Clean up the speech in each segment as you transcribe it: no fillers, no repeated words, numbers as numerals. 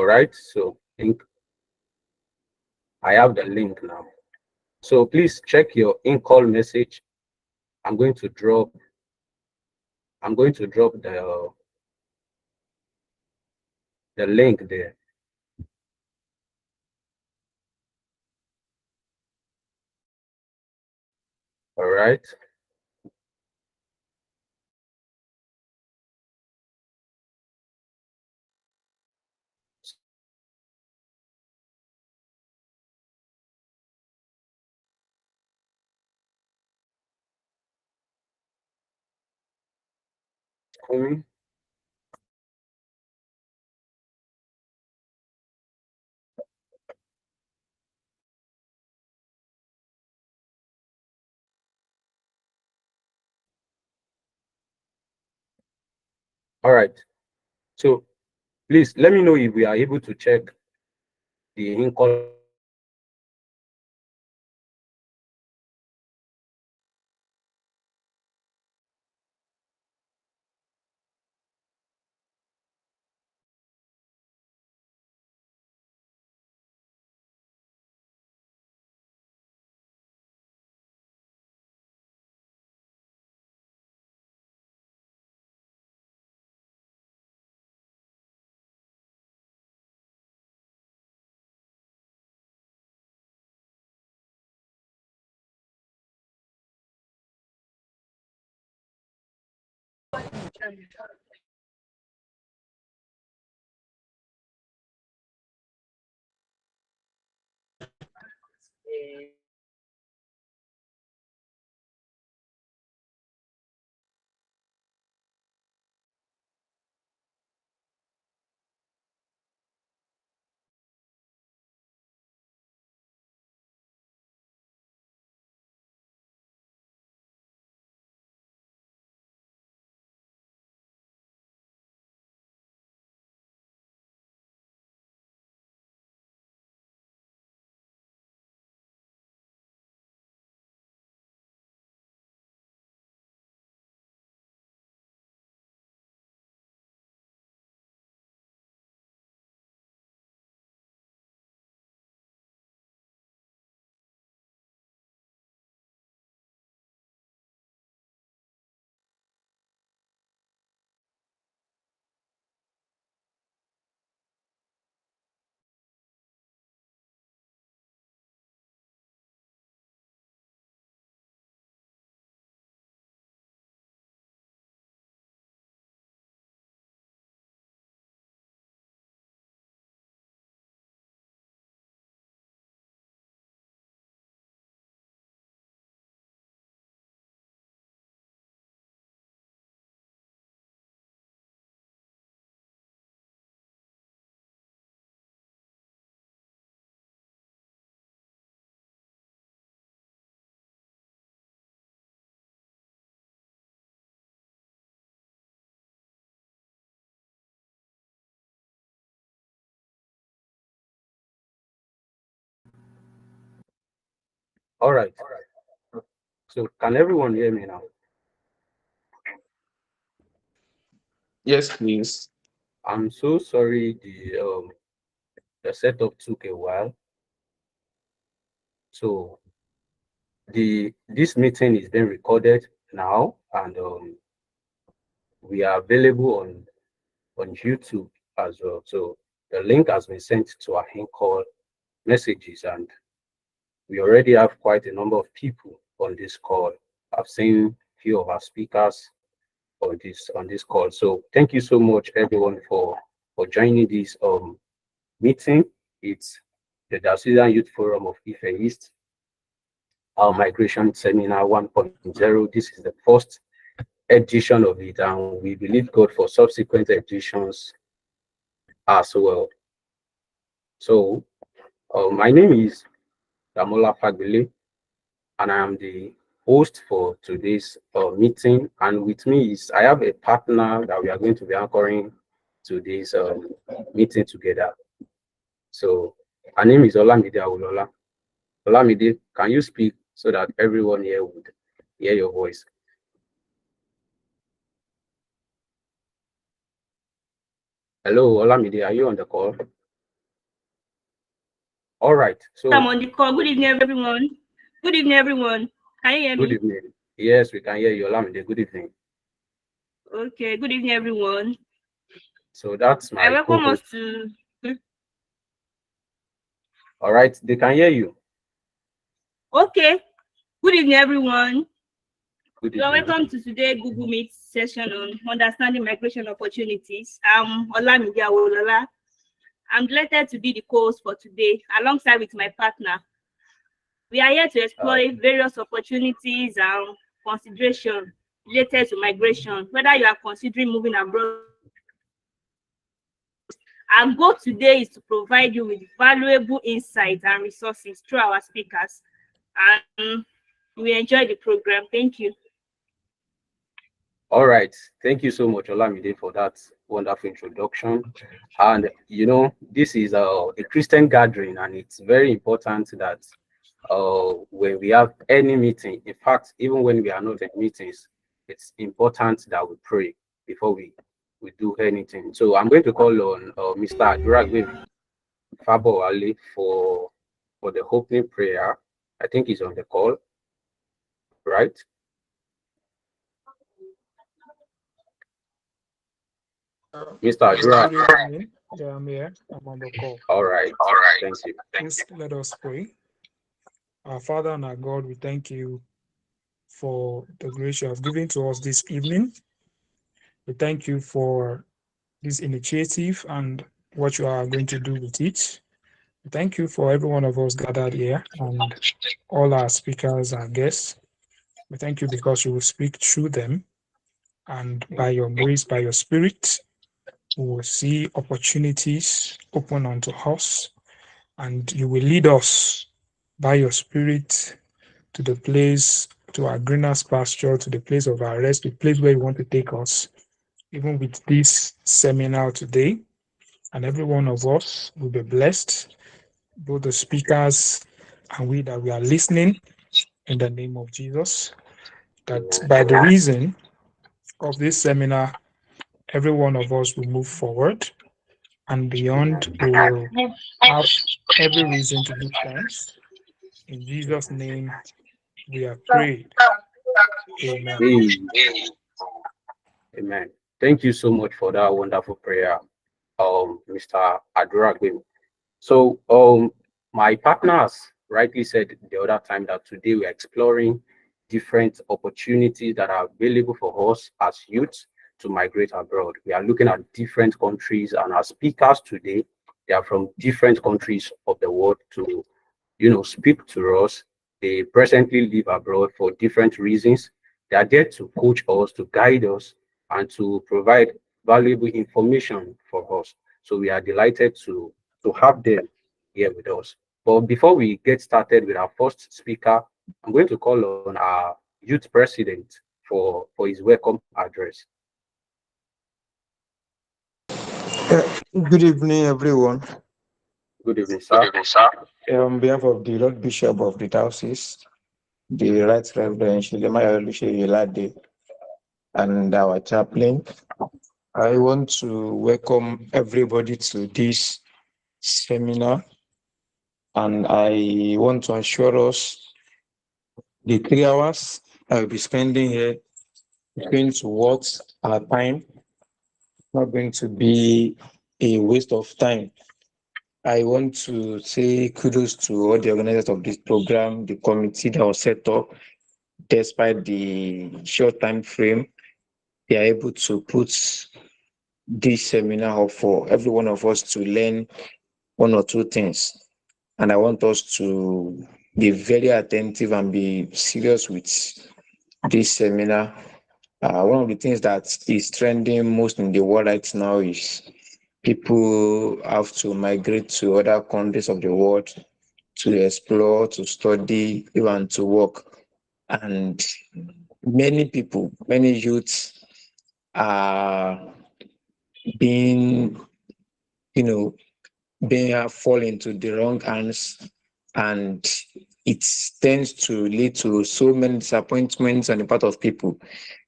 All right, so I have the link now. So please check your in-call message. I'm going to drop the link there. All right. Coming. All right. So please let me know if we are able to check the in-call. All right. So can everyone hear me now? Yes, please. I'm so sorry the setup took a while. So this meeting is being recorded now, and we are available on YouTube as well. So the link has been sent to our in-call messages, and we already have quite a number of people on this call. I've seen a few of our speakers on this call. So thank you so much, everyone, for joining this meeting. It's the Darcidian Youth Forum of Ife East, our migration seminar 1.0. This is the first edition of it, and we believe God for subsequent editions as well. So my name is Damola Fagbile, and I am the host for today's meeting. And with me is I have a partner that we are going to be anchoring today's meeting together. So her name is Olamide Awolola. Olamide, can you speak so that everyone here would hear your voice? Hello, Olamide, are you on the call? All right. So I'm on the call. Good evening, everyone. Good evening, everyone. Can you hear good me? evening. Yes, we can hear you, Olamide. Good evening. Okay. Good evening, everyone. So that's I my welcome us co-host. to. All right, they can hear you. Okay. Good evening, everyone. Good You are evening. welcome to today's Google Meet session on understanding migration opportunities. I'm Olamide Awolola. I'm delighted to be the co-host for today, alongside with my partner. We are here to explore Uh, various opportunities and consideration related to migration, whether you are considering moving abroad or not. Our goal today is to provide you with valuable insights and resources through our speakers. And we enjoy the program. Thank you. all right. Thank you so much, Olamide, for that wonderful introduction. And this is a Christian gathering, and it's very important that when we have any meeting, in fact, even when we are not in meetings, it's important that we pray before we do anything. So I'm going to call on Mr. Aduragbe Fabo Ali for the opening prayer. I think he's on the call, right? Mr. Adura. Good evening. Yeah, I'm here. I'm on the call. All right. Thank you. Please let us pray. Our Father and our God, we thank you for the grace you have given to us this evening. We thank you for this initiative and what you are going to do with it. We thank you for every one of us gathered here and all our speakers and guests. We thank you because you will speak through them, and by your grace, by your spirit, we will see opportunities open unto us, and you will lead us by your spirit to the place, to our greenest pasture, to the place of our rest, the place where you want to take us, even with this seminar today. And every one of us will be blessed, both the speakers and we that we are listening, in the name of Jesus. That Amen. by the reason of this seminar, every one of us will move forward, and beyond, we will have every reason to give thanks. In Jesus' name, we have prayed. Amen. Amen. Thank you so much for that wonderful prayer, Mr. Aduragbe. So, my partners rightly said the other time that today we're exploring different opportunities that are available for us as youths to migrate abroad. We are looking at different countries, and our speakers today, they are from different countries of the world to, speak to us. They presently live abroad for different reasons. They are there to coach us, to guide us, and to provide valuable information for us. So we are delighted to have them here with us. But before we get started with our first speaker, I'm going to call on our youth president for his welcome address. Good evening, everyone. Good evening, sir. On behalf of the Lord Bishop of the Diocese, the Right Reverend Shilemaya Yelade, and our chaplain, I want to welcome everybody to this seminar, and I want to assure us the 3 hours I will be spending here is going to worth our time, not going to be a waste of time. I want to say kudos to all the organizers of this program, the committee that was set up. Despite the short time frame, they are able to put this seminar up for every one of us to learn one or two things. And I want us to be very attentive and be serious with this seminar. One of the things that is trending most in the world right now is people have to migrate to other countries of the world to explore, to study, even to work. And many people, many youths are being, you know, being fall into the wrong hands, and it tends to lead to so many disappointments on the part of people.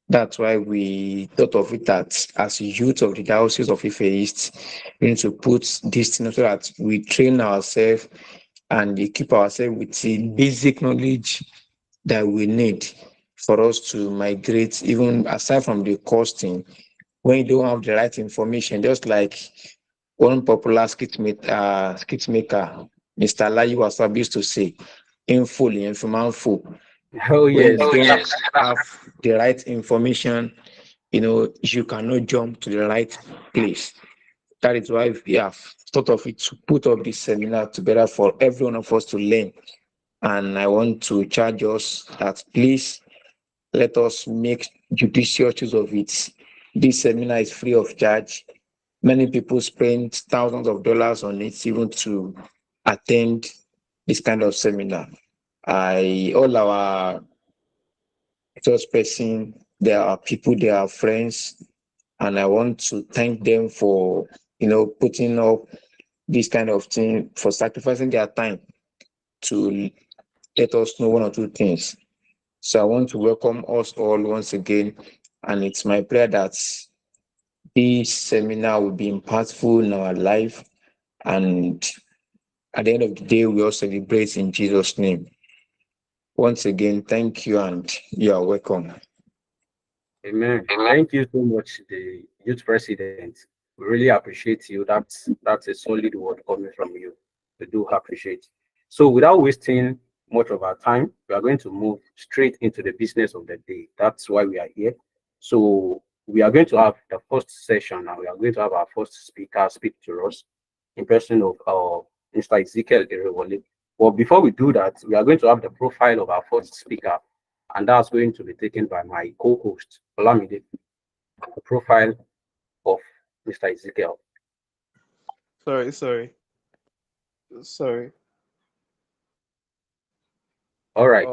That's why we thought of it that as youth of the Diocese of Ife East, we need to put this thing so that we train ourselves and equip ourselves with the basic knowledge that we need for us to migrate, even aside from the costing. When you don't have the right information, just like one popular skit maker, Mr. Layi Wasab used to say, info, info. Oh When yes. you don't have the right information, you cannot jump to the right place. That is why we have thought of it to put up this seminar together for every one of us to learn. And I want to charge us that please let us make judicious use of it. This seminar is free of charge. Many people spend thousands of dollars on it even to attend this kind of seminar. All our church person, there are people, they are friends, and I want to thank them for putting up this kind of thing, for sacrificing their time to let us know one or two things. So I want to welcome us all once again, and it's my prayer that this seminar will be impactful in our life, and at the end of the day, we all celebrate in Jesus' name. Once again, thank you, and you are welcome. Amen. Thank you so much, the youth president. We really appreciate you. That's a solid word coming from you. We do appreciate. So without wasting much of our time, we are going to move straight into the business of the day. That's why we are here. So we are going to have the first session now. We are going to have our first speaker speak to us in person of Mr. Ezekiel Irewole. But before we do that, we are going to have the profile of our first speaker, and that's going to be taken by my co-host, Olamide, the profile of Mr. Ezekiel. Sorry. All right.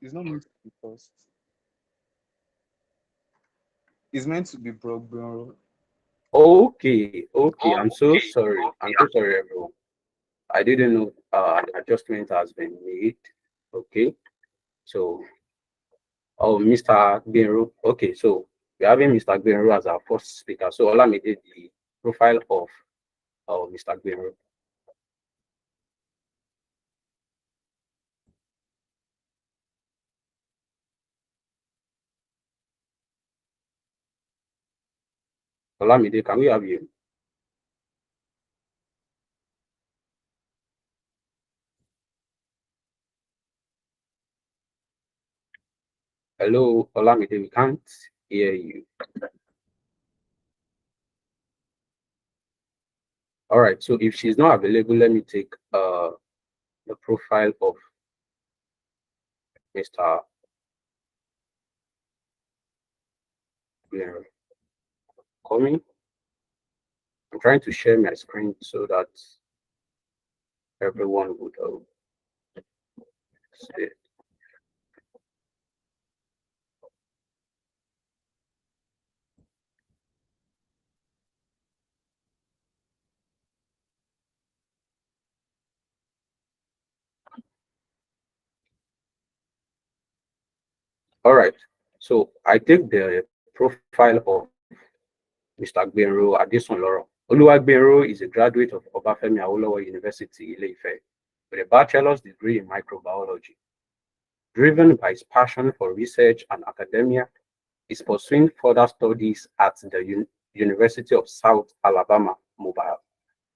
It's not meant to be first. It's meant to be Brogboro. Okay. I'm so sorry. I'm so sorry, everyone. I didn't know an adjustment has been made. Okay. So, Mr. Benru. Okay. So we're having Mr. Benru as our first speaker. So Olamide, the profile of Mr. Benru. Olamide, can we have you? Hello, Olamide, we can't hear you. All right, so if she's not available, let me take the profile of Mr. Coming. I'm trying to share my screen so that everyone would see it. All right, so I take the profile of Mr. Agbenro Adesunloro. Oluwagbenro is a graduate of Obafemi Awolowo University, Ile-Ife, with a bachelor's degree in microbiology. Driven by his passion for research and academia, is pursuing further studies at the University of South Alabama, Mobile,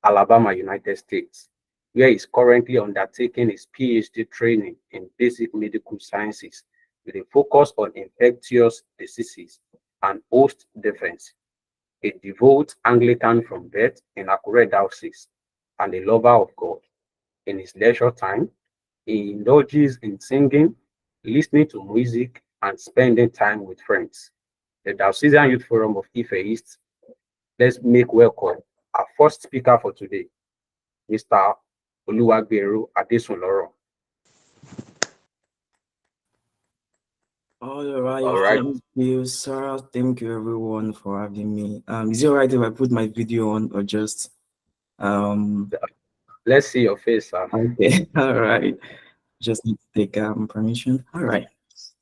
Alabama, United States, where he is currently undertaking his PhD training in basic medical sciences with a focus on infectious diseases and host defense. A devout Anglican from birth in Akure Diocese and a lover of God. In his leisure time, he indulges in singing, listening to music, and spending time with friends. The Diocesan Youth Forum of Ife East, let's make welcome our first speaker for today, Mr. Oluwagberu Adesunloro. All right. Thank you, sir. Thank you, everyone, for having me. Is it all right if I put my video on or just Let's see your face, sir. Okay. All right. Just need to take permission. All right.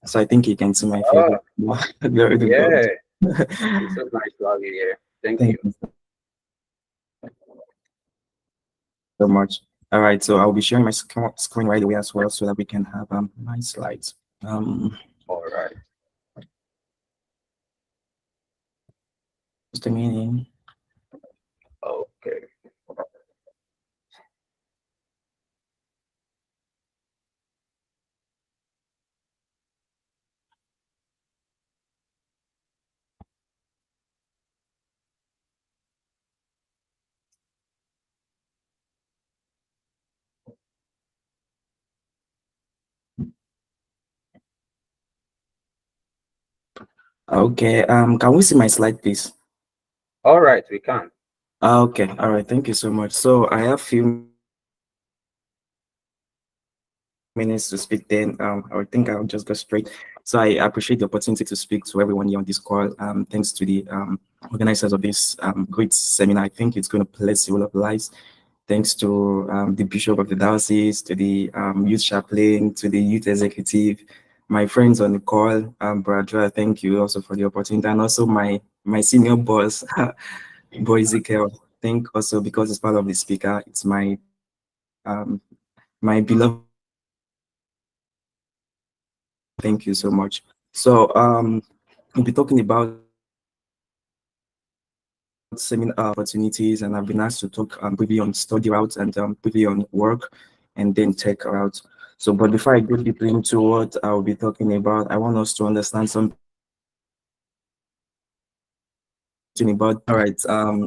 So I think you can see my face. Very good. Yeah. It's so nice to have you here. Thank you so much. All right, so I'll be sharing my screen right away as well so that we can have my slides. All right. Just a minute. Okay. Okay, can we see my slide, please? All right, we can. Okay, all right, thank you so much. So I have few minutes to speak then. I think I'll just go straight. So I appreciate the opportunity to speak to everyone here on this call. Thanks to the organizers of this great seminar. I think it's going to bless a lot of lives. Thanks to the Bishop of the Diocese, to the youth chaplain, to the youth executive, my friends on the call, Brother, thank you also for the opportunity, and also my senior boss, Boy Ezekiel. Thank also because it's part of the speaker. It's my beloved. Thank you so much. So we'll be talking about seminar opportunities, and I've been asked to talk briefly on study routes and briefly on work and then tech routes. So, but before I go deeply into what I'll be talking about, I want us to understand something about. All right,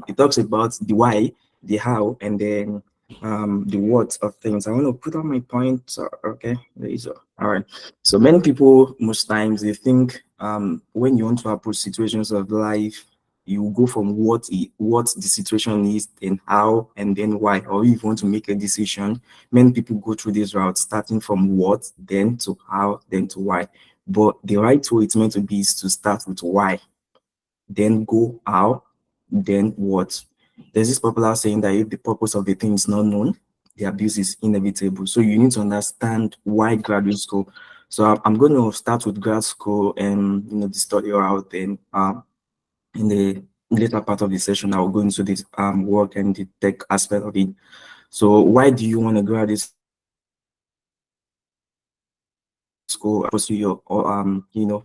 it talks about the why, the how, and then the what of things. I want to put on my points. Okay, there is all right. So many people, most times, they think when you want to approach situations of life, you go from what the situation is, then how, and then why. Or if you want to make a decision, many people go through this route, starting from what, then to how, then to why. But the right way it's meant to be is to start with why, then go how, then what. There's this popular saying that if the purpose of a thing is not known, the abuse is inevitable. So you need to understand why graduate school. So I'm going to start with grad school and the study route. Then in the later part of the session, I'll go into this work and the tech aspect of it. So why do you want to graduate school, pursue your or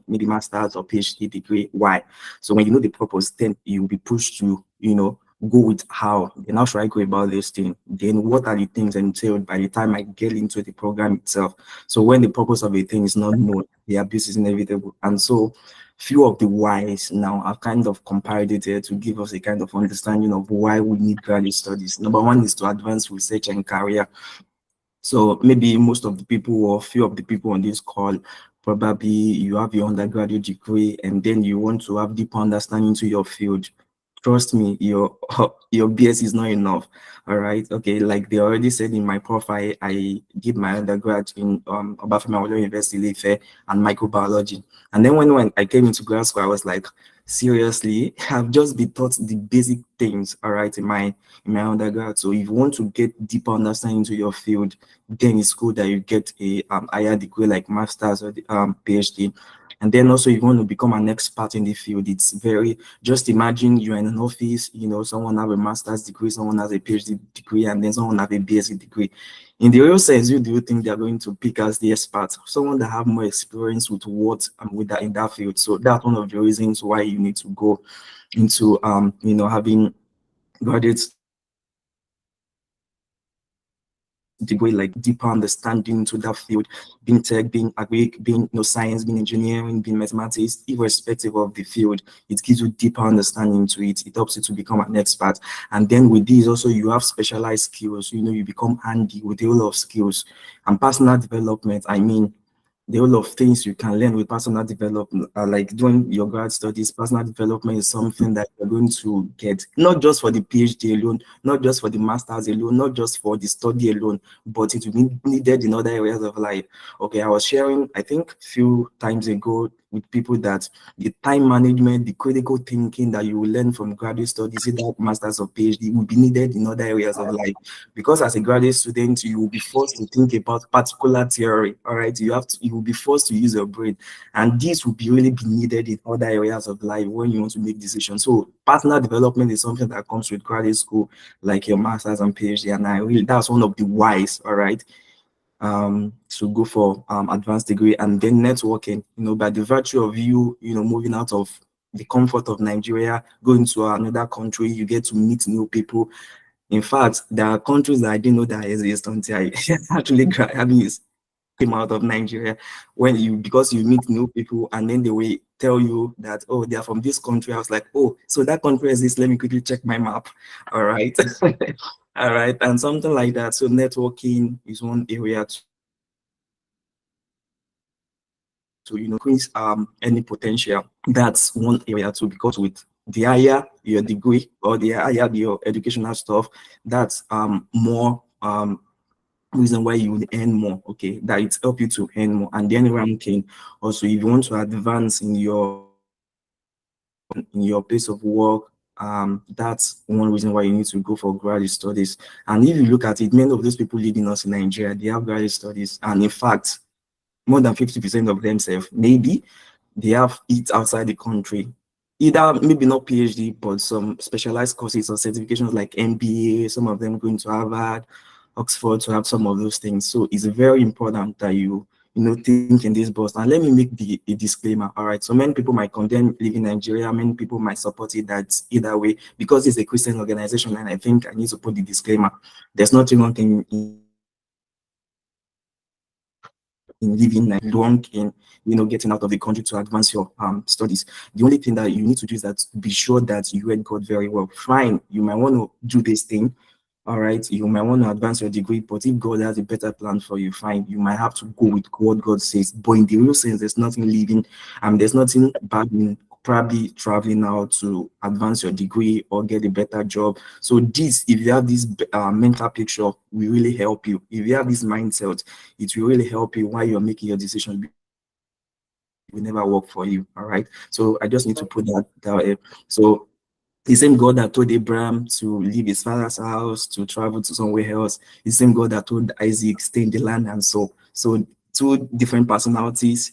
maybe master's or PhD degree? Why? So when you know the purpose, then you'll be pushed to go with how. Then how should I go about this thing? Then what are the things entailed by the time I get into the program itself? So when the purpose of a thing is not known, the abuse is inevitable. And so few of the whys now are kind of compiled here to give us a kind of understanding of why we need graduate studies. Number one is to advance research and career. So maybe most of the people or few of the people on this call, probably you have your undergraduate degree and then you want to have deeper understanding to your field. Trust me, your your BS is not enough. All right. Okay. Like they already said in my profile, I did my undergrad in Obafemi University Ife and microbiology. And then when I came into grad school, I was like, seriously, I've just been taught the basic things, all right, in my undergrad. So if you want to get deeper understanding to your field, then it's cool that you get a higher degree like master's or the PhD. And then also if you want to become an expert in the field, it's very, just imagine you're in an office, someone have a master's degree, someone has a PhD degree, and then someone have a BSc degree. In the real sense, who do you think they're going to pick as the expert? Someone that have more experience with what with that in that field. So that's one of the reasons why you need to go into having graduates degree, like deeper understanding to that field, being tech, being agri, being science, being engineering, being mathematics, irrespective of the field, it gives you deeper understanding to it. It helps you to become an expert. And then with these also you have specialized skills, you become handy with a lot of skills and personal development. I mean, the whole of things you can learn with personal development, like doing your grad studies. Personal development is something that you're going to get, not just for the PhD alone, not just for the masters alone, not just for the study alone, but it will be needed in other areas of life. Okay, I was sharing, I think a few times ago with people that the time management, the critical thinking that you will learn from graduate studies, either masters or PhD, will be needed in other areas of life. Because as a graduate student, you will be forced to think about particular theory. All right, you will be forced to use your brain, and this will be really be needed in other areas of life when you want to make decisions. So personal development is something that comes with graduate school, like your masters and PhD, and I really, that's one of the whys. All right, to go for advanced degree. And then networking, by the virtue of you, moving out of the comfort of Nigeria, going to another country, you get to meet new people. In fact, there are countries that I didn't know that exist until I actually came out of Nigeria. Because you meet new people and then they will tell you that, oh, they are from this country. I was like, oh, so that country exists. Let me quickly check my map. All right. All right. And something like that. So networking is one area to increase any potential. That's one area too, because with the higher your degree or the higher your educational stuff, that's more reason why you would earn more. Okay, that it help you to earn more. And then ranking also, if you want to advance in your place of work, that's one reason why you need to go for graduate studies. And if you look at it, many of those people leading us in Nigeria, they have graduate studies, and in fact more than 50% of themselves, maybe they have it outside the country. Either maybe not PhD, but some specialized courses or certifications like MBA, some of them going to Harvard, Oxford to have some of those things. So it's very important that you think in this box. And let me make a disclaimer. All right. So many people might condemn living in Nigeria. Many people might support it that either way, because it's a Christian organization. And I think I need to put the disclaimer. There's nothing wrong in living like long in getting out of the country to advance your studies. The only thing that you need to do is that be sure that you read God very well. Fine, you might want to do this thing, all right, you might want to advance your degree, but if God has a better plan for you, fine, you might have to go with what God says. But in the real sense, there's nothing living, there's nothing bad in probably traveling out to advance your degree or get a better job. So this, if you have this mental picture, will really help you. If you have this mindset, it will really help you while you're making your decision. It will never work for you. All right. So I just need to put that down. So the same God that told Abraham to leave his father's house to travel to somewhere else, the same God that told Isaac stay in the land, and so two different personalities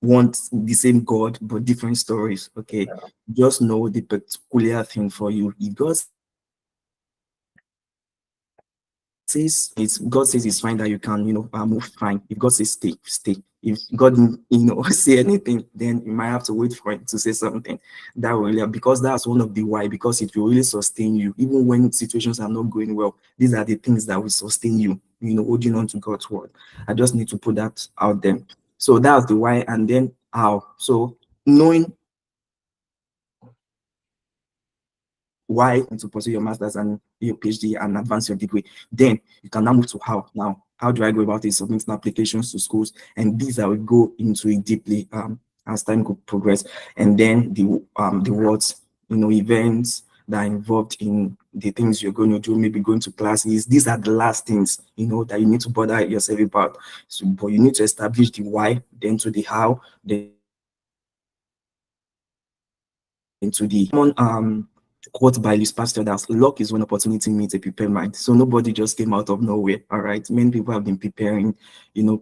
want the same God but different stories. Okay, just know the peculiar thing for you. If God says it's fine that you can move, fine. If God says stay, stay. If God didn't say anything, then you might have to wait for him to say something. That will really, because that's one of the why, because it will really sustain you even when situations are not going well. These are the things that will sustain you, holding on to God's word. I just need to put that out there. So that's the why. And then how. So knowing why to pursue your master's and your PhD and advance your degree, then you can now move to how. Now, how do I go about it? Submitting applications to schools, and these I will go into it deeply as time could progress. And then the words, events that are involved in the things you're going to do, maybe going to classes. These are the last things that you need to bother yourself about. So, but you need to establish the why, then to the how, then to the quote by Louis Pasteur that luck is when opportunity meets a prepared mind. So nobody just came out of nowhere. All right, many people have been preparing.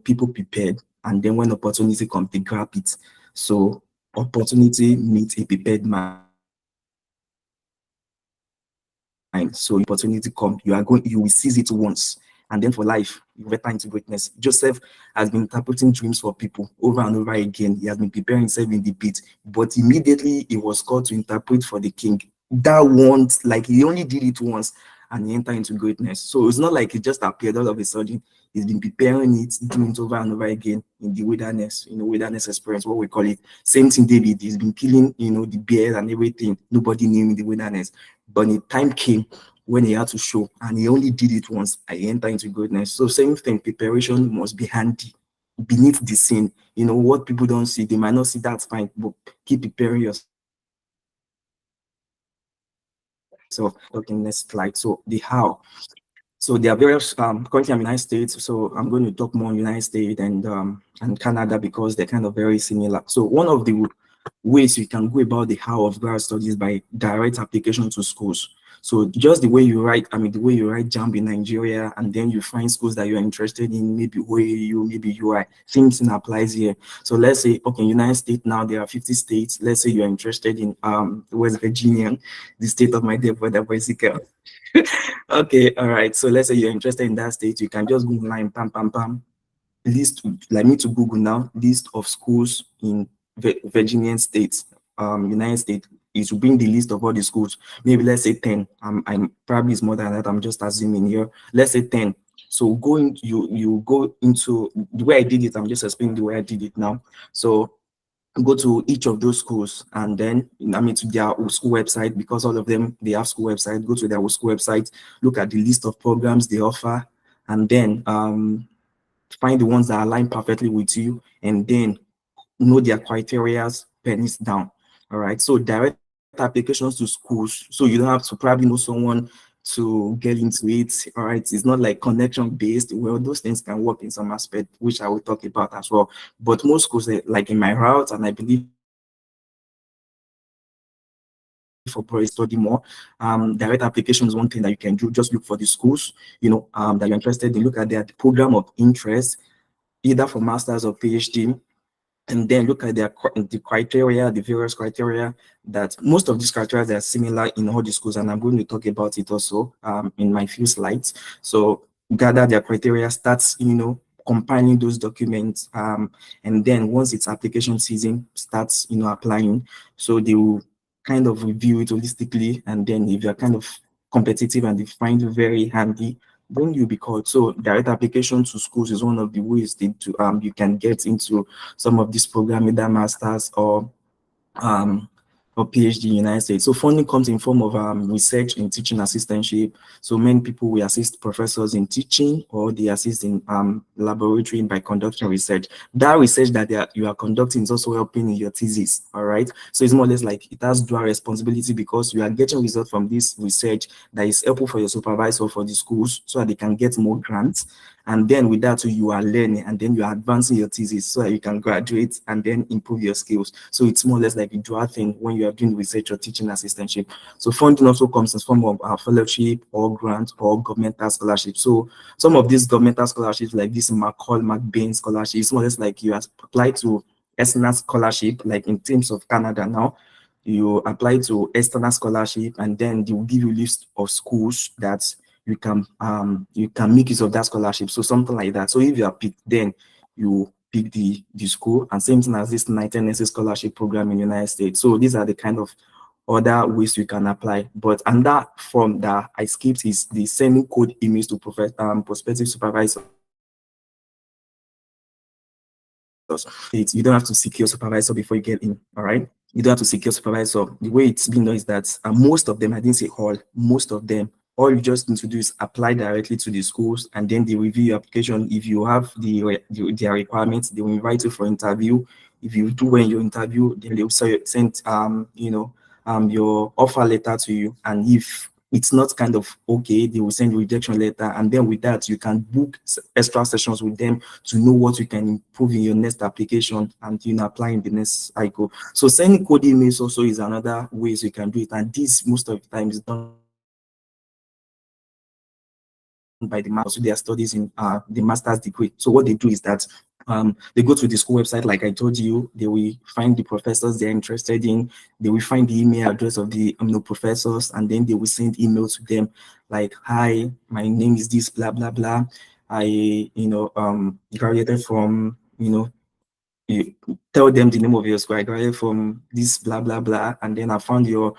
People prepared, and then when opportunity comes, they grab it. So opportunity meets a prepared mind. So opportunity come, you will seize it once, and then for life you enter into greatness. Joseph has been interpreting dreams for people over and over again. He has been preparing himself in the pit, but immediately he was called to interpret for the king. That once, like he only did it once, and he entered into greatness. So it's not like it just appeared all of a sudden. He's been preparing it, doing it over and over again in the wilderness, wilderness experience, what we call it. Same thing, David. He's been killing, the bears and everything. Nobody knew him in the wilderness. But the time came when he had to show, and he only did it once. I enter into greatness. So same thing, preparation must be handy beneath the scene. What people don't see, they might not see, that's fine, but keep preparing yourself. So okay, next slide. So the how. So there are various, currently I'm in United States, so I'm going to talk more on United States and Canada because they're kind of very similar. So one of the ways you can go about the how of grad studies by direct application to schools. So just the way you write, the way you write JAMB in Nigeria, and then you find schools that you're interested in, maybe OAU, maybe UI, same thing applies here. So let's say, okay, United States now, there are 50 states. Let's say you're interested in West Virginia, the state of my dear brother bicycle. Okay, all right. So let's say you're interested in that state, you can just go online, pam, pam, pam, list, like me to Google now, list of schools in Virginian states, United States. It will bring the list of all the schools. Maybe let's say 10. I'm probably it's more than that. I'm just assuming here. Let's say 10. So going, you go into the way I did it. I'm just explaining the way I did it now. So go to each of those schools and then to their school website, because all of them they have school website. Go to their school website, look at the list of programs they offer, and then find the ones that align perfectly with you, and then know their criterias, pennies down. All right, so direct applications to schools, so you don't have to probably know someone to get into it. All right, it's not like connection based. Well, those things can work in some aspect, which I will talk about as well. But most schools, like in my route, and I believe for probably study more, direct application is one thing that you can do. Just look for the schools, that you're interested in, look at their program of interest, either for masters or PhD, and then look at the criteria, the various criteria. That most of these criteria are similar in all the schools, and I'm going to talk about it also in my few slides. So gather their criteria, starts compiling those documents, and then once it's application season, starts applying. So they will kind of review it holistically, and then if you're kind of competitive and they find you very handy, then you'll be called. So direct application to schools is one of the ways to you can get into some of this program, either masters or PhD in the United States. So funding comes in form of research and teaching assistantship. So many people will assist professors in teaching, or they assist in laboratory by conducting research. That research that you are conducting is also helping in your thesis. All right. So it's more or less like it has dual responsibility, because you are getting results from this research that is helpful for your supervisor, for the schools, so that they can get more grants. And then with that, you are learning, and then you are advancing your thesis so that you can graduate and then improve your skills. So it's more or less like a dual thing when you are doing research or teaching assistantship. So funding also comes in form of fellowship or grant or governmental scholarship. So some of these governmental scholarships, like this McCall, McBain scholarship, it's more or less like you apply to external scholarship, like in terms of Canada now. You apply to external scholarship, and then they will give you a list of schools that you can make use of that scholarship. So something like that. So if you are picked, then you pick the school, and same thing as this 19NSA scholarship program in the United States. So these are the kind of other ways you can apply. But another form that I skipped is the sending code emails to prospective supervisors. You don't have to secure supervisor before you get in. All right, you don't have to secure supervisor. The way it's been done is that most of them, I didn't say all, most of them, all you just need to do is apply directly to the schools, and then they review your application. If you have their requirements, they will invite you for interview. If you do well in your interview, then they will send your offer letter to you. And if it's not kind of okay, they will send you a rejection letter, and then with that you can book extra sessions with them to know what you can improve in your next application, and apply in the next cycle. So sending code emails also is another ways you can do it, and this most of the time is done by the master. Their studies in the master's degree. So what they do is that they go to the school website, like I told you. They will find the professors they're interested in. They will find the email address of the professors, and then they will send emails to them like, "Hi, my name is this, blah blah blah. I graduated from you tell them the name of your school. I graduated from this blah blah blah, and then I found your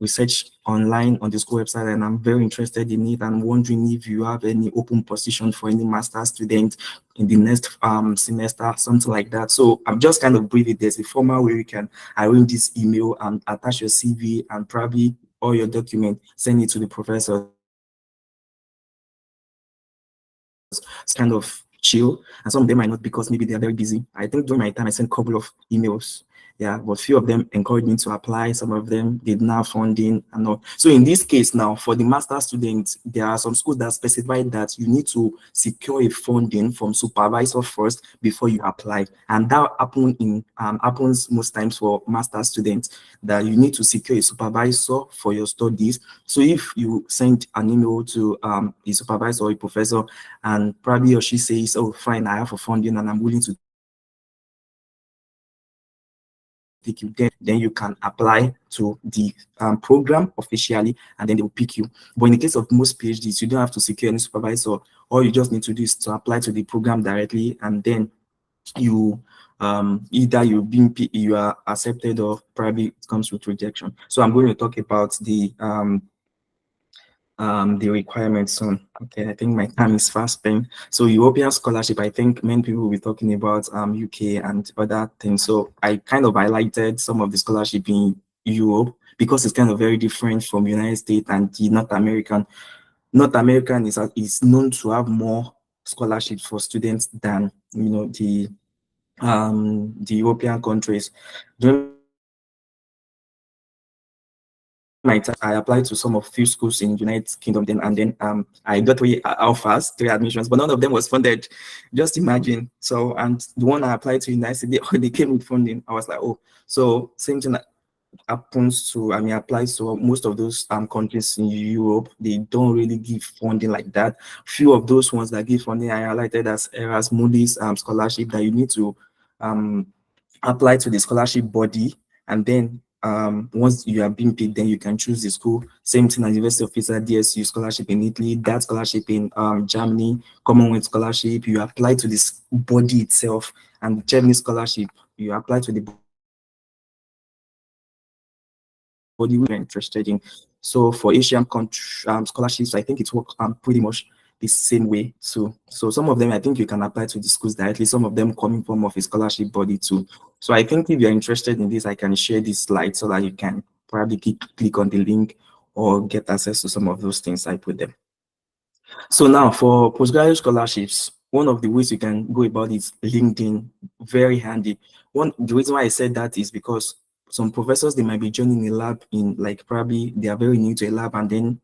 research online on the school website, and I'm very interested in it. I'm wondering if you have any open position for any master student in the next semester," something like that. So I'm just kind of brief it. There's a formal way you can arrange this email and attach your CV and probably all your documents, send it to the professor. It's kind of chill, and some of them might not because maybe they are very busy. I think during my time I sent a couple of emails, yeah, but few of them encouraged me to apply. Some of them did not funding and all. So in this case now, for the master students, there are some schools that specify that you need to secure a funding from supervisor first before you apply, and that happens most times for master students, that you need to secure a supervisor for your studies. So if you send an email to a supervisor or a professor, and probably or she says, oh fine, I have a funding and I'm willing to take you, then you can apply to the program officially, and then they will pick you. But in the case of most PhDs, you don't have to secure any supervisor. All you just need to do is to apply to the program directly, and then you either you are accepted, or probably it comes with rejection. So I'm going to talk about the requirements soon. Okay, I think my time is fast spent. So European scholarship, I think many people will be talking about UK and other things. So I kind of highlighted some of the scholarship in Europe because it's kind of very different from United States and the North American. North American is known to have more scholarships for students than the European countries. During my time, I applied to some of few schools in United Kingdom, and then I got 3 offers, 3 admissions, but none of them was funded. Just imagine. So, and the one I applied to United States, they came with funding. I was like, oh, so same thing happens to, applies to most of those countries in Europe. They don't really give funding like that. Few of those ones that give funding I highlighted as Erasmus scholarship, that you need to apply to the scholarship body, and then once you have been picked, then you can choose the school. Same thing as University of Pisa, DSU scholarship in Italy, that scholarship in Germany, Commonwealth scholarship, you apply to this body itself, and Germany scholarship, you apply to the body we're interested in. So for Asian scholarships, I think it works pretty much the same way too. So some of them, I think you can apply to the schools directly, some of them coming from a scholarship body too. So I think if you're interested in this, I can share this slide so that you can probably click on the link or get access to some of those things I put them. So now for postgraduate scholarships, one of the ways you can go about is LinkedIn. Very handy. The reason why I said that is because some professors, they might be joining a lab in, like, probably they are very new to a lab, and then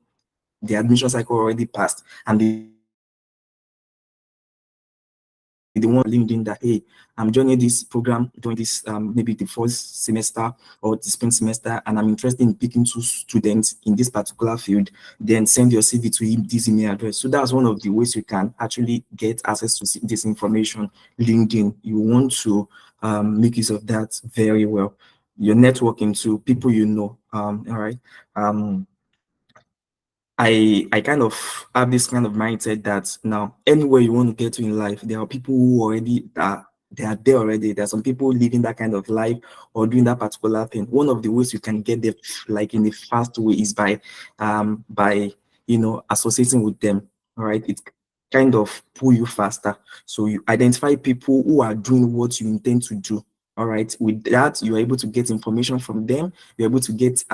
the admission cycle already passed, and they want LinkedIn that, hey, I'm joining this program during this maybe the first semester or the spring semester, and I'm interested in picking 2 students in this particular field. Then send your CV to this email address. So that's one of the ways you can actually get access to this information. LinkedIn, you want to make use of that very well. Your networking to people you know. All right. I kind of have this kind of mindset that now anywhere you want to get to in life, there are people who already they are there already. There are some people living that kind of life or doing that particular thing. One of the ways you can get there, like in a fast way, is by associating with them. All right, it kind of pull you faster. So you identify people who are doing what you intend to do. All right, with that, you're able to get information from them. You're able to get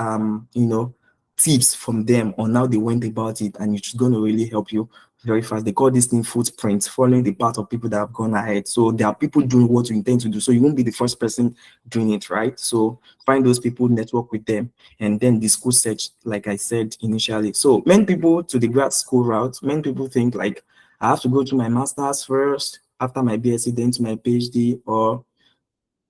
tips from them on how they went about it, and it's going to really help you very fast. They call this thing footprints, following the path of people that have gone ahead. So there are people doing what you intend to do, so you won't be the first person doing it, right? So find those people, network with them, and then the school search, like I said initially. So many people to the grad school route, many people think like, I have to go to my master's first, after my BSc, then to my PhD, or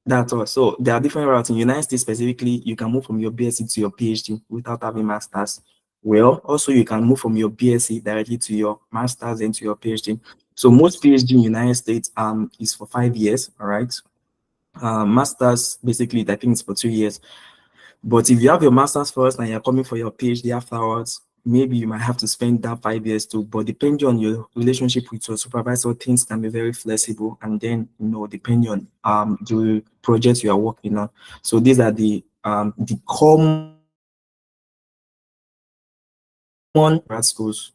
that's all. So there are different routes. In the United States specifically, you can move from your BSc to your PhD without having masters. Well, also you can move from your BSc directly to your masters and to your PhD. So most PhD in the United States is for 5 years, all right? Masters, basically, I think it's for 2 years. But if you have your master's first and you're coming for your PhD afterwards, maybe you might have to spend that 5 years too. But depending on your relationship with your supervisor, things can be very flexible. And then, depending on the projects you are working on. So these are the common grad schools.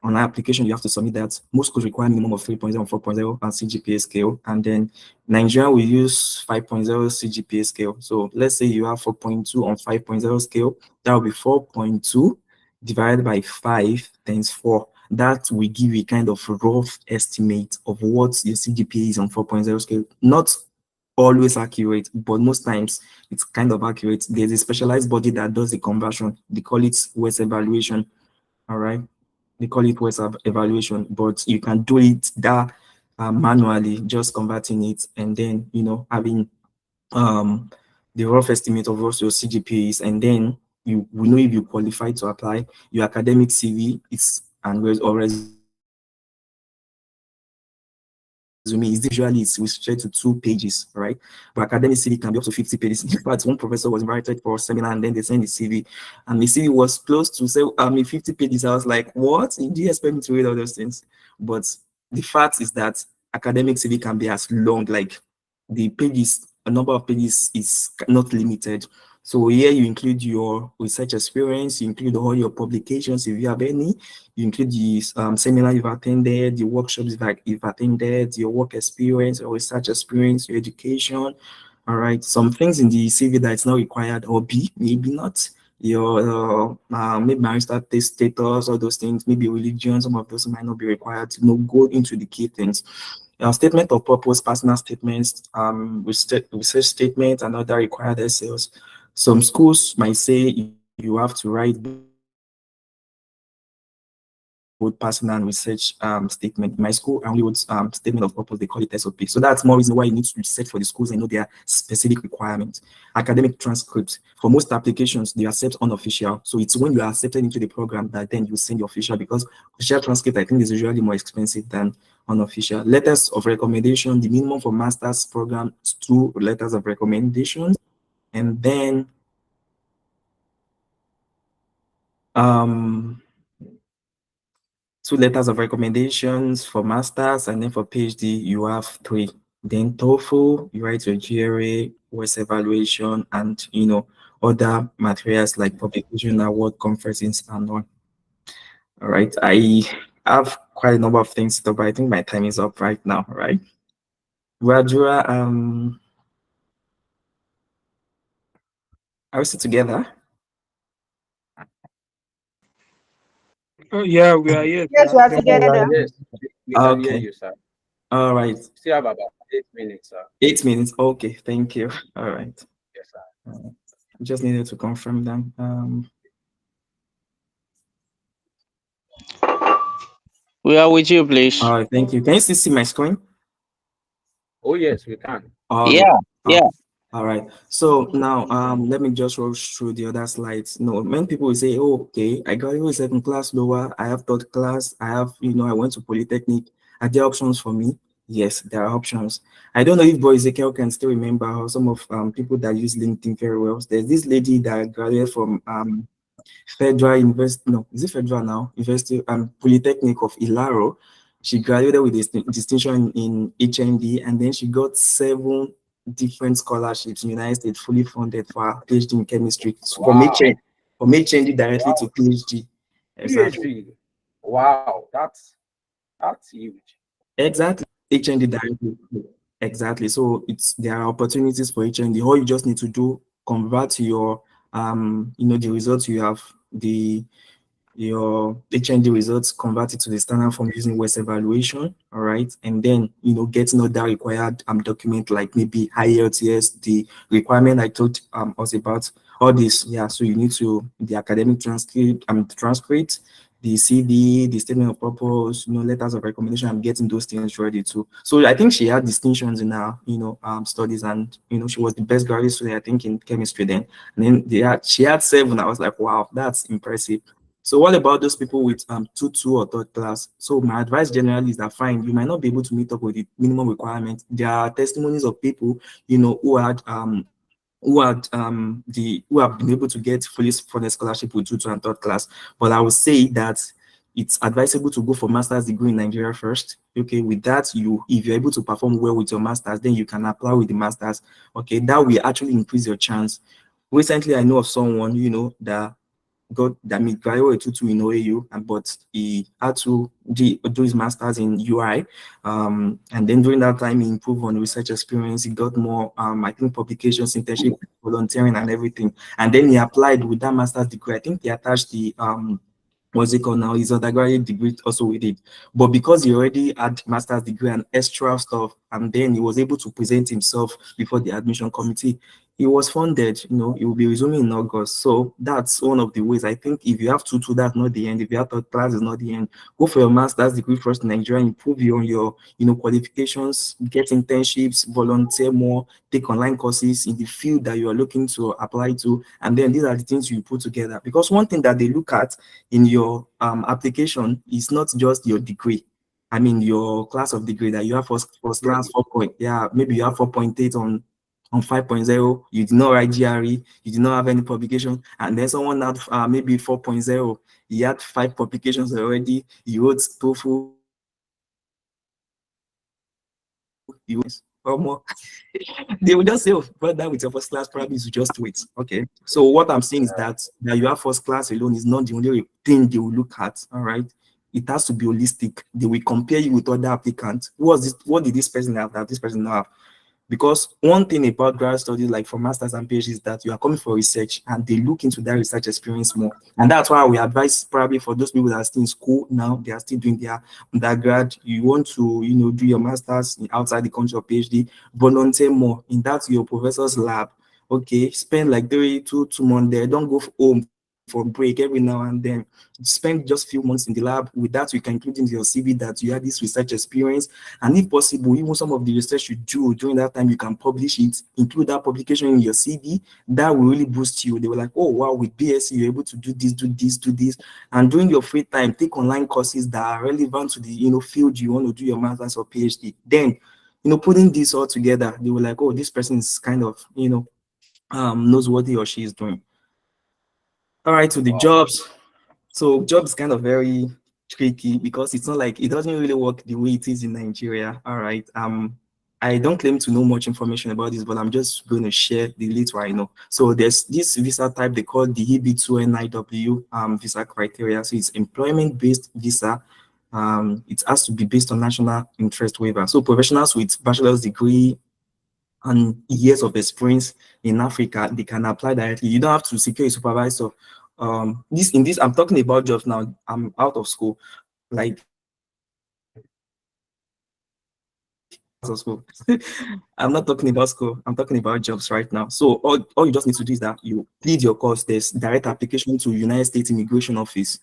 On application, you have to submit that. Most schools require minimum of 3.0 and 4.0 and CGPA scale. And then Nigeria will use 5.0 CGPA scale. So let's say you have 4.2 on 5.0 scale. That will be 4.2 divided by 5 times 4. that will give you kind of rough estimate of what your CGPA is on 4.0 scale. Not always accurate, but most times it's kind of accurate. There's a specialized body that does the conversion. They call it West evaluation. All right. They call it West evaluation, but you can do it that manually, just converting it and then, having the rough estimate of what your CGPA is, and then you will know if you qualify to apply. Your academic CV is and or resume is usually it's restricted to 2 pages, right? But academic CV can be up to 50 pages. In fact, one professor was invited for a seminar and then they sent the CV, and the CV was close to say 50 pages. I was like, what? Do you expect me to read all those things? But the fact is that academic CV can be as long, like the pages, a number of pages is not limited. So here you include your research experience, you include all your publications if you have any, you include the seminar you've attended, the workshops you've attended, your work experience, your research experience, your education. All right, some things in the CV that it's not required, or B, maybe not. Your maybe marital status, all those things, maybe religion, some of those might not be required to go into the key things. Statement of purpose, personal statements, research statements, and other required essays. Some schools might say you have to write both personal and research statement. My school only wrote statement of purpose, they call it SOP. So that's more reason why you need to research for the schools and know their specific requirements. Academic transcripts. For most applications, they accept unofficial. So it's when you are accepted into the program that then you send the official, because official transcript, I think, is usually more expensive than unofficial. Letters of recommendation, the minimum for master's program is 2 letters of recommendation. And then 2 letters of recommendations for masters, and then for PhD you have 3. Then TOEFL, you write your GRE, West evaluation, and other materials like publication, award, conferences, and on. All right, I have quite a number of things to talk about. I think my time is up right now, right? Rajura, are we still together? Oh, yeah, we are here. Yes, we are Then together. Yes, we can hear Okay. you, sir. All right. Still have about 8 minutes, sir. 8 minutes. Okay, thank you. All right. Yes, sir. Just needed to confirm them. We are with you, please. All right, thank you. Can you still see my screen? Oh, yes, we can. Yeah, yeah. All right. So now, let me just rush through the other slides. Many people will say, oh, okay, I graduated second class lower, I have third class, I have, I went to Polytechnic. Are there options for me? Yes, there are options. I don't know if Boy Ezekiel can still remember how some of people that use LinkedIn very well. There's this lady that graduated from Federal University, no, is it Federal now? University Polytechnic of Ilaro. She graduated with distinction in HND, and then she got 7 different scholarships in the United States, fully funded for her PhD in chemistry. So Wow. from HND directly to PhD. Exactly. PhD. Wow, that's huge. Exactly. HND directly. Exactly. So there are opportunities for HND. All you just need to do, convert your the results you have, your HND results, convert it to the standard form using West evaluation. All right, and then getting all that required document, like maybe IELTS, the requirement I told us about, all this. Yeah, so you need to the academic transcript, the CV, the statement of purpose, letters of recommendation. I'm getting those things ready too. So I think she had distinctions in her studies, and she was the best graduate student, I think, in chemistry then. And then she had 7. I was like, wow, that's impressive. So what about those people with 2 or third class? So my advice generally is that, fine, you might not be able to meet up with the minimum requirement. There are testimonies of people who have been able to get fully funded scholarship with 2 and third class. But I would say that it's advisable to go for master's degree in Nigeria first. Okay, with that, if you're able to perform well with your master's, then you can apply with the master's. Okay, that will actually increase your chance. Recently, I know of someone that graduated in OAU, but he had to do his master's in UI, and then during that time he improved on research experience. He got more I think publications, internship, volunteering, and everything, and then he applied with that master's degree. I think he attached the what's it called now, his undergraduate degree also with it. But because he already had master's degree and extra stuff, and then he was able to present himself before the admission committee, he was funded. He will be resuming in August. So that's one of the ways. I think if you have two, that's not the end. If you have third class, is not the end. Go for your master's degree first in Nigeria, improve on your qualifications, get internships, volunteer more, take online courses in the field that you are looking to apply to, and then these are the things you put together. Because one thing that they look at in your application is not just your degree. I mean, your class of degree that you have first class 4 point, yeah, maybe you have 4.8 on 5.0, you did not write GRE, you did not have any publication, and then someone had maybe 4.0, he had 5 publications already, he wrote TOEFL, he was or more. They will just say, oh, brother, with your first class, probably you just wait. Okay. So what I'm saying is that you have first class alone is not the only thing they will look at. All right. It has to be holistic. They will compare you with other applicants. What did this person have that this person not have? Because one thing about grad studies, like for masters and PhDs, is that you are coming for research and they look into that research experience more. And that's why we advise probably for those people that are still in school now, they are still doing their undergrad, you want to, do your masters outside the country or PhD, volunteer more in that your professor's lab. Okay, spend like 2 months there. Don't go home for break every now and then. Spend just few months in the lab. With that, you can include in your CV that you had this research experience, and if possible, even some of the research you do during that time, you can publish it, include that publication in your CV. That will really boost you. They were like, oh wow, with BSc you're able to do this, do this, do this, and during your free time, take online courses that are relevant to the field you want to do your master's or PhD. Then, putting this all together, they were like, oh, this person is kind of knows what he or she is doing. All right, to the jobs. So job is kind of very tricky because it's not like it doesn't really work the way it is in Nigeria. All right. I don't claim to know much information about this, but I'm just going to share the little I know. So there's this visa type they call the EB2NIW visa criteria. So it's employment-based visa. It has to be based on national interest waiver. So professionals with bachelor's degree and years of experience in Africa, they can apply directly. You don't have to secure a supervisor. This I'm talking about jobs now. I'm out of school, like out of school. I'm not talking about school. I'm talking about jobs right now. So all you just need to do is that you plead your course. There's direct application to United States Immigration Office.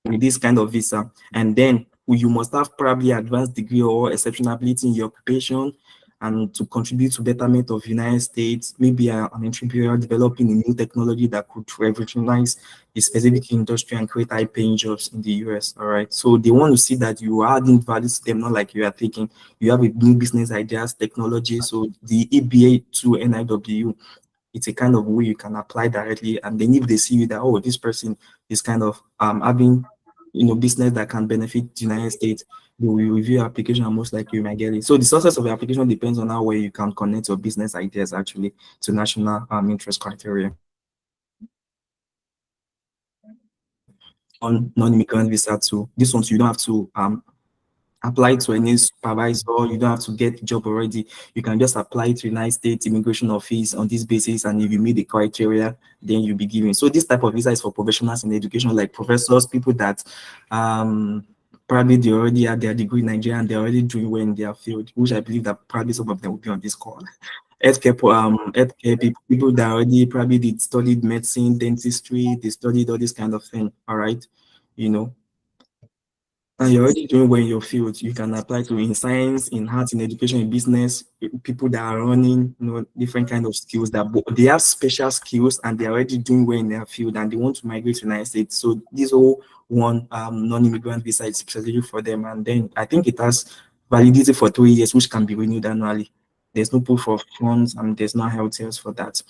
With this kind of visa, and then you must have probably advanced degree or exceptional ability in your occupation and to contribute to betterment of United States, maybe an entrepreneur developing a new technology that could revolutionize a specific industry and create high-paying jobs in the US. All right. So they want to see that you are adding value to them, not like you are taking. You have a new business ideas, technology. So the EBA to NIW, it's a kind of way you can apply directly, and then if they see you that, oh, this person is kind of having business that can benefit the United States, they will review your application and most likely you might get it. So the success of the application depends on how well you can connect your business ideas actually to national interest criteria. On non-immigrant visa too, this one you don't have to apply to any supervisor, you don't have to get a job already. You can just apply to United States Immigration Office on this basis, and if you meet the criteria, then you'll be given. So this type of visa is for professionals in education, like professors, people that probably they already had their degree in Nigeria and they're already doing well in their field, which I believe that probably some of them will be on this call. Healthcare people that already probably did studied medicine, dentistry, they studied all this kind of thing. All right, and you're already doing well in your field, you can apply to in science, in arts, in education, in business, people that are running, different kind of skills that they have special skills and they're already doing well in their field and they want to migrate to the United States. So this whole one non-immigrant visa is specifically for them. And then I think it has validity for 3 years, which can be renewed annually. There's no proof of funds and there's no health sales for that.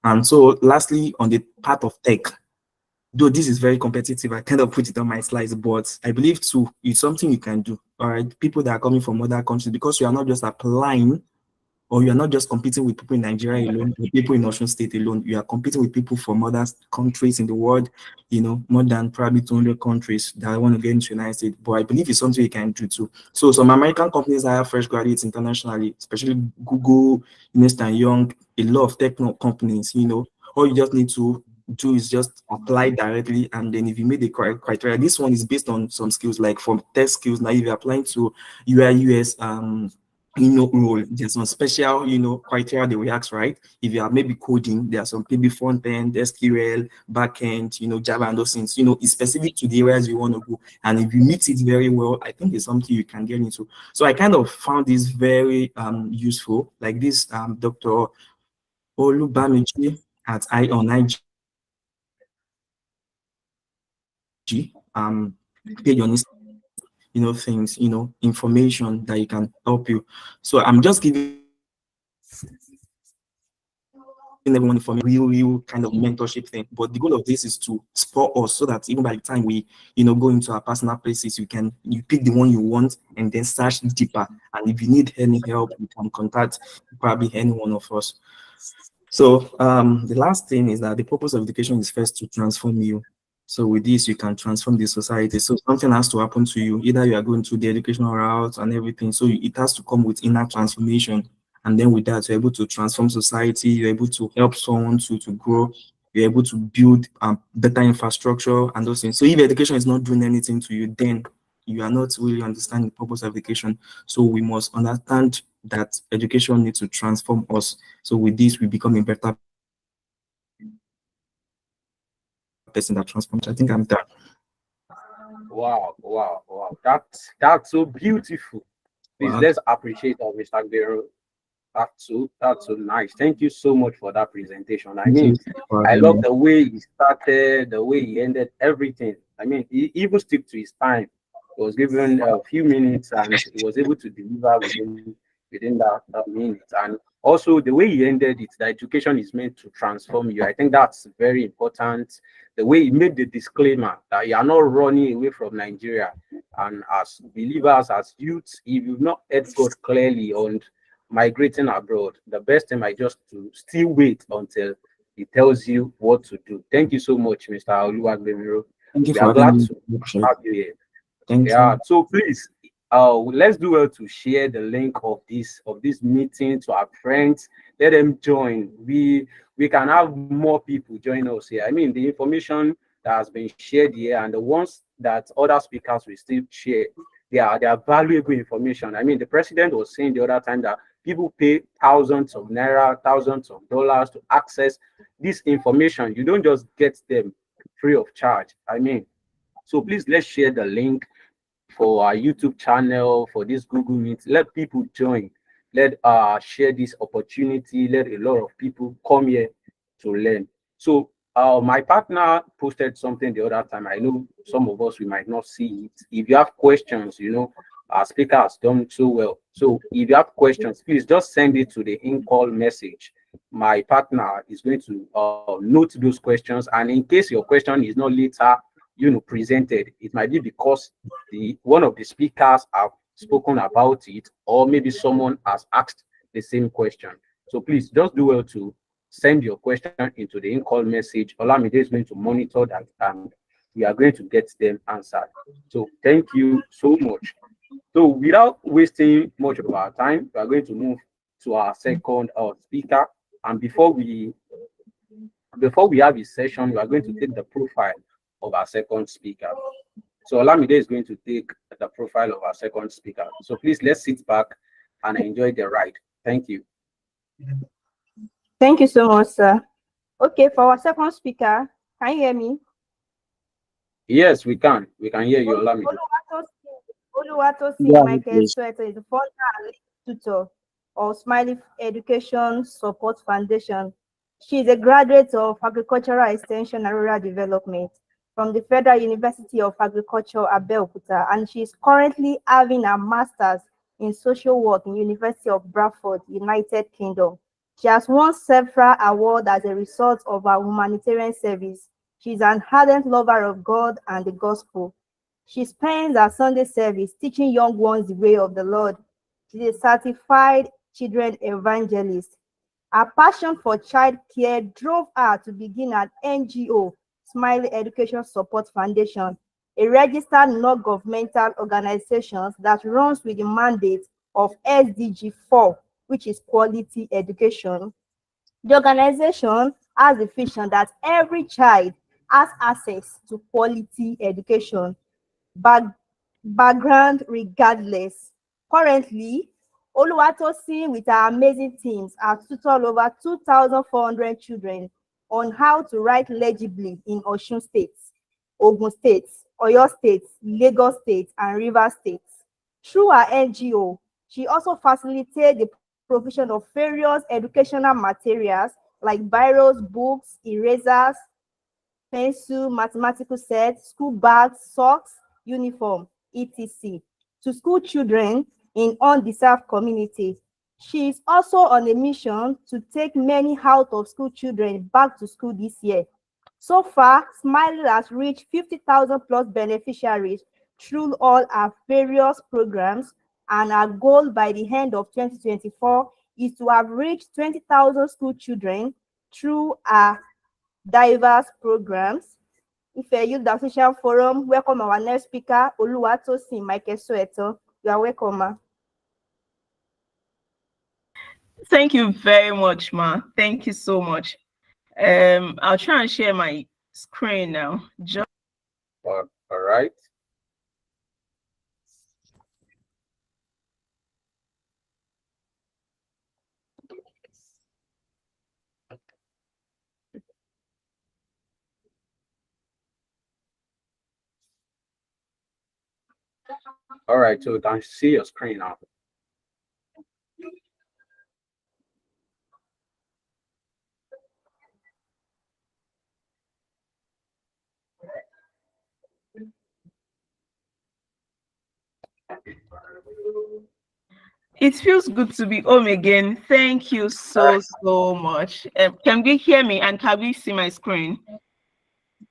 And so lastly, on the part of tech, though this is very competitive, I kind of put it on my slides, but I believe too, it's something you can do. All right, people that are coming from other countries, because you are not just applying, or you are not just competing with people in Nigeria alone, with people in Ocean State alone, you are competing with people from other countries in the world, more than probably 200 countries that want to get into the United States. But I believe it's something you can do too. So some American companies hire fresh graduates internationally, especially Google, Ernst & Young, a lot of tech companies, all you just need to do is just apply directly, and then if you meet the correct criteria, this one is based on some skills, like from test skills. Now if you're applying to UI US role, there's some special criteria they will ask, right? If you are maybe coding, there are some maybe front end, SQL, back end, Java, and those things. It's specific to the areas you want to go, and if you meet it very well, I think it's something you can get into. So I kind of found this very useful, like this Dr. Olubamiji at on IG page on things, information that you can help you. So I'm just giving everyone for me real kind of mentorship thing. But the goal of this is to support us so that even by the time we go into our personal places, you pick the one you want and then search deeper. And if you need any help, you can contact probably any one of us. So the last thing is that the purpose of education is first to transform you. So with this, you can transform the society. So something has to happen to you. Either you are going through the educational route and everything. So it has to come with inner transformation. And then with that, you're able to transform society. You're able to help someone to grow. You're able to build better infrastructure and those things. So if education is not doing anything to you, then you are not really understanding the purpose of education. So we must understand that education needs to transform us. So with this, we become a better person that transforms. I think I'm done. Wow. That's so beautiful. Please, Wow. let's appreciate our Mr. Gbero. That's so nice. Thank you so much for that presentation. I mean, I love the way he started, the way he ended everything. I mean, he even stick to his time. He was given a few minutes and he was able to deliver within that minute. And also the way he ended it, that education is meant to transform you. I think that's very important. The way he made the disclaimer that you are not running away from Nigeria. And as believers, as youths, if you've not heard God clearly on migrating abroad, the best thing might just to still wait until he tells you what to do. Thank you so much, Mr. Oluwagbemiro. Thank you We for are glad having to me. have you here. Thank Yeah, you. so please, let's do well to share the link of this meeting to our friends. Let them join. We can have more people join us here. I mean, the information that has been shared here and the ones that other speakers will still share, they are valuable information. I mean, the president was saying the other time that people pay thousands of naira, thousands of dollars to access this information. You don't just get them free of charge. I mean, so please let's share the link for our YouTube channel, for this Google Meet. Let people join. Let share this opportunity. Let a lot of people come here to learn. So my partner posted something the other time. I know some of us we might not see it. If you have questions, our speaker has done so well. So if you have questions, please just send it to the in-call message. My partner is going to note those questions, and in case your question is not later presented, it might be because one of the speakers have spoken about it, or maybe someone has asked the same question. So please just do well to send your question into the in-call message. Olamide is going to monitor that and we are going to get them answered. So thank you so much. So without wasting much of our time, we are going to move to our second speaker. And before we have a session, we are going to take the profile of our second speaker. So Olamide is going to take the profile of our second speaker. So please, let's sit back and enjoy the ride. Thank you. Thank you so much, sir. Okay, for our second speaker, can you hear me? Yes, we can. We can hear you, Olamide. Oluwatosin Michael Sweater is the founder and tutor of Smiley Education Support Foundation. She is a graduate of Agricultural Extension and Rural Development from the Federal University of Agriculture, Abeokuta, and she is currently having a master's in social work in University of Bradford, United Kingdom. She has won several awards as a result of her humanitarian service. She is an ardent lover of God and the gospel. She spends her Sunday service teaching young ones the way of the Lord. She is a certified children evangelist. Her passion for child care drove her to begin an NGO, Smiley Education Support Foundation, a registered non-governmental organization that runs with the mandate of SDG 4, which is quality education. The organization has the vision that every child has access to quality education, background regardless. Currently, Oluwatosin with our amazing teams has tutored over 2,400 children on how to write legibly in Osun State, Ogun State, Oyo State, Lagos State, and Rivers State. Through her NGO, she also facilitates the provision of various educational materials like biros, books, erasers, pencil, mathematical sets, school bags, socks, uniform, etc. to school children in undeserved communities. She is also on a mission to take many out of school children back to school this year. So far, Smiley has reached 50,000 plus beneficiaries through all our various programs, and our goal by the end of 2024 is to have reached 20,000 school children through our diverse programs. Ife Youth Association Forum, welcome our next speaker, Oluwatosin Michael Soeto. You are welcome, ma. Thank you very much, ma. Thank you so much. I'll try and share my screen now. All right. All right, so we can see your screen now. It feels good to be home again. Thank you so much. Can we hear me and can we see my screen?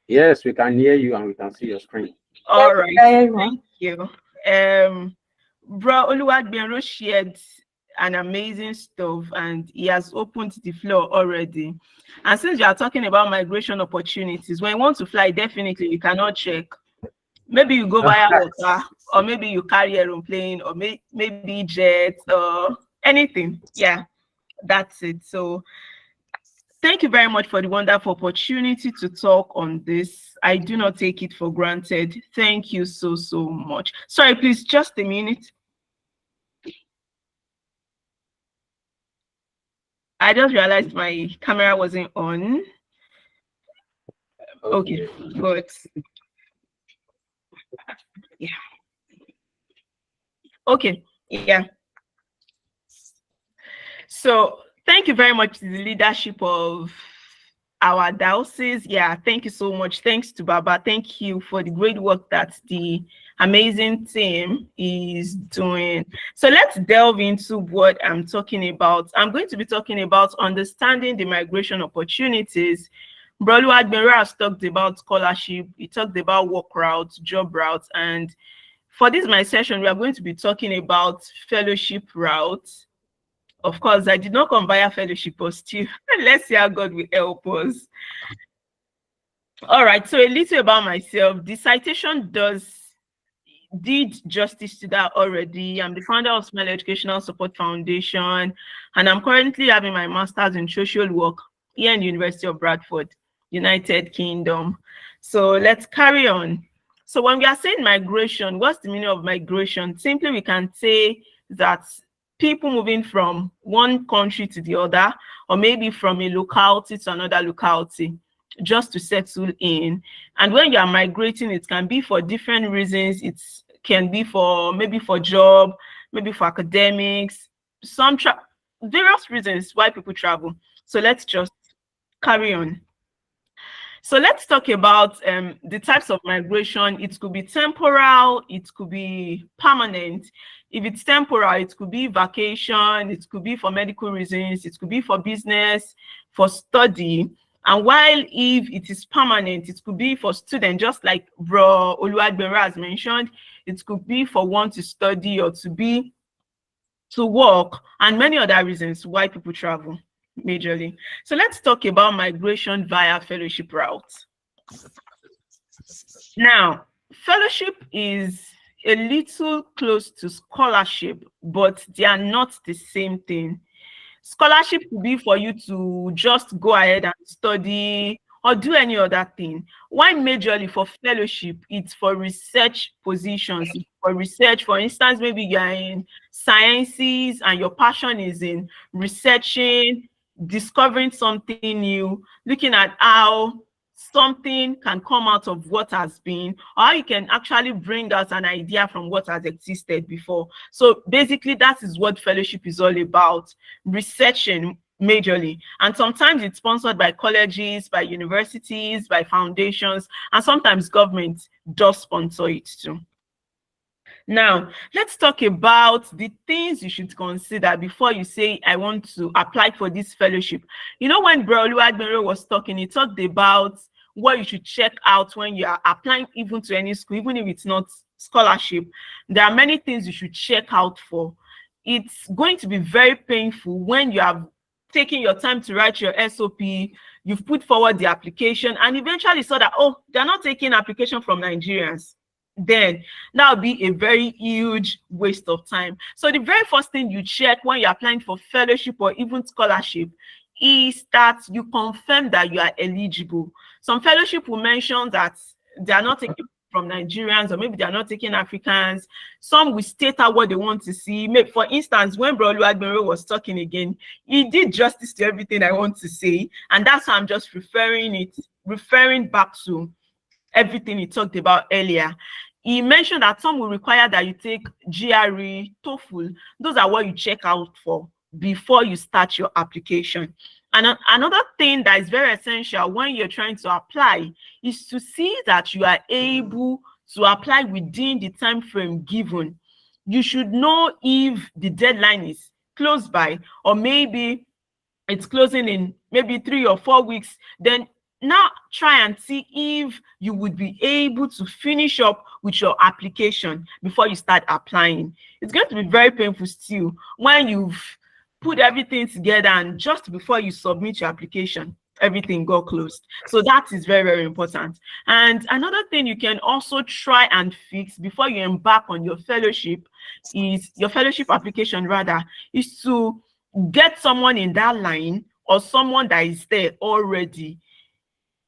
Yes, we can hear you and we can see your screen. All right, thank you. Bro Oluwadbenro shared an amazing stuff and he has opened the floor already. And since you are talking about migration opportunities, when you want to fly, definitely you cannot check. Maybe you go via water, or maybe you carry aeroplane, or maybe jet, or anything. Yeah, that's it. So thank you very much for the wonderful opportunity to talk on this. I do not take it for granted. Thank you so much. Sorry, please, just a minute. I just realized my camera wasn't on. Okay, good. Yeah. Okay, yeah. So thank you very much to the leadership of our diocese. Yeah, thank you so much. Thanks to Baba. Thank you for the great work that the amazing team is doing. So let's delve into what I'm talking about. I'm going to be talking about understanding the migration opportunities. Bro Oluwadbenro has talked about scholarship, he talked about work routes, job routes, and for this my session, we are going to be talking about fellowship routes. Of course, I did not come via fellowship, but still, let's see how God will help us. All right, so a little about myself. The citation did justice to that already. I'm the founder of Smile Educational Support Foundation, and I'm currently having my master's in social work here in the University of Bradford, United Kingdom. So let's carry on. So when we are saying migration, what's the meaning of migration? Simply, we can say that people moving from one country to the other, or maybe from a locality to another locality, just to settle in. And when you are migrating, it can be for different reasons. It can be for maybe for job, maybe for academics, various reasons why people travel. So let's just carry on. So let's talk about the types of migration. It could be temporal, it could be permanent. If it's temporal, it could be vacation, it could be for medical reasons, it could be for business, for study. And while if it is permanent, it could be for students, just like Bro Oluwadbenro has mentioned, it could be for one to study or to work, and many other reasons why people travel majorly. So let's talk about migration via fellowship routes. Now, fellowship is a little close to scholarship, but they are not the same thing. Scholarship could be for you to just go ahead and study or do any other thing. Why majorly for fellowship? It's for research positions, for research. For instance, maybe you're in sciences and your passion is in researching, discovering something new, looking at how something can come out of what has been, or how you can actually bring out an idea from what has existed before. So basically, that is what fellowship is all about, researching majorly. And sometimes it's sponsored by colleges, by universities, by foundations, and sometimes government does sponsor it too. Now, let's talk about the things you should consider before you say, I want to apply for this fellowship. You know, when Bro Oluwagbero was talking, he talked about what you should check out when you are applying even to any school, even if it's not scholarship. There are many things you should check out for. It's going to be very painful when you have taken your time to write your SOP, you've put forward the application, and eventually saw that, oh, they're not taking application from Nigerians. Then that would be a very huge waste of time. So the very first thing you check when you're applying for fellowship or even scholarship is that you confirm that you are eligible. Some fellowship will mention that they are not taking from Nigerians, or maybe they are not taking Africans. Some will state out what they want to see. Maybe, for instance, when Bro Oluwagbero was talking again, he did justice to everything I want to say, and that's how I'm just referring back to everything he talked about earlier. He mentioned that some will require that you take GRE, TOEFL. Those are what you check out for before you start your application. And another thing that is very essential when you're trying to apply is to see that you are able to apply within the time frame given. You should know if the deadline is close by, or maybe it's closing in maybe 3 or 4 weeks. Then now try and see if you would be able to finish up with your application before you start applying. It's going to be very painful still when you've put everything together and just before you submit your application, everything got closed. So that is very, very important. And another thing you can also try and fix before you embark on your fellowship is your fellowship application rather, is to get someone in that line or someone that is there already.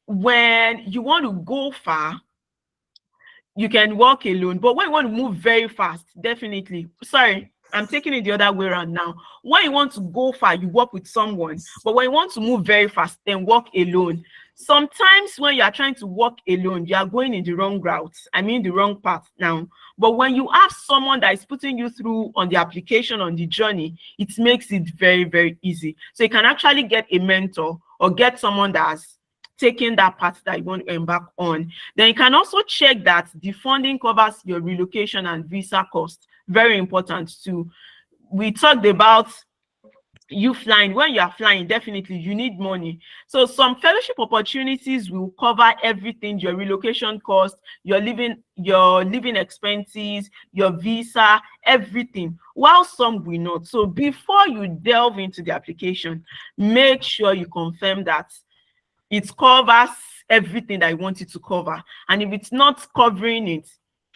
When you want to go far, you can walk alone, but when you want to move very fast, definitely, sorry, I'm taking it the other way around now. When you want to go far, you walk with someone, but when you want to move very fast, then walk alone. Sometimes when you are trying to walk alone, you are going in the wrong route, I mean the wrong path now. But when you have someone that is putting you through on the application, on the journey, it makes it very, very easy. So you can actually get a mentor or get someone that's taking that path that you want to embark on. Then you can also check that the funding covers your relocation and visa cost. Very important too. We talked about you flying. When you are flying, definitely you need money. So some fellowship opportunities will cover everything: your relocation cost, your living expenses, your visa, everything, while some will not. So before you delve into the application, make sure you confirm that it covers everything that you want it to cover. And if it's not covering it,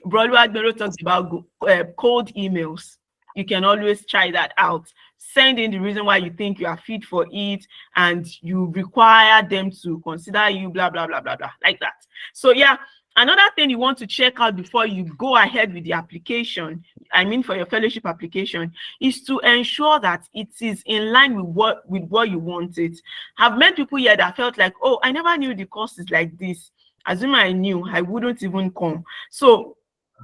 Bro Oluwagbero talks about cold emails. You can always try that out. Send in the reason why you think you are fit for it, and you require them to consider you, blah, blah, blah, blah, blah, like that. So yeah, another thing you want to check out before you go ahead with the application, I mean for your fellowship application, is to ensure that it is in line with what you wanted. I've met people here that felt like, oh, I never knew the course is like this. Assuming I knew, I wouldn't even come. So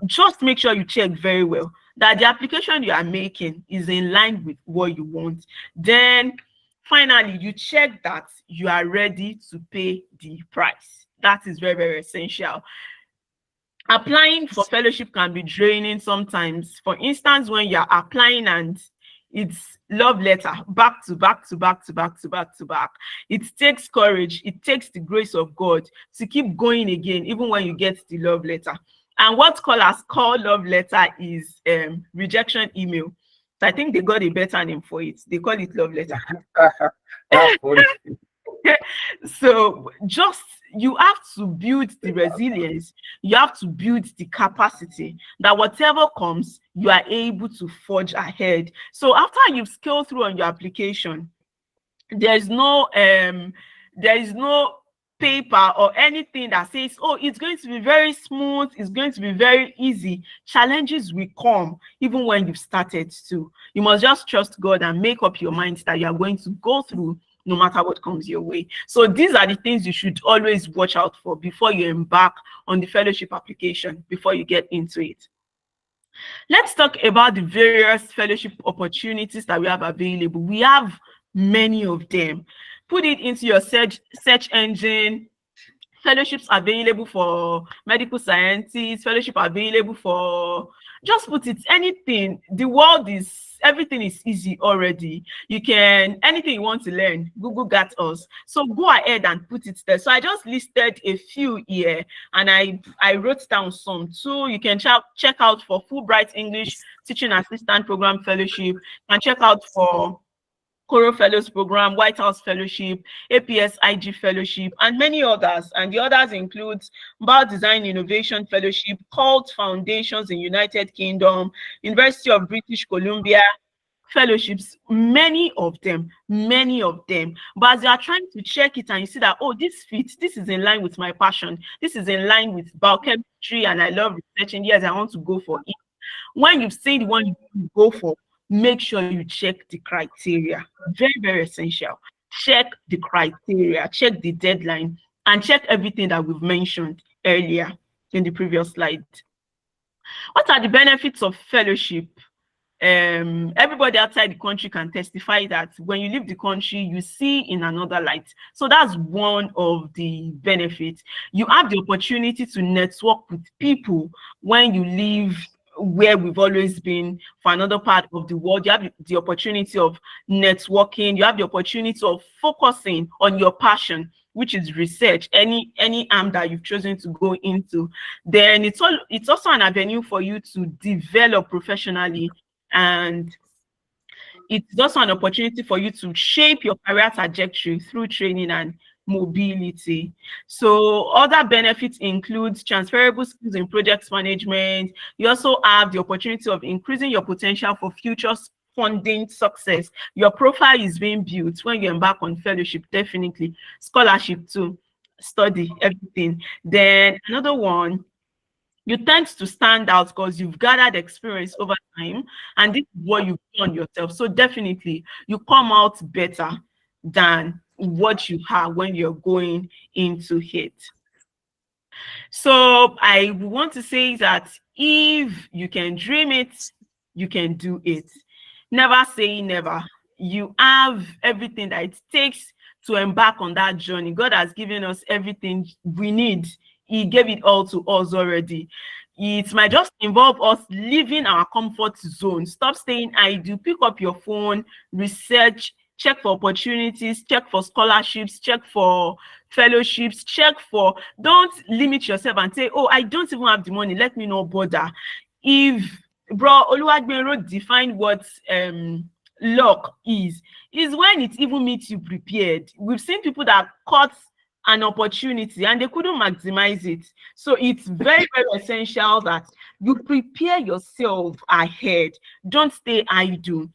just make sure you check very well that the application you are making is in line with what you want. Then finally, you check that you are ready to pay the price. That is very, very essential. Applying for fellowship can be draining sometimes. For instance, when you're applying and it's love letter back to back to back to back to back to back, it takes courage, it takes the grace of God to keep going again, even when you get the love letter. And what scholars call love letter is rejection email. So I think they got a better name for it. They call it love letter. That's funny. So just you have to build the resilience, you have to build the capacity that whatever comes, you are able to forge ahead. So after you've scaled through on your application, there is no paper or anything that says, oh, it's going to be very smooth, it's going to be very easy. Challenges will come even when you've started to. You must just trust God and make up your mind that you are going to go through no matter what comes your way. So these are the things you should always watch out for before you embark on the fellowship application, before you get into it. Let's talk about the various fellowship opportunities that we have available. We have many of them. Put it into your search engine. Fellowships available for medical scientists, fellowship available for, just put it, anything. The world is, everything is easy already. You can, anything you want to learn, Google got us. So go ahead and put it there. So I just listed a few here, and I wrote down some too. You can check out for Fulbright English Teaching Assistant Program Fellowship, and check out for Coro Fellows Program, White House Fellowship, APS IG Fellowship, and many others. And the others include Biodesign Innovation Fellowship, Cult Foundations in United Kingdom, University of British Columbia fellowships, many of them. But as you are trying to check it and you see that, oh, this fits, this is in line with my passion, this is in line with biochemistry, and I love researching, yes, I want to go for it. When you've seen the one you go for, make sure you check the criteria. Very, very essential. Check the criteria, check the deadline, and check everything that we've mentioned earlier in the previous slide. What are the benefits of fellowship? Everybody outside the country can testify that when you leave the country, you see in another light. So that's one of the benefits. You have the opportunity to network with people when you leave where we've always been for another part of the world. You have the opportunity of networking, you have the opportunity of focusing on your passion, which is research, any arm that you've chosen to go into. Then it's also an avenue for you to develop professionally, and it's also an opportunity for you to shape your career trajectory through training and mobility. So other benefits include transferable skills in project management. You also have the opportunity of increasing your potential for future funding success. Your profile is being built when you embark on fellowship, definitely. Scholarship too, study, everything. Then another one, you tend to stand out because you've gathered experience over time, and this is what you've done yourself. So definitely you come out better than what you have when you're going into it. So I want to say that if you can dream it, you can do it. Never say never. You have everything that it takes to embark on that journey. God has given us everything we need. He gave it all to us already. It might just involve us leaving our comfort zone. Stop staying idle. Pick up your phone, research, check for opportunities, check for scholarships, check for fellowships, don't limit yourself and say, oh, I don't even have the money, let me not bother. If bro Oluwagbero defined what luck is when it even meets you prepared. We've seen people that caught an opportunity and they couldn't maximize it. So it's very, very essential that you prepare yourself ahead. Don't stay idle.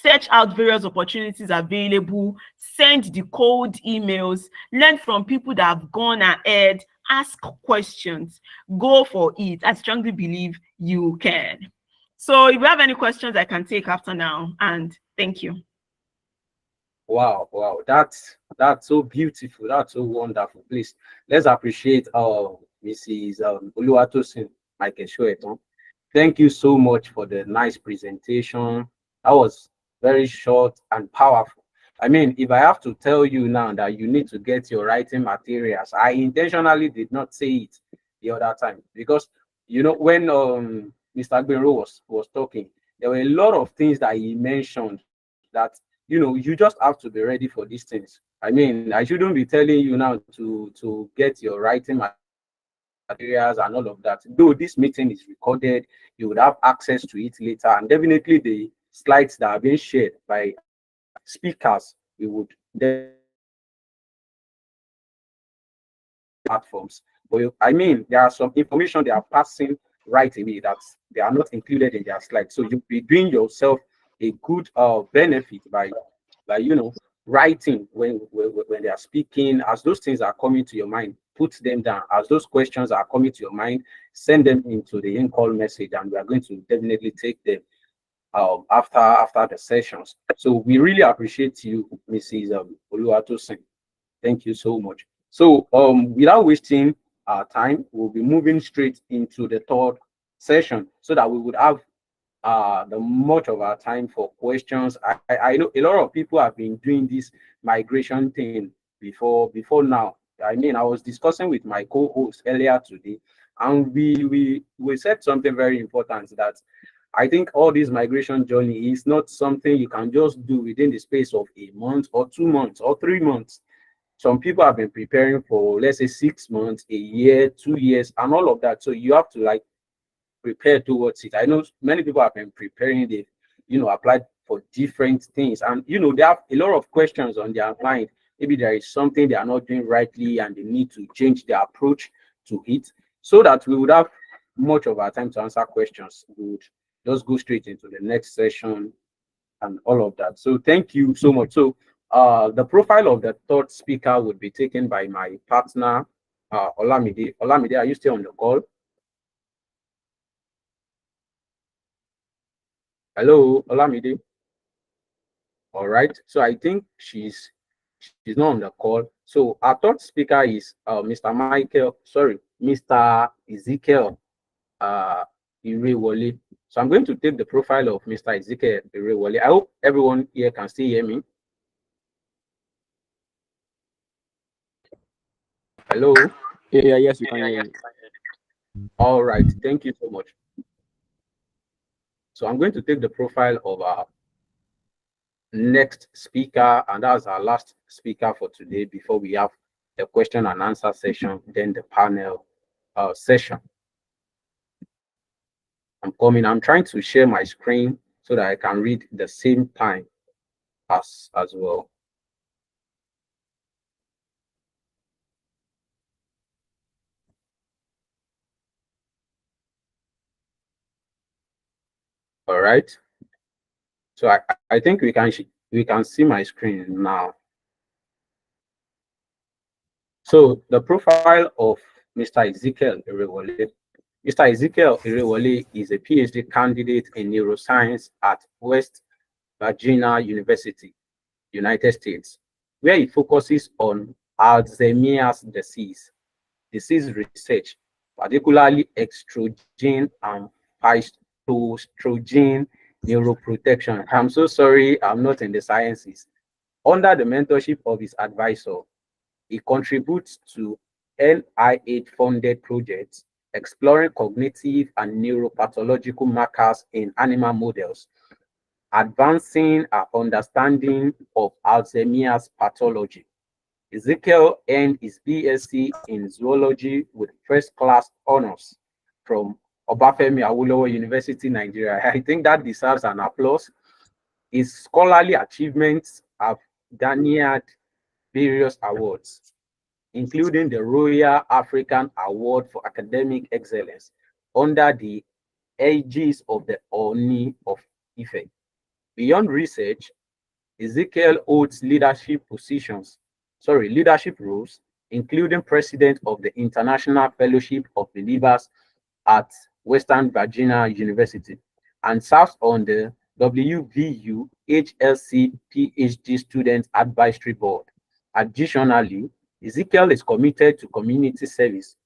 Search out various opportunities available, send the cold emails, learn from people that have gone ahead, ask questions, go for it. I strongly believe you can. So if you have any questions, I can take after now, and thank you. Wow, that's so beautiful, that's so wonderful. Please, let's appreciate Mrs. Oluwatosin Michael Shoeton. Thank you so much for the nice presentation. That was very short and powerful. I mean, if I have to tell you now that you need to get your writing materials, I intentionally did not say it the other time because, you know, when Mr. Agbero was talking, there were a lot of things that he mentioned that, you know, you just have to be ready for these things. I mean, I shouldn't be telling you now to get your writing materials and all of that. Though this meeting is recorded, you would have access to it later, and definitely the slides that are being shared by speakers, we would platforms. But I mean, there are some information they are passing right away that they are not included in their slides. So you'll be doing yourself a good benefit by writing when they are speaking. As those things are coming to your mind, put them down. As those questions are coming to your mind, send them into the in-call message, and we are going to definitely take them after the sessions. So we really appreciate you, Mrs. Oluwatosin. Thank you so much. So without wasting our time, we'll be moving straight into the third session so that we would have the much of our time for questions. I know a lot of people have been doing this migration thing before now. I mean, I was discussing with my co-host earlier today, and we said something very important, that I think all this migration journey is not something you can just do within the space of a month or 2 months or 3 months. Some people have been preparing for, let's say, 6 months, a year, 2 years, and all of that. So you have to like prepare towards it. I know many people have been preparing, they applied for different things, and they have a lot of questions on their mind. Maybe there is something they are not doing rightly and they need to change their approach to it, so that we would have much of our time to answer questions. We would just go straight into the next session and all of that. So thank you so much. So the profile of the third speaker would be taken by my partner, Olamide. Olamide, are you still on the call? Hello, Olamide. All right. So I think she's not on the call. So our third speaker is Mr. Ezekiel Irewole. So I'm going to take the profile of Mr. Ezekiel Irewole. I hope everyone here can still hear me. Hello. Yeah, yes, we can hear you. All right. Thank you so much. So I'm going to take the profile of our next speaker, and that's our last speaker for today before we have the question and answer session, then the panel session. I'm trying to share my screen so that I can read the same time as well. All right. So I think we can see my screen now. So the profile of Mr. Ezekiel Irewole. Mr. Ezekiel Irewole is a PhD candidate in neuroscience at West Virginia University, United States, where he focuses on Alzheimer's disease research, particularly estrogen and phytoestrogen neuroprotection. I'm so sorry, I'm not in the sciences. Under the mentorship of his advisor, he contributes to NIH-funded projects exploring cognitive and neuropathological markers in animal models, advancing our understanding of Alzheimer's pathology. Ezekiel earned his BSc in zoology with first-class honors from Obafemi Awolowo University, Nigeria. I think that deserves an applause. His scholarly achievements have garnered various awards, including the Royal African Award for Academic Excellence under the aegis of the Oni of Ife. Beyond research, Ezekiel holds leadership roles, including president of the International Fellowship of Believers at Western Virginia University, and serves on the WVU HLC PhD Student Advisory Board. Additionally, Ezekiel is committed to community service,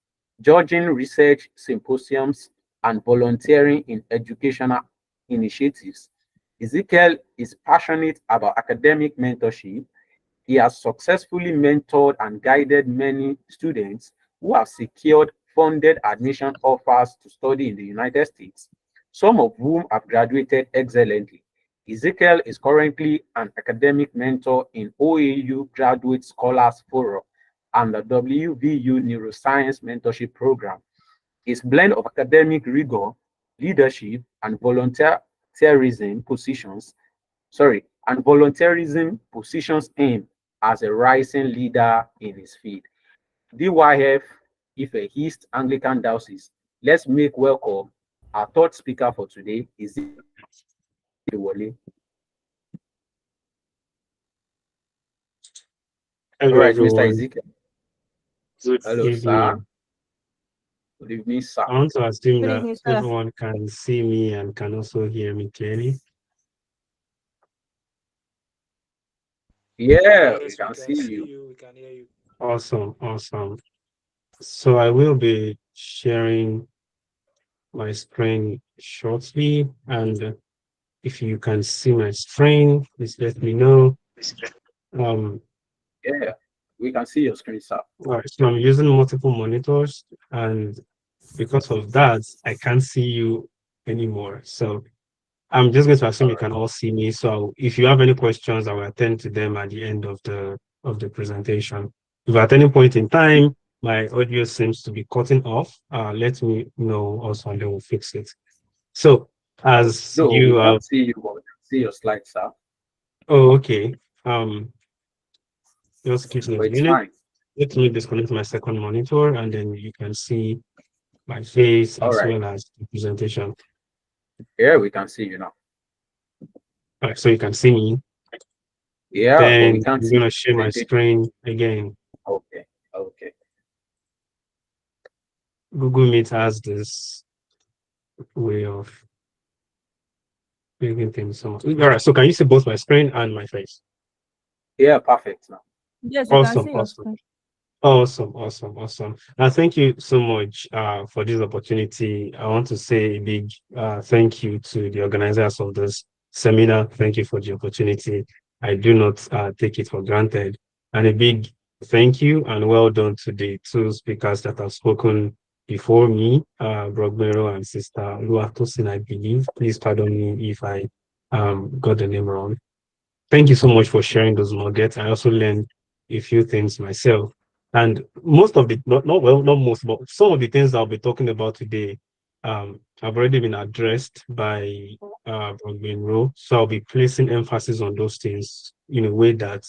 judging research symposiums, and volunteering in educational initiatives. Ezekiel is passionate about academic mentorship. He has successfully mentored and guided many students who have secured funded admission offers to study in the United States, some of whom have graduated excellently. Ezekiel is currently an academic mentor in OAU Graduate Scholars Forum and the WVU Neuroscience Mentorship Program. His blend of academic rigor, leadership, and volunteerism positions him as a rising leader in his field. DYF Ife East Anglican Diocese. Let's make welcome our third speaker for today. Is Wale. Hello, All right, Mr. everyone. Ezekiel. Good Hello, sir. evening. Good evening, sir. I want to assume Good that evening, sir. everyone can see me and can also hear me clearly. Yeah, we Yes, can see you. We can hear you. Awesome, awesome. So I will be sharing my screen shortly, and if you can see my screen, please let me know. Yeah, we can see your screen, sir. All right, so I'm using multiple monitors, and because of that, I can't see you anymore. So I'm just going to assume All you right. can all see me. So if you have any questions, I will attend to them at the end of the presentation. If at any point in time my audio seems to be cutting off, let me know also, and then we'll fix it. So as No, we you have, can't see you, but we can see your slide, sir. oh, okay. Just give me But a it's minute. fine. Let me disconnect my second monitor, and then you can see my face All as right. well as the presentation. Yeah, we can see you now. All right, so you can see me. Yeah, but we Then can't I'm see going the to share my presentation. screen again. Okay. Okay. Google Meet has this way of making things so much. All right, so can you see both my screen and my face? Yeah, perfect now. Yes, we can Awesome, see your awesome. screen. Awesome, awesome, awesome. Thank you so much for this opportunity. I want to say a big thank you to the organizers of this seminar. Thank you for the opportunity. I do not take it for granted. And a big thank you and well done to the two speakers that have spoken before me, Brogbero and Sister Luatosin, I believe. Please pardon me if I got the name wrong. Thank you so much for sharing those nuggets. I also learned a few things myself. And most of the, not well, not most, but some of the things I'll be talking about today have already been addressed by Rowe. So I'll be placing emphasis on those things in a way that,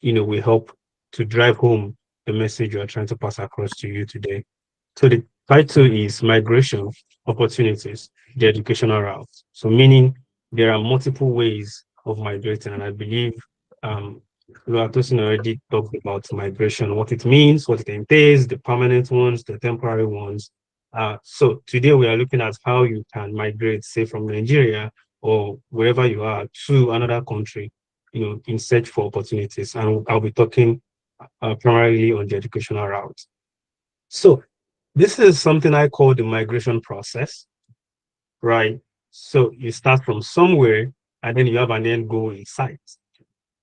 will help to drive home the message you are trying to pass across to you today. So the title is Migration Opportunities, the Educational Route. So meaning there are multiple ways of migrating, and I believe Luatosin already talked about migration, what it means, what it entails, the permanent ones, the temporary ones. So today we are looking at how you can migrate, say, from Nigeria or wherever you are to another country, in search for opportunities. And I'll be talking primarily on the educational route. So this is something I call the migration process, right? So you start from somewhere and then you have an end goal in sight.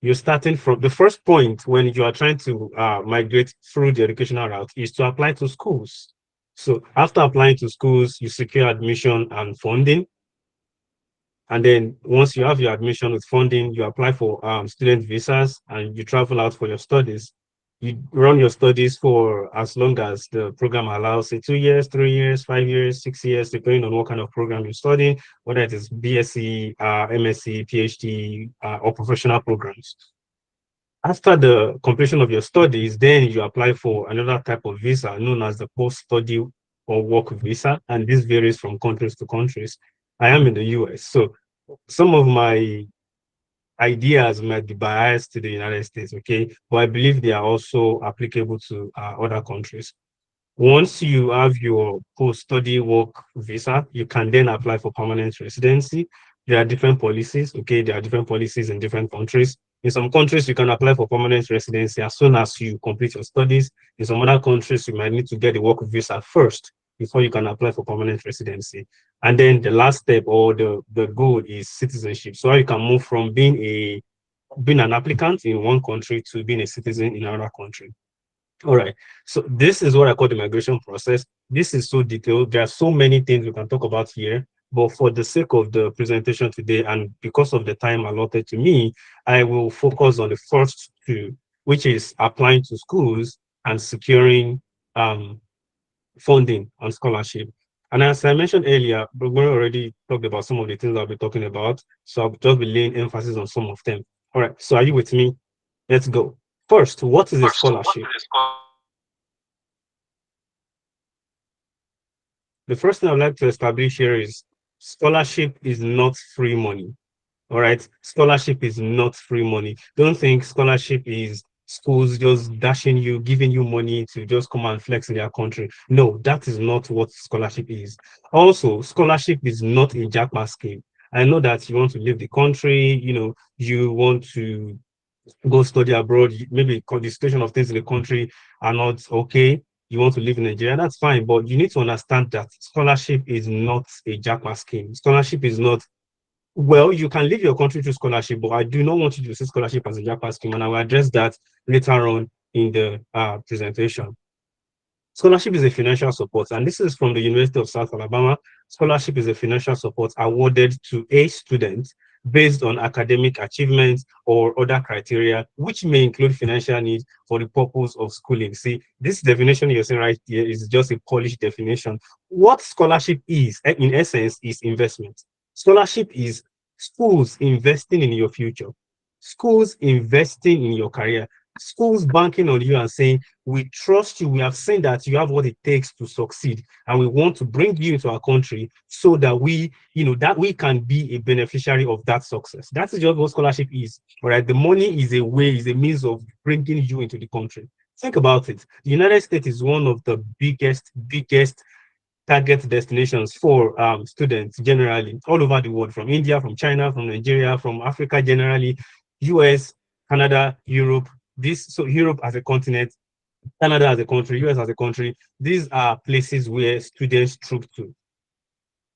You're starting from the first point when you are trying to migrate through the educational route is to apply to schools. So after applying to schools, you secure admission and funding. And then once you have your admission with funding, you apply for student visas and you travel out for your studies. You run your studies for as long as the program allows, say 2 years, 3 years, 5 years, 6 years, depending on what kind of program you're studying, whether it is BSc, MSc, PhD, or professional programs. After the completion of your studies, then you apply for another type of visa known as the post-study or work visa, and this varies from countries to countries. I am in the US, so some of my ideas might be biased to the United States, okay? But I believe they are also applicable to other countries. Once you have your post-study work visa, you can then apply for permanent residency. There are different policies, okay? There are different policies in different countries. In some countries, you can apply for permanent residency as soon as you complete your studies. In some other countries, you might need to get a work visa first before you can apply for permanent residency. And then the last step or the goal is citizenship. So you can move from being an applicant in one country to being a citizen in another country. All right. So this is what I call the migration process. This is so detailed. There are so many things we can talk about here, but for the sake of the presentation today and because of the time allotted to me, I will focus on the first two, which is applying to schools and securing funding and scholarship. And as I mentioned earlier, we already talked about some of the things I'll be talking about. So I'll just be laying emphasis on some of them. All right. So are you with me? Let's go. First, what is a scholarship? The first thing I'd like to establish here is scholarship is not free money. All right. Scholarship is not free money. Don't think scholarship is schools just dashing you, giving you money to just come and flex in their country. No, that is not what scholarship is. Also, scholarship is not a jackpot scheme. I know that you want to leave the country, you want to go study abroad, maybe the situation of things in the country are not okay. You want to live in Nigeria, that's fine. But you need to understand that scholarship is not a jackpot scheme. Scholarship is not, well, you can leave your country through scholarship, but I do not want you to see scholarship as a jackpot scheme, and I will address that later on in the presentation. Scholarship is a financial support, and this is from the University of South Alabama. Scholarship is a financial support awarded to a student based on academic achievements or other criteria, which may include financial needs for the purpose of schooling. See, this definition you're seeing right here is just a polished definition. What scholarship is, in essence, is investment. Scholarship is schools investing in your future, schools investing in your career, schools banking on you and saying, we trust you, we have seen that you have what it takes to succeed, and we want to bring you into our country so that we, that we can be a beneficiary of that success. That is just what scholarship is. All right. The money is a way, is a means of bringing you into the country. Think about it. The United States is one of the biggest target destinations for students generally all over the world, from India, from China, from Nigeria, from Africa generally, US, Canada, Europe. So Europe as a continent, Canada as a country, US as a country, these are places where students troop to.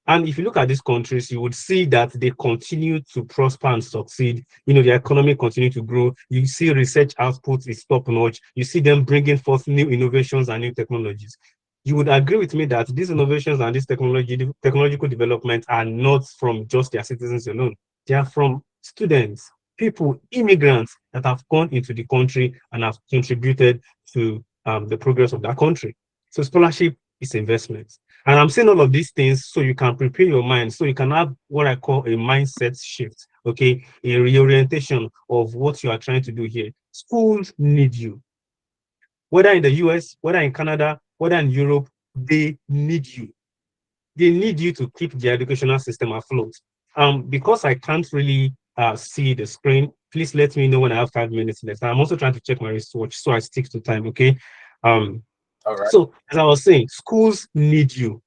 And if you look at these countries, you would see that they continue to prosper and succeed. The economy continue to grow. You see research output is top notch. You see them bringing forth new innovations and new technologies. You would agree with me that these innovations and this technological development are not from just their citizens alone. They are from students, people, immigrants that have gone into the country and have contributed to the progress of that country. So scholarship is investment. And I'm saying all of these things so you can prepare your mind, so you can have what I call a mindset shift, okay? A reorientation of what you are trying to do here. Schools need you. Whether in the US, whether in Canada, whether in Europe, they need you. They need you to keep the educational system afloat. Because I can't really see the screen, please let me know when I have 5 minutes left. I'm also trying to check my wristwatch so I stick to time, okay? All right. So as I was saying, schools need you.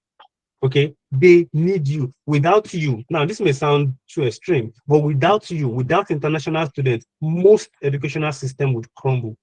Okay, they need you. Without you, now this may sound too extreme, but without you, without international students, most educational system would crumble.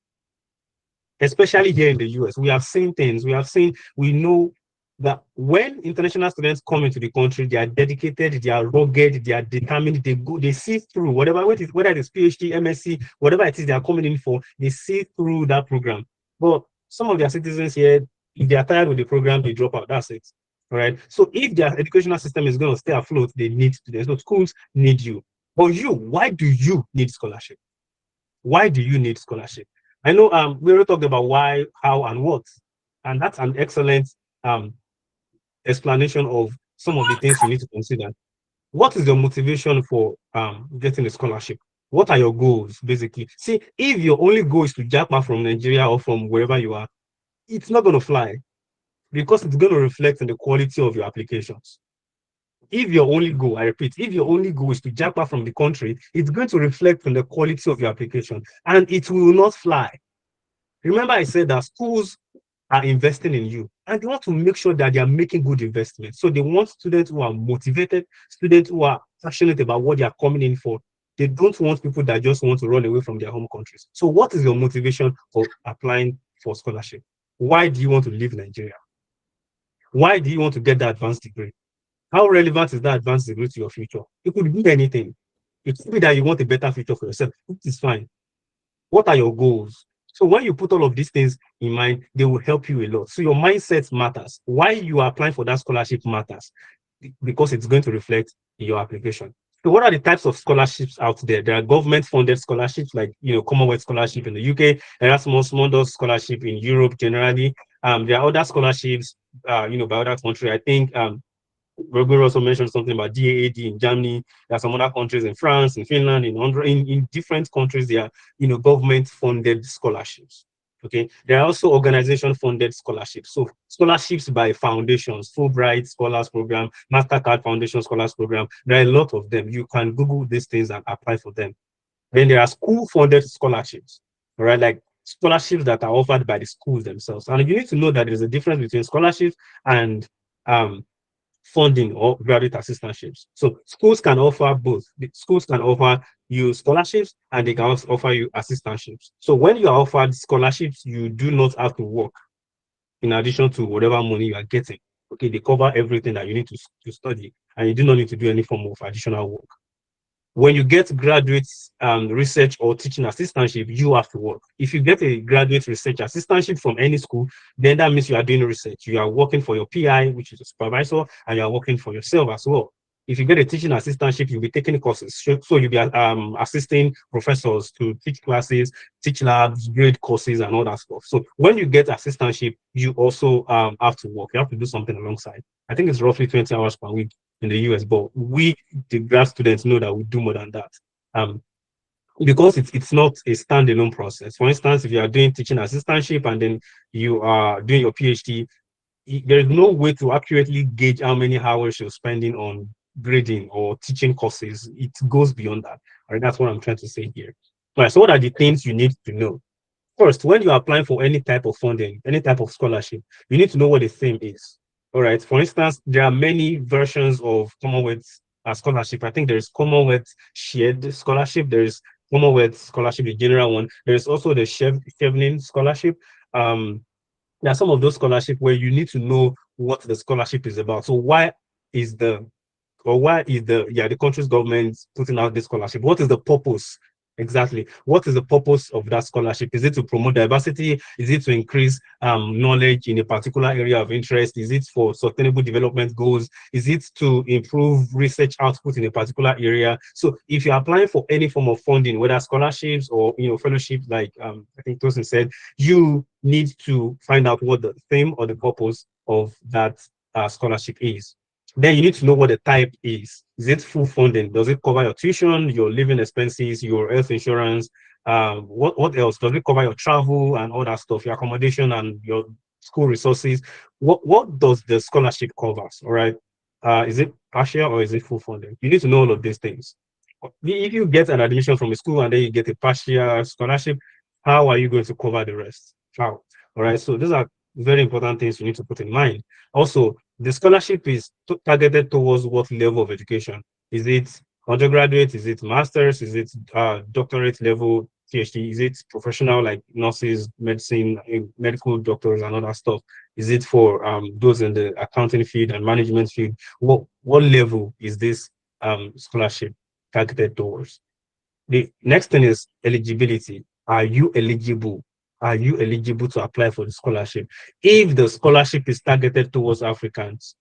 Especially here in the US, we have seen things. We know that when international students come into the country, they are dedicated, they are rugged, they are determined, they see through whatever it is, whether it is PhD, MSc, whatever it is they are coming in for, they see through that program. But some of their citizens here, if they are tired with the program, they drop out. That's it. All right. So if their educational system is going to stay afloat, they need students. So schools need you. But why do you need scholarship? Why do you need scholarship? I know we already talked about why, how, and what. And that's an excellent explanation of some of the things you need to consider. What is your motivation for getting a scholarship? What are your goals, basically? See, if your only goal is to jackpot from Nigeria or from wherever you are, it's not going to fly, because it's going to reflect on the quality of your applications. If your only goal, I repeat, if your only goal is to jackpot from the country, it's going to reflect on the quality of your application, and it will not fly. Remember, I said that schools are investing in you, and they want to make sure that they are making good investments. So they want students who are motivated, students who are passionate about what they are coming in for. They don't want people that just want to run away from their home countries. So what is your motivation for applying for scholarship? Why do you want to leave Nigeria? Why do you want to get that advanced degree? How relevant is that advanced degree to your future? It could be anything. It could be that you want a better future for yourself. It is fine. What are your goals? So when you put all of these things in mind, they will help you a lot. So your mindset matters. Why you are applying for that scholarship matters, because it's going to reflect in your application. So what are the types of scholarships out there? There are government-funded scholarships like Commonwealth Scholarship in the UK, Erasmus Mundus Scholarship in Europe generally. There are other scholarships, by other countries. I think Gregory also mentioned something about DAAD in Germany. There are some other countries in France, in Finland, in different countries. There are government-funded scholarships. Okay, there are also organization-funded scholarships. So scholarships by foundations, Fulbright Scholars Program, MasterCard Foundation Scholars Program. There are a lot of them. You can Google these things and apply for them. Then there are school-funded scholarships, right? Like scholarships that are offered by the schools themselves. And you need to know that there's a difference between scholarships and funding or graduate assistantships. So schools can offer both. The schools can offer you scholarships and they can also offer you assistantships. So when you are offered scholarships, you do not have to work in addition to whatever money you are getting. Okay, they cover everything that you need to study, and you do not need to do any form of additional work. When you get graduate research or teaching assistantship, you have to work. If you get a graduate research assistantship from any school, then that means you are doing research. You are working for your PI, which is a supervisor, and you are working for yourself as well. If you get a teaching assistantship, you'll be taking courses. So you'll be assisting professors to teach classes, teach labs, grade courses, and all that stuff. So when you get assistantship, you also have to work. You have to do something alongside. I think it's roughly 20 hours per week in the US, but we, the grad students, know that we do more than that. Because it's not a standalone process. For instance, if you are doing teaching assistantship and then you are doing your PhD, there is no way to accurately gauge how many hours you're spending on grading or teaching courses. It goes beyond that. All right, that's what I'm trying to say here. All right, so what are the things you need to know? First, when you're applying for any type of funding, any type of scholarship, you need to know what the theme is. All right. For instance, there are many versions of Commonwealth scholarship. I think there's Commonwealth Shared Scholarship. There's Commonwealth Scholarship, the general one. There's also the Chevening Scholarship. There are some of those scholarships where you need to know what the scholarship is about. So is the the country's government putting out this scholarship? What is the purpose? Exactly. What is the purpose of that scholarship? Is it to promote diversity? Is it to increase knowledge in a particular area of interest? Is it for sustainable development goals? Is it to improve research output in a particular area? So if you're applying for any form of funding, whether scholarships or fellowships, like I think Tosin said, you need to find out what the theme or the purpose of that scholarship is. Then you need to know what the type is. Is it full funding? Does it cover your tuition, your living expenses, your health insurance? What else? Does it cover your travel and all that stuff, your accommodation and your school resources? What does the scholarship cover? All right. Is it partial or is it full funding? You need to know all of these things. If you get an admission from a school and then you get a partial scholarship, how are you going to cover the rest? How? All right. So these are very important things you need to put in mind. Also, the scholarship is targeted towards what level of education? Is it undergraduate? Is it master's? Is it doctorate level, PhD? Is it professional like nurses, medicine, medical doctors, and all that stuff? Is it for those in the accounting field and management field? What level is this scholarship targeted towards? The next thing is eligibility. Are you eligible? Are you eligible to apply for the scholarship? If the scholarship is targeted towards Africans,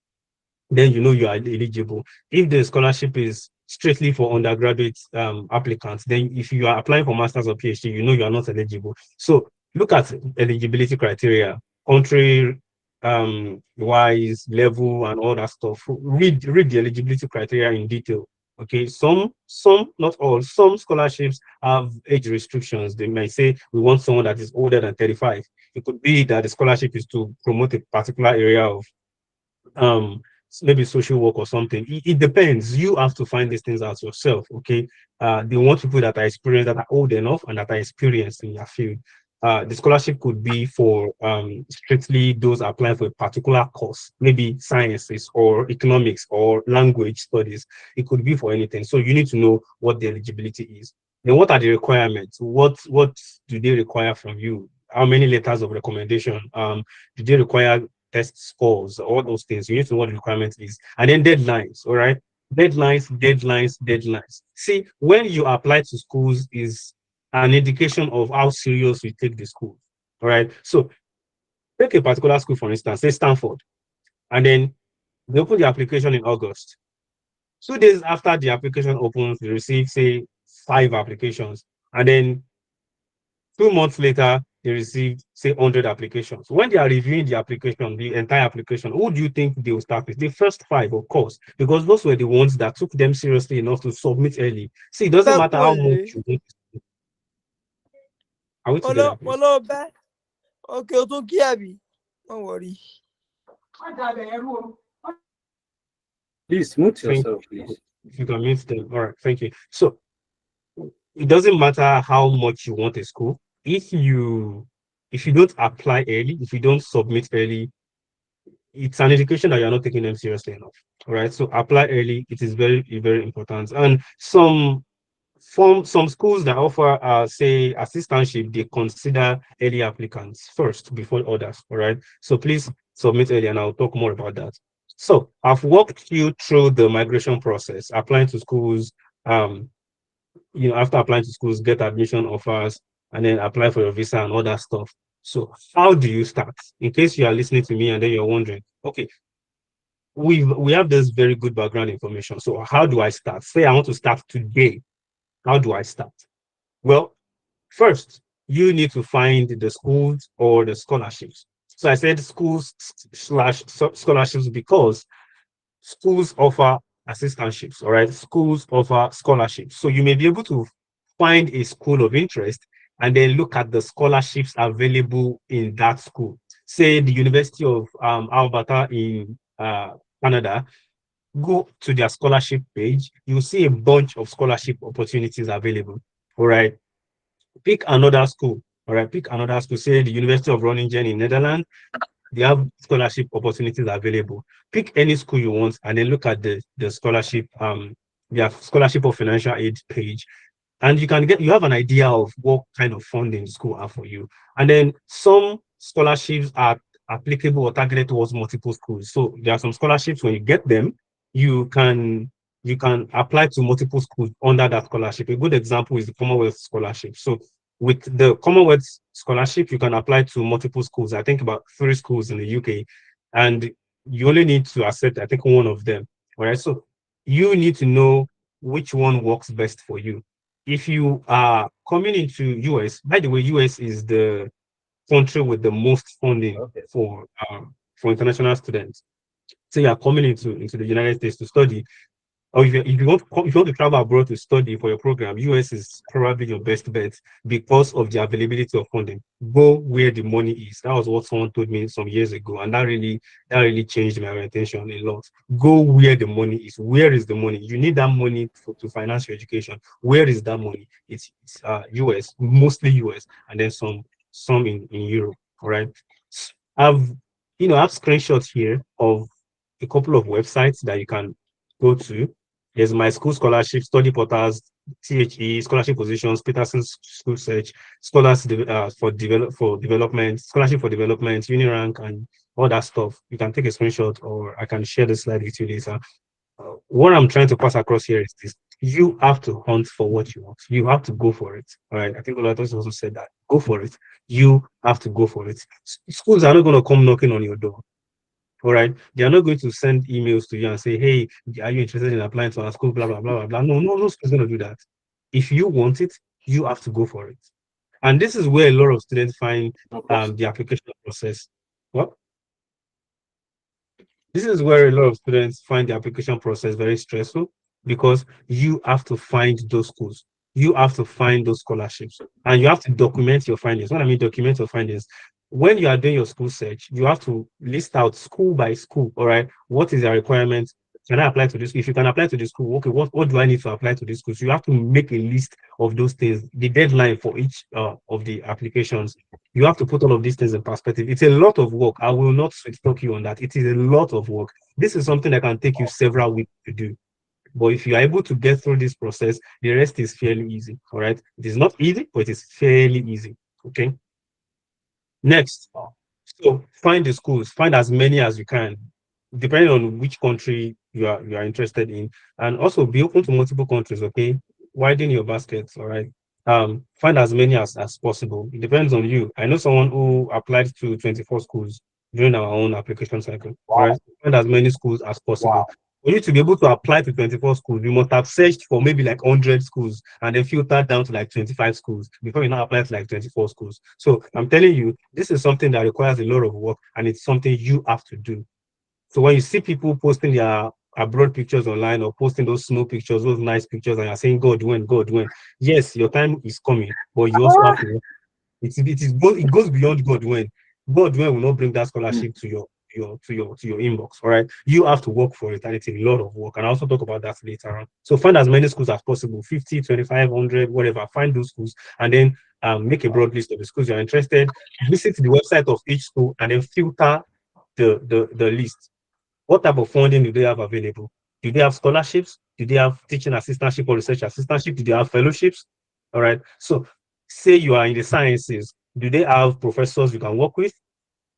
then you know you are eligible. If the scholarship is strictly for undergraduate applicants, then if you are applying for master's or PhD, you know you are not eligible. So look at eligibility criteria, country wise, level, and all that stuff. Read the eligibility criteria in detail. Okay, some, not all, some scholarships have age restrictions. They may say we want someone that is older than 35. It could be that the scholarship is to promote a particular area of maybe social work or something. It depends. You have to find these things out yourself. Okay. They want people that are experienced, that are old enough, and that are experienced in their field. The scholarship could be for strictly those applying for a particular course, maybe sciences or economics or language studies. It could be for anything. So you need to know what the eligibility is. Then what are the requirements? What do they require from you? How many letters of recommendation? Do they require test scores, all those things? You need to know what the requirement is. And then deadlines, all right? Deadlines. See, when you apply to schools is an indication of how serious you take the school, all right? So take a particular school, for instance, say Stanford, and then they open the application in August. 2 days after the application opens, they receive, say, 5 applications. And then 2 months later, they received, say, 100 applications. When they are reviewing the application, the entire application, who do you think they will start with? The first 5, of course, because those were the ones that took them seriously enough to submit early. See, it doesn't matter how much you want. Are we together, please? Okay, o tún kí àbí? Don't worry. Please mute Thank yourself, please. If you can mute them. All right, thank you. So it doesn't matter how much you want a school. If you don't apply early, if you don't submit early, it's an indication that you're not taking them seriously enough. All right. So apply early. It is very, very important. And some schools that offer say assistantship, they consider early applicants first before others. All right. So please submit early and I'll talk more about that. So I've walked you through the migration process, applying to schools, after applying to schools, get admission offers, and then apply for your visa and all that stuff. So how do you start? In case you are listening to me and then you're wondering, okay, we have this very good background information. So how do I start? Say I want to start today. How do I start? Well, first, you need to find the schools or the scholarships. So I said schools / scholarships because schools offer assistantships, all right? Schools offer scholarships. So you may be able to find a school of interest and then look at the scholarships available in that school. Say the University of Alberta in Canada, go to their scholarship page, you'll see a bunch of scholarship opportunities available, all right? Pick another school, all right? Pick another school, say the University of Groningen in Netherlands, they have scholarship opportunities available. Pick any school you want and then look at the scholarship, their scholarship or financial aid page. And you have an idea of what kind of funding school are for you. And then some scholarships are applicable or targeted towards multiple schools. So there are some scholarships when you get them, you can apply to multiple schools under that scholarship. A good example is the Commonwealth Scholarship. So with the Commonwealth Scholarship, you can apply to multiple schools. I think about 3 schools in the UK, and you only need to accept, I think, one of them. All right. So you need to know which one works best for you. If you are coming into US, by the way, US is the country with the most funding for international students. So you are coming into the United States to study, or if you want to travel abroad to study for your program, US is probably your best bet because of the availability of funding. Go where the money is. That was what someone told me some years ago, and that really changed my orientation a lot. Go where the money is. Where is the money? You need that money to finance your education. Where is that money? It's US, mostly US, and then some in Europe. All right. I've screenshots here of a couple of websites that you can go to. There's my school scholarship, study portals, THE, scholarship positions, Peterson's school search, scholars for development, scholarship for development, Unirank, and all that stuff. You can take a screenshot, or I can share the slide with you later. What I'm trying to pass across here is this: you have to hunt for what you want. You have to go for it. All right. I think Olatos also said that. Go for it. You have to go for it. Schools are not going to come knocking on your door. All right. They are not going to send emails to you and say, hey, are you interested in applying to our school? Blah, blah, blah, blah, blah. No school's going to do that. If you want it, you have to go for it. And this is where a lot of students find the application process. What? This is where a lot of students find the application process very stressful, because you have to find those schools. You have to find those scholarships, and you have to document your findings. What I mean, document your findings. When you are doing your school search, you have to list out school by school. All right. What is the requirement? Can I apply to this? If you can apply to this school, okay, what do I need to apply to this school? So you have to make a list of those things, the deadline for each of the applications. You have to put all of these things in perspective. It's a lot of work. I will not sweet talk you on that. It is a lot of work. This is something that can take you several weeks to do. But if you are able to get through this process, the rest is fairly easy. All right. It is not easy, but it is fairly easy. Okay. Next, so find the schools, find as many as you can, depending on which country you are interested in, and also be open to multiple countries. Okay, widen your baskets. All right. Find as many as possible. It depends on you. I know someone who applied to 24 schools during our own application cycle. All right. Find as many schools as possible. Wow. For you to be able to apply to 24 schools, you must have searched for maybe like 100 schools and then filtered down to like 25 schools before you now apply to like 24 schools. So I'm telling you, this is something that requires a lot of work, and it's something you have to do. So when you see people posting their abroad pictures online, or posting those snow pictures, those nice pictures, and you're saying, God, when? Yes, your time is coming, but you also have to work. It goes beyond God when. God when will not bring that scholarship to your inbox. All right. You have to work for it, and it's a lot of work. And I'll also talk about that later on. So find as many schools as possible, 50, 2,500, whatever. Find those schools and then make a broad list of the schools you're interested. Visit the website of each school and then filter the list. What type of funding do they have available? Do they have scholarships? Do they have teaching assistantship or research assistantship? Do they have fellowships? All right. So say you are in the sciences, do they have professors you can work with?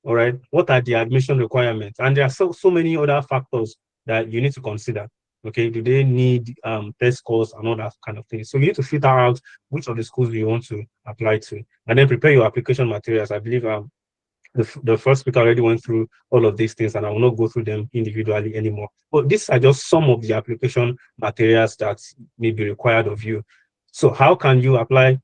All right. What are the admission requirements? And there are so many other factors that you need to consider. Okay. Do they need test scores and all that kind of thing? So you need to filter out which of the schools you want to apply to, and then prepare your application materials. I believe the first speaker already went through all of these things, and I will not go through them individually anymore. But these are just some of the application materials that may be required of you. So how can you apply?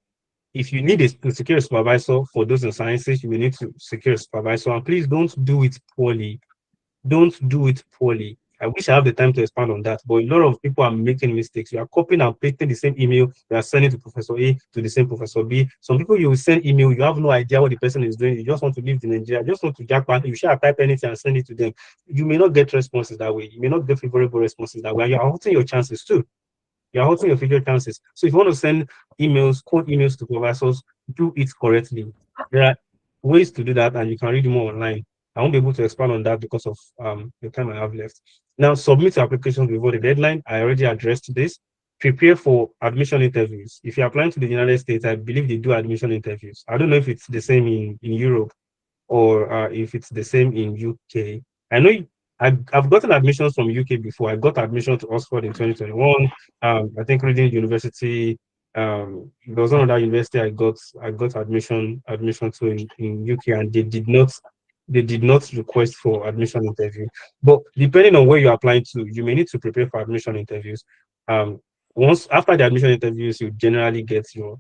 If you need to secure a supervisor for those in sciences, you will need to secure a supervisor. And please don't do it poorly. Don't do it poorly. I wish I have the time to expand on that, but a lot of people are making mistakes. You are copying and pasting the same email, you are sending to Professor A to the same Professor B. Some people you will send email, you have no idea what the person is doing. You just want to leave in Nigeria, just want to jackpot. You shall type anything and send it to them. You may not get responses that way. You may not get favorable responses that way. You are hurting your chances too. You're hurting your future chances. So if you want to send emails, cold emails to professors, do it correctly. There are ways to do that, and you can read more online. I won't be able to expand on that because of the time I have left. Now, submit your applications before the deadline. I already addressed this. Prepare for admission interviews. If you're applying to the United States, I believe they do admission interviews. I don't know if it's the same in Europe or if it's the same in UK. I know I've gotten admissions from UK before. I got admission to Oxford in 2021. I think Reading University. There was another university I got admission to in UK, and they did not request for admission interview. But depending on where you're applying to, you may need to prepare for admission interviews. Once after the admission interviews, you generally get your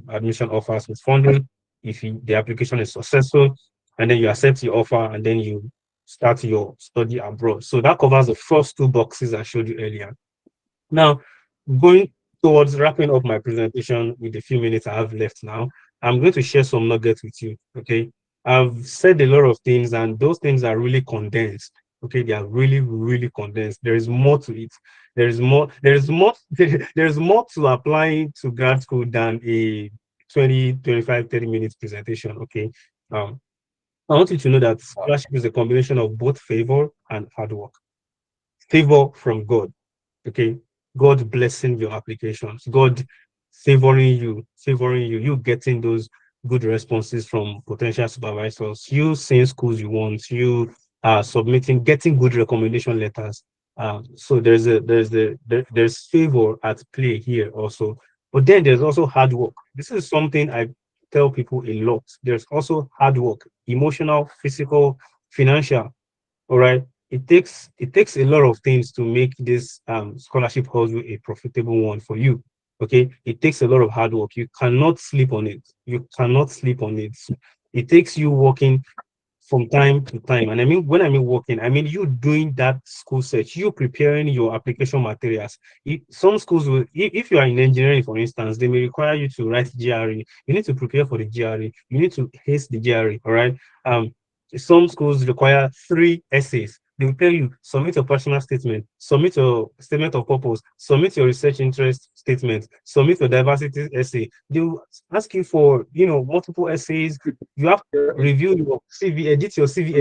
admission offers with funding if the application is successful, and then you accept the offer, and then you start your study abroad. So that covers the first two boxes I showed you earlier. Now, going towards wrapping up my presentation with the few minutes I have left now, I'm going to share some nuggets with you. Okay. I've said a lot of things, and those things are really condensed. Okay, they are really, really condensed. There is more to it. There's more to applying to grad school than a 20, 25, 30 minutes presentation. Okay. I want you to know that scholarship is a combination of both favor and hard work. Favor from God. Okay. God blessing your applications. God favoring you getting those good responses from potential supervisors, you seeing schools you want, you submitting, getting good recommendation letters. So there's favor at play here also. But then there's also hard work. This is something I tell people a lot. There's also hard work, emotional, physical, financial. All right. It takes a lot of things to make this scholarship hustle a profitable one for you. Okay. It takes a lot of hard work. You cannot sleep on it. You cannot sleep on it. It takes you working from time to time. And I mean, when I mean working, I mean you doing that school search, you preparing your application materials. Some schools will, if you are in engineering, for instance, they may require you to write GRE. You need to prepare for the GRE. You need to haste the GRE. All right. Some schools require 3 essays. They will tell you, submit your personal statement, submit your statement of purpose, submit your research interest statement, submit your diversity essay. They will ask you for, multiple essays. You have to review your CV, edit your CV,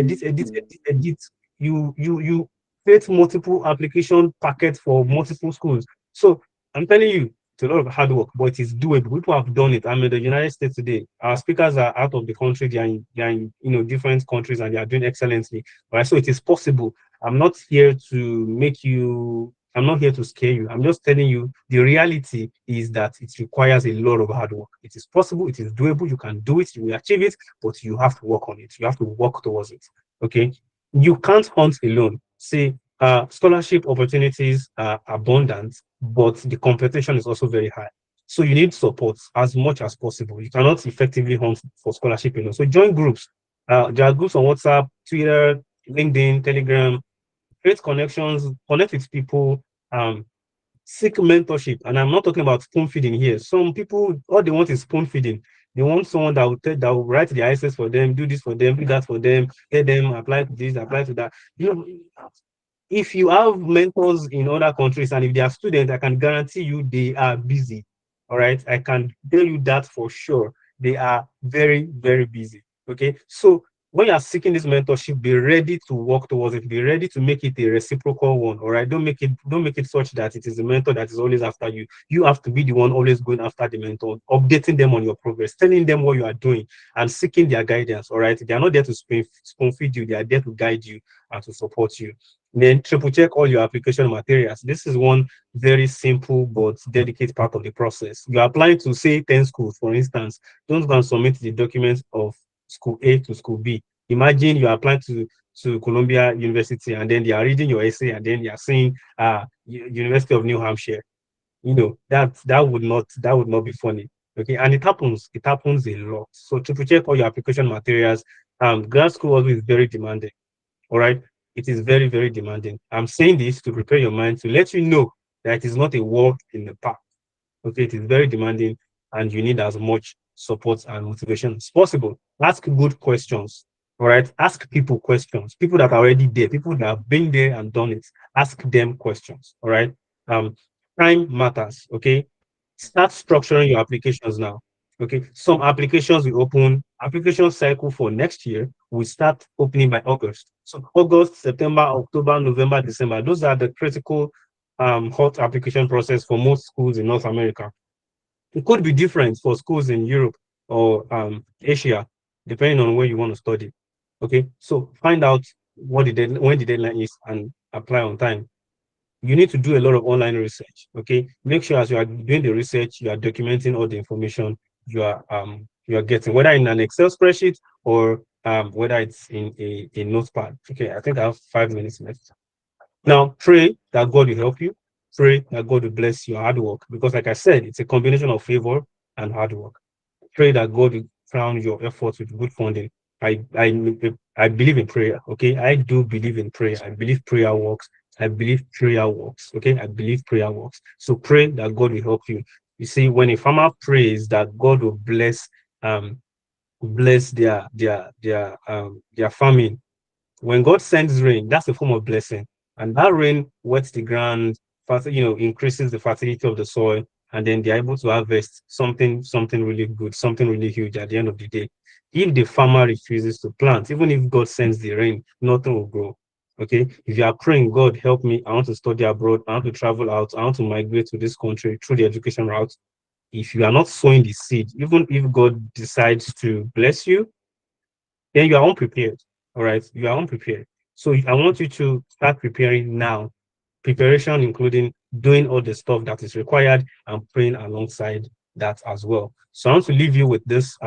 edit. You create multiple application packets for multiple schools. So I'm telling you, it's a lot of hard work, but it is doable. People have done it. I'm in the United States today. Our speakers are out of the country. They are in different countries, and they are doing excellently. Right? So it is possible. I'm not here to scare you. I'm just telling you the reality is that it requires a lot of hard work. It is possible. It is doable. You can do it. You will achieve it, but you have to work on it. You have to work towards it. Okay. You can't hunt alone. See, scholarship opportunities are abundant, but the competition is also very high. So you need support as much as possible. You cannot effectively hunt for scholarship alone. So join groups. There are groups on WhatsApp, Twitter, LinkedIn, Telegram. Create connections, connect with people, seek mentorship. And I'm not talking about spoon feeding here. Some people, all they want is spoon feeding. They want someone that will write the ISS for them, do this for them, do that for them, let them apply to this, apply to that. You know, if you have mentors in other countries and if they are students, I can guarantee you they are busy. All right. I can tell you that for sure. They are very, very busy. Okay. So when you are seeking this mentorship, be ready to work towards it. Be ready to make it a reciprocal one. All right. Don't make it such that it is the mentor that is always after you. You have to be the one always going after the mentor, updating them on your progress, telling them what you are doing, and seeking their guidance. All right. They are not there to spoon feed you, they are there to guide you and to support you. Then triple check all your application materials. This is one very simple but delicate part of the process. You're applying to say 10 schools, for instance. Don't go and submit the documents of school A to school B. Imagine you apply to Columbia University and then they are reading your essay and then they are saying University of New Hampshire. That would not be funny. Okay, and it happens a lot. So triple check all your application materials. Grad school always is very demanding. All right. It is very, very demanding. I'm saying this to prepare your mind to let you know that it is not a walk in the park. Okay. It is very demanding and you need as much support and motivation as possible. Ask good questions. All right. Ask people questions. People that are already there, people that have been there and done it. Ask them questions. All right. Um, Time matters. Okay. Start structuring your applications now. Okay. Some applications will open, application cycle for next year will start opening by August. So August, September, October, November, December, those are the critical hot application process for most schools in North America. It could be different for schools in Europe or Asia, depending on where you want to study. Okay, so find out when the deadline is and apply on time. You need to do a lot of online research. Okay, make sure as you are doing the research, you are documenting all the information you are getting, whether in an Excel spreadsheet or whether it's in a notepad. Okay, I think I have 5 minutes left. Now pray that God will help you. Pray that God will bless your hard work because, like I said, it's a combination of favor and hard work. Pray that God will crown your efforts with good funding. I believe in prayer. Okay, I do believe in prayer. I believe prayer works. I believe prayer works. Okay, I believe prayer works. So pray that God will help you. You see, when a farmer prays that God will bless their farming, when God sends rain, that's a form of blessing. And that rain wets the ground, increases the fertility of the soil, and then they're able to harvest something really good, something really huge at the end of the day. If the farmer refuses to plant, even if God sends the rain, nothing will grow. Okay. If you are praying, God help me, I want to study abroad, I want to travel out, I want to migrate to this country through the education route. If you are not sowing the seed, even if God decides to bless you, then you are unprepared. All right. You are unprepared. So I want you to start preparing now. Preparation, including doing all the stuff that is required and praying alongside that as well. So I want to leave you with this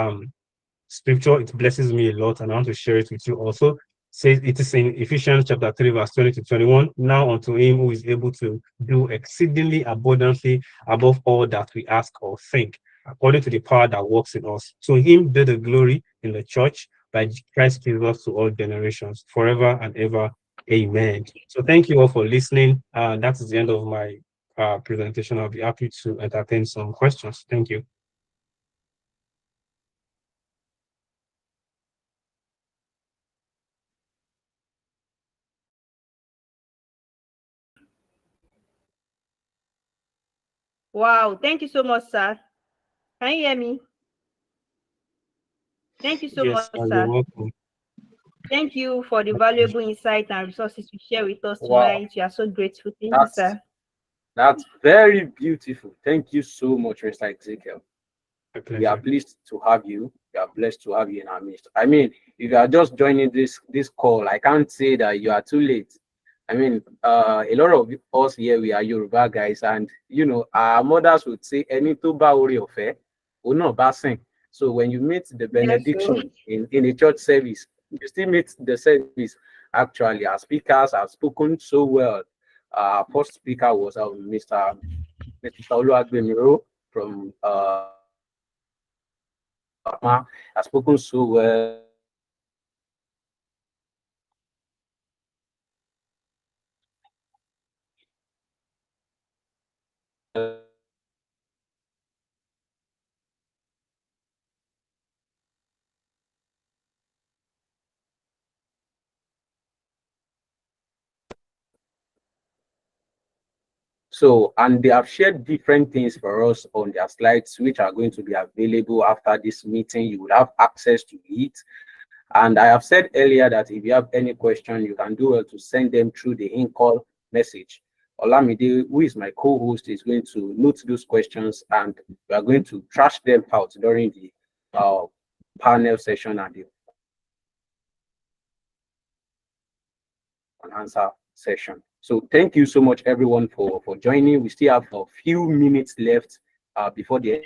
scripture. It blesses me a lot, and I want to share it with you also. Says it is in Ephesians chapter 3, verse 20 to 21. Now unto him who is able to do exceedingly abundantly above all that we ask or think, according to the power that works in us. To him be the glory in the church by Christ Jesus to all generations, forever and ever. Amen. So thank you all for listening. That is the end of my presentation. I'll be happy to entertain some questions. Thank you. Wow, thank you so much, sir. Can you hear me? Thank you so Yes, much, you're sir. welcome. Thank you for the valuable insight and resources you share with us Wow, tonight. We are so grateful. Thank you, that's sir. that's very beautiful. Thank you so much, Mr. Ezekiel. My We are pleasure. pleased to have you. We are blessed to have you in our midst. I mean, if you are just joining this call, I can't say that you are too late. I mean, a lot of us here, we are Yoruba guys, and our mothers would say, "Any to ba ori ofe, no basing." So when you meet the Yes, sir. benediction in a church service, you still meet the service. Actually, our speakers have spoken so well. Our first speaker was Mr. Oluwagbemiro from has spoken so well. So, and they have shared different things for us on their slides, which are going to be available after this meeting. You will have access to it. And I have said earlier that if you have any question, you can do well to send them through the in-call message. Olamide, who is my co-host, is going to note those questions, and we are going to trash them out during the panel session and the answer session. So thank you so much, everyone, for joining. We still have a few minutes left before the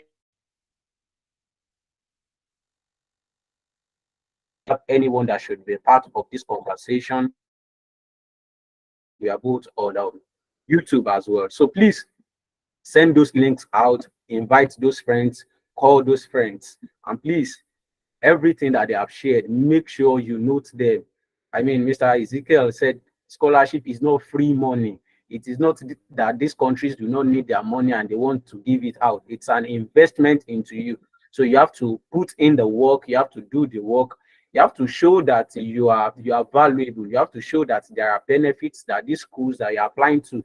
anyone that should be part of this conversation. We are both on YouTube as well. So please send those links out, invite those friends, call those friends, and please, everything that they have shared, make sure you note them. I mean, Mr. Ezekiel said scholarship is not free money. It is not that these countries do not need their money and they want to give it out. It's an investment into you. So you have to put in the work, you have to do the work, you have to show that you are valuable, you have to show that there are benefits that these schools that you're applying to,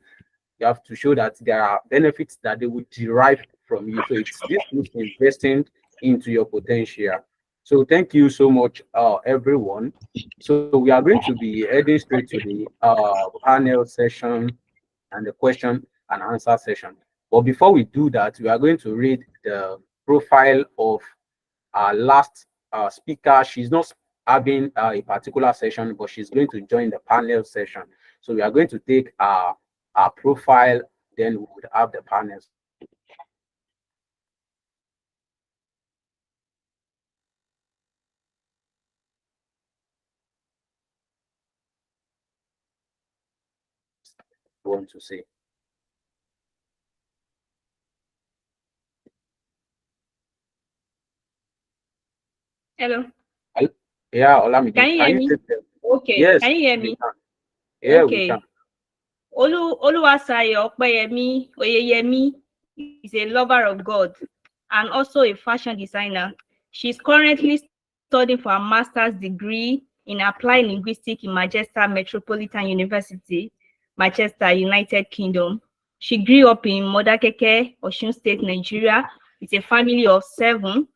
you have to show that there are benefits that they would derive from you. So it's this investing into your potential. So thank you so much, everyone. So we are going to be heading straight to the panel session and the question and answer session. But before we do that, we are going to read the profile of our last speaker. She's not having a particular session, but she's going to join the panel session. So we are going to take our profile, then we would have the panels. Want to say. Hello. Yeah, Olamide. Can you hear me? Okay. Yes. Can you hear me? Yeah, okay. we can. Oluwasayo Opeyemi Oyeyemi is a lover of God and also a fashion designer. She's currently studying for a master's degree in applied linguistics in Manchester Metropolitan University, Manchester, United Kingdom. She grew up in Modakeke, Osun State, Nigeria, with a family of 7.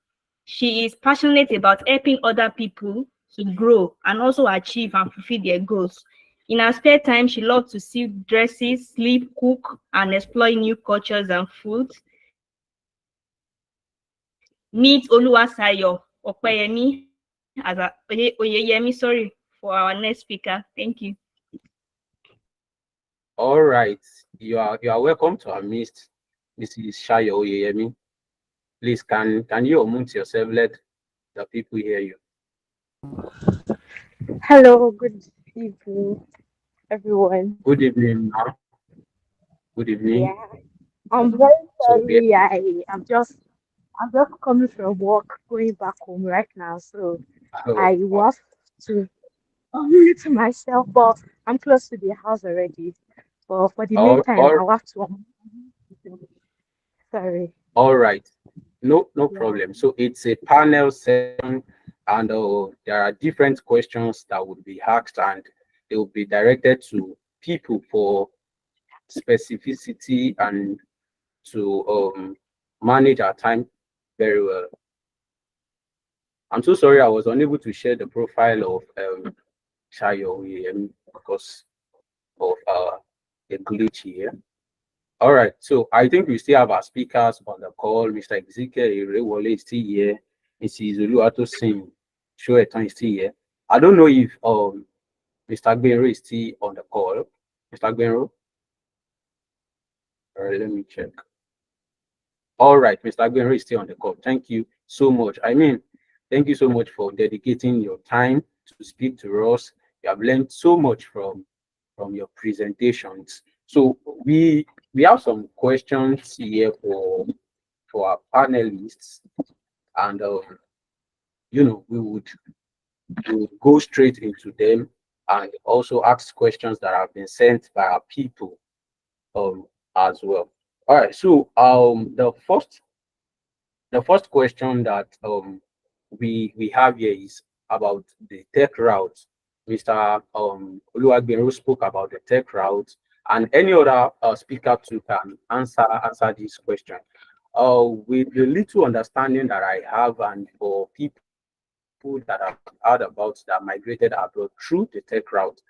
She is passionate about helping other people to grow and also achieve and fulfill their goals. In her spare time, she loves to sew dresses, sleep, cook, and explore new cultures and foods. Meet Oluwasayo Opeyemi as Oyeyemi, sorry, for our next speaker. Thank you. All right, you are welcome to our midst, Mrs. Shayo Oyeyemi. Please, can you unmute yourself? Let the people hear you. Hello, good evening, everyone. Good evening, ma'am. Good evening. Yeah, I'm very sorry. I'm just coming from work, going back home right now. So I was to unmute myself, but I'm close to the house already. But for the meantime, I'll have to unmute. Sorry. All right, no problem. So it's a panel session, and there are different questions that would be asked, and they will be directed to people for specificity and to manage our time very well. I'm so sorry I was unable to share the profile of Shayo because of a glitch here. All right, so I think we still have our speakers on the call. Mr. Ezekiel Irewole is still here. Mrs. Oluwato Singh Shoetan is still here. I don't know if Mr. Gbenro is still on the call. Mr. Gbenro? All right, let me check. All right, Mr. Gbenro is still on the call. Thank you so much. I mean, thank you so much for dedicating your time to speak to us. You have learned so much from your presentations. So we have some questions here for our panelists, and we would go straight into them and also ask questions that have been sent by our people as well. All right, so the first question that we have here is about the tech route. Mr. Oluwagbero spoke about the tech route, and any other speaker too can answer this question. With the little understanding that I have, and for people that have heard about that migrated abroad through the tech route,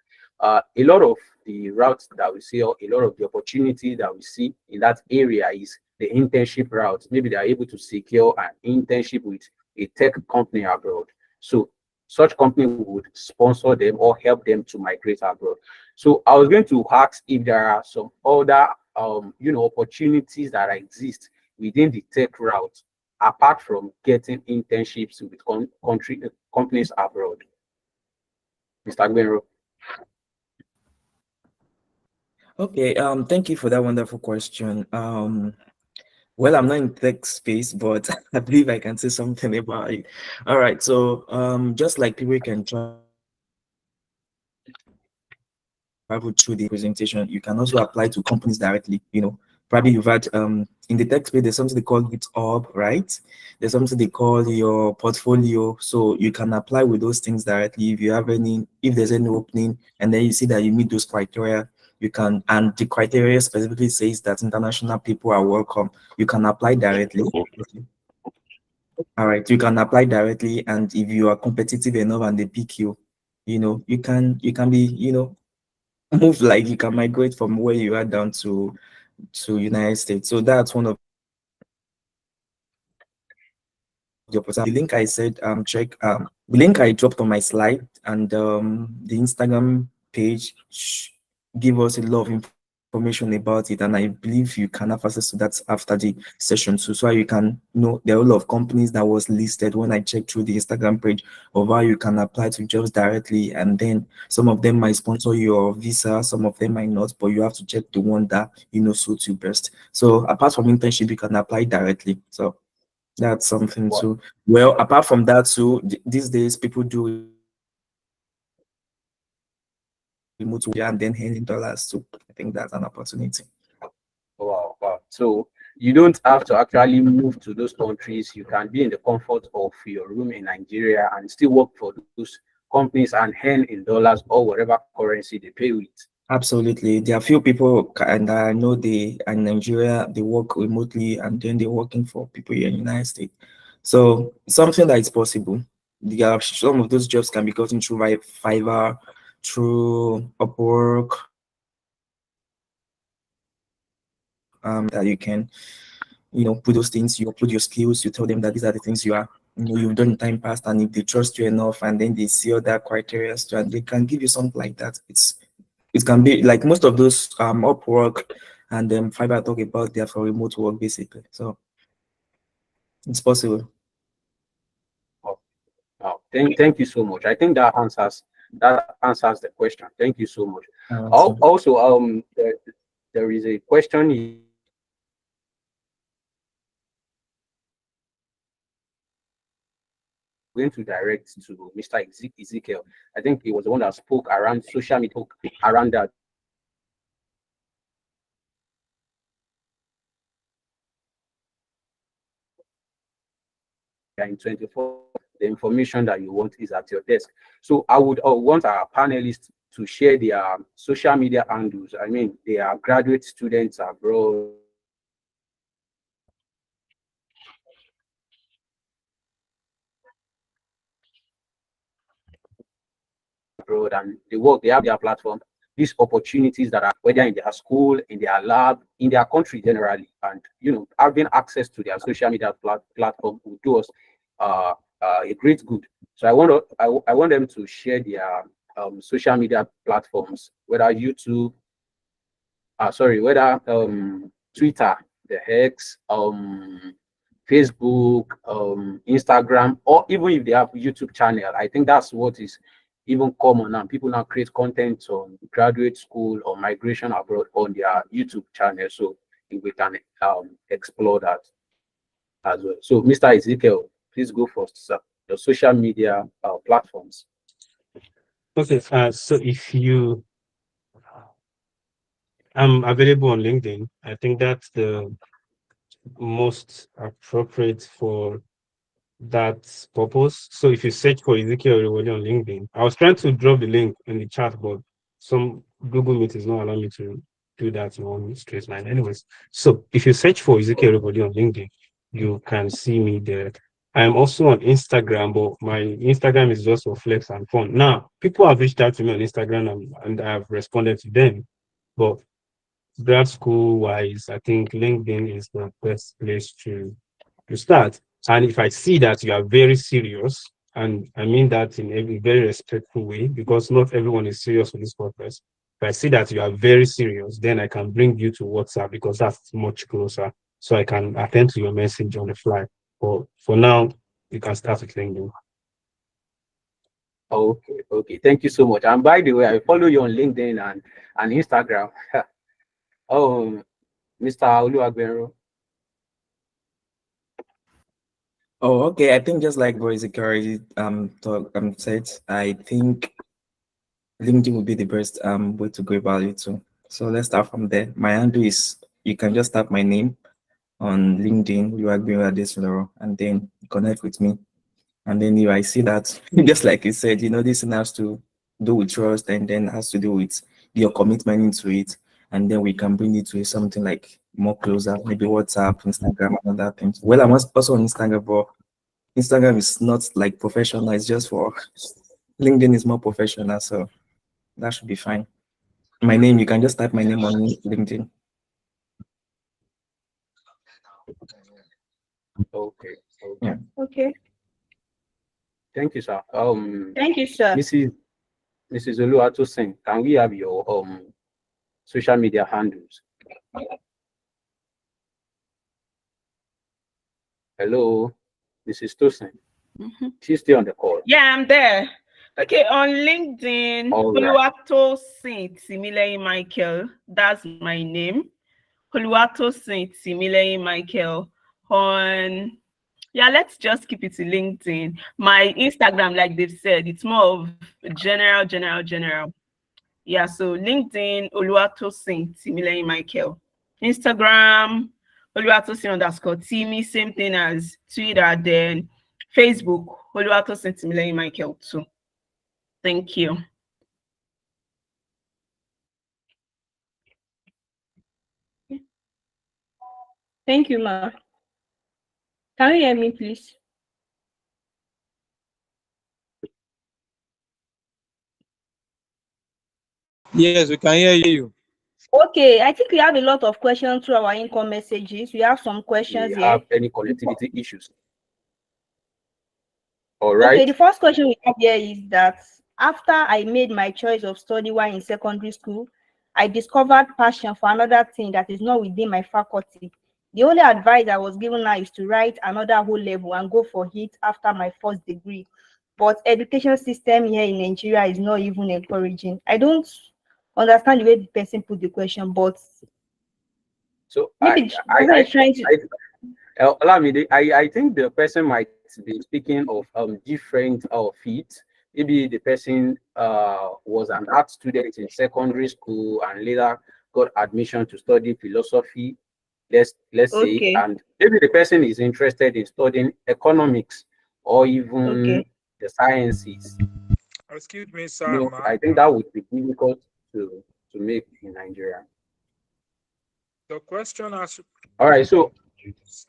a lot of the routes that we see, or a lot of the opportunities that we see in that area is the internship route. Maybe they are able to secure an internship with a tech company abroad. So such company would sponsor them or help them to migrate abroad. So I was going to ask if there are some other opportunities that exist within the tech route apart from getting internships with companies abroad. Mr. Gbenro. Okay, thank you for that wonderful question. Well, I'm not in tech space, but I believe I can say something about it. All right, so just like people can travel through the presentation, you can also apply to companies directly. Probably you've had in the tech space, there's something they call GitHub, right? There's something they call your portfolio. So you can apply with those things directly if there's any opening, and then you see that you meet those criteria, you can, and the criteria specifically says that international people are welcome, you can apply directly. All right, you can apply directly, and if you are competitive enough and they pick you, you can be, move, like you can migrate from where you are down to United States. So that's one of the opportunity. The link I said check the link I dropped on my slide, and the Instagram page give us a lot of information about it, and I believe you can have access to that after the session too. So you can there are a lot of companies that was listed when I checked through the Instagram page of how you can apply to jobs directly, and then some of them might sponsor your visa, some of them might not, but you have to check the one that suits you best. So apart from internship, you can apply directly. So that's something too. Well, apart from that too, these days people do remote work and then earning dollars too. I think that's an opportunity. Wow, wow. So you don't have to actually move to those countries. You can be in the comfort of your room in Nigeria and still work for those companies and earn in dollars or whatever currency they pay with. Absolutely. There are few people, and I know they in Nigeria, they work remotely and then they're working for people here in the United States. So something that is possible. Some of those jobs can be gotten through Fiverr, through Upwork, that you can, put those things, you upload your skills, you tell them that these are the things you've done in time past, and if they trust you enough and then they see other criteria, and they can give you something like that. It can be like most of those Upwork and Fiverr talk about, they are for remote work basically. So it's possible. Thank you so much. I think that answers the question. Thank you so much. Awesome. Also, there is a question going to direct to Mr. Ezekiel. I think he was the one that spoke around social media, around that. In 24, the information that you want is at your desk. So I would want our panelists to share their social media handles. I mean, they are graduate students abroad. And they have their platform, these opportunities that are whether in their school, in their lab, in their country generally, and having access to their social media platform will do us a great good. So I want them to share their social media platforms, whether YouTube, whether Twitter, the X, Facebook, Instagram, or even if they have YouTube channel. I think that's what is even common now. People now create content on graduate school or migration abroad on their YouTube channel. So if we can explore that as well. So Mr. Ezekiel, please go first, sir. Your social media platforms. Okay, so if I'm available on LinkedIn. I think that's the most appropriate for that purpose. So if you search for Ezekiel Rewoli on LinkedIn, I was trying to drop the link in the chat, but some Google Meet is not allowing me to do that in one straight line. Anyways, so if you search for Ezekiel Everybody on LinkedIn, you can see me there. I am also on Instagram, but my Instagram is just for flex and fun. Now, people have reached out to me on Instagram and I have responded to them, but grad school wise, I think LinkedIn is the best place to start. And if I see that you are very serious, and I mean that in a very respectful way, because not everyone is serious with this purpose. If I see that you are very serious, then I can bring you to WhatsApp because that's much closer. So I can attend to your message on the fly. But for now, you can start with LinkedIn. Okay. Thank you so much. And by the way, I follow you on LinkedIn and Instagram. Oh, Mr. Oluwagbero. Oh, okay. I think just like Boy Security said, I think LinkedIn will be the best way to go about it too. So let's start from there. My handle is, you can just type my name on LinkedIn, Oluwagbero Adesoloro, and then connect with me. And then I see that, just like you said, this thing has to do with trust, and then has to do with your commitment into it. And then we can bring it to something like more closer, maybe WhatsApp, Instagram, and other things. Well, I'm also on Instagram, but Instagram is not like professional, it's just for LinkedIn is more professional, so that should be fine. My name, you can just type my name on LinkedIn. Okay. Yeah. Okay. Thank you, sir. Thank you, sir. Mrs. Oluwatosin, can we have your social media handles? Hello, Mrs. Tosin. She's still on the call. Yeah, I'm there. Okay, on LinkedIn, All right. Oluwatosin Timileyin Michael. That's my name. Oluwatosin Timileyin Michael. Let's just keep it to LinkedIn. My Instagram, like they've said, it's more of general. Yeah, so LinkedIn, Oluwatosin Timileyin Michael. Instagram, Oluwatosin_Timi, same thing as Twitter. Then Facebook, Oluwatosin Timileyin Michael too. Thank you. Thank you, ma. Can you hear me, please? Yes, we can hear you. Okay, I think we have a lot of questions through our income messages. We have some questions We here. have any connectivity issues? All right. Okay, the first question we have here is that after I made my choice of study while in secondary school, I discovered passion for another thing that is not within my faculty. The only advice I was given now is to write another whole level and go for it after my first degree. But education system here in Nigeria is not even encouraging. I don't understand the way the person put the question, but So maybe the person is trying to. I think the person might be speaking of different fields. Maybe the person was an art student in secondary school and later got admission to study philosophy. Let's say, Okay. and maybe the person is interested in studying economics or even the sciences. Excuse me, sir. No, I think that would be difficult to make in Nigeria. The question has. All right, so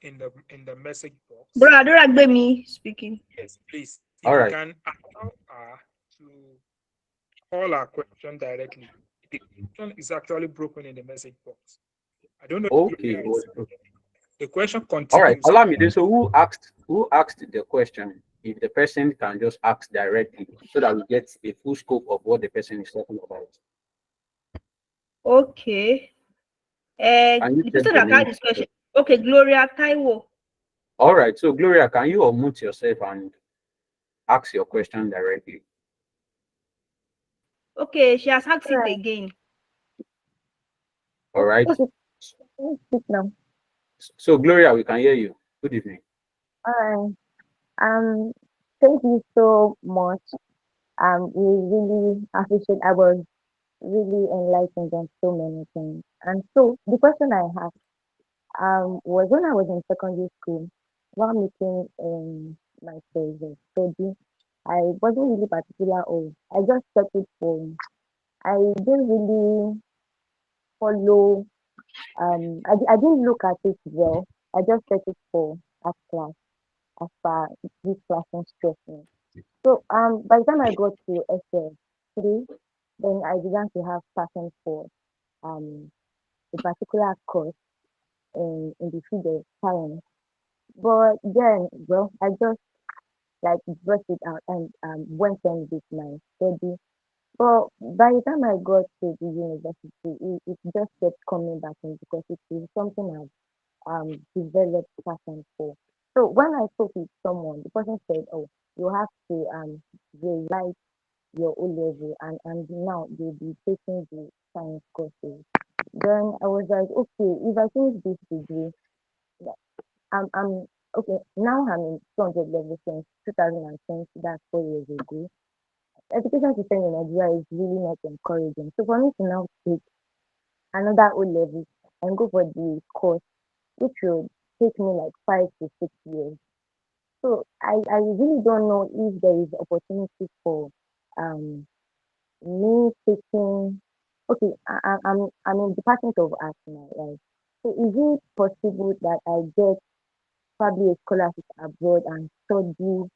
in the message box. Bro, Adoragbemi speaking. Yes, please. If all you right. can allow her to call our question directly. The question is actually broken in the message box. I don't know. Okay. The question continues. All right, allow me. So who asked the question? If the person can just ask directly, so that we get a full scope of what the person is talking about. Okay. The person that got this question. Okay, Gloria Taiwo. All right. So Gloria, can you unmute yourself and ask your question directly? Okay, she has asked it again. All right. So Gloria, we can hear you. Good evening. All right. Thank you so much. We really appreciate. I was really enlightened on so many things. And so the question I had was when I was in secondary school, while making my choice of study, I wasn't really particular. I just settled for. I didn't really follow. I didn't look at it well. I just set it for art class as far this class won't stress me. So by the time I got to SS3, then I began to have passion for um a particular course in the field of science. But then, well, I just like brushed it out and went on with my study. But by the time I got to the university, it just kept coming back in because it is something I've developed passion for. So when I spoke with someone, the person said, "Oh, you have to rewrite your O level and now you'll be taking the science courses." Then I was like, okay, if I finish this degree, yeah, I'm okay. Now I'm in 200 level since 2020. That's 4 years ago. Education system in Nigeria is really not encouraging. So for me to now take another O level and go for the course, which will take me like 5 to 6 years. So I really don't know if there is opportunity for um me taking. Okay, I'm in Department of Arts now, right? So is it possible that I get probably a scholarship abroad and study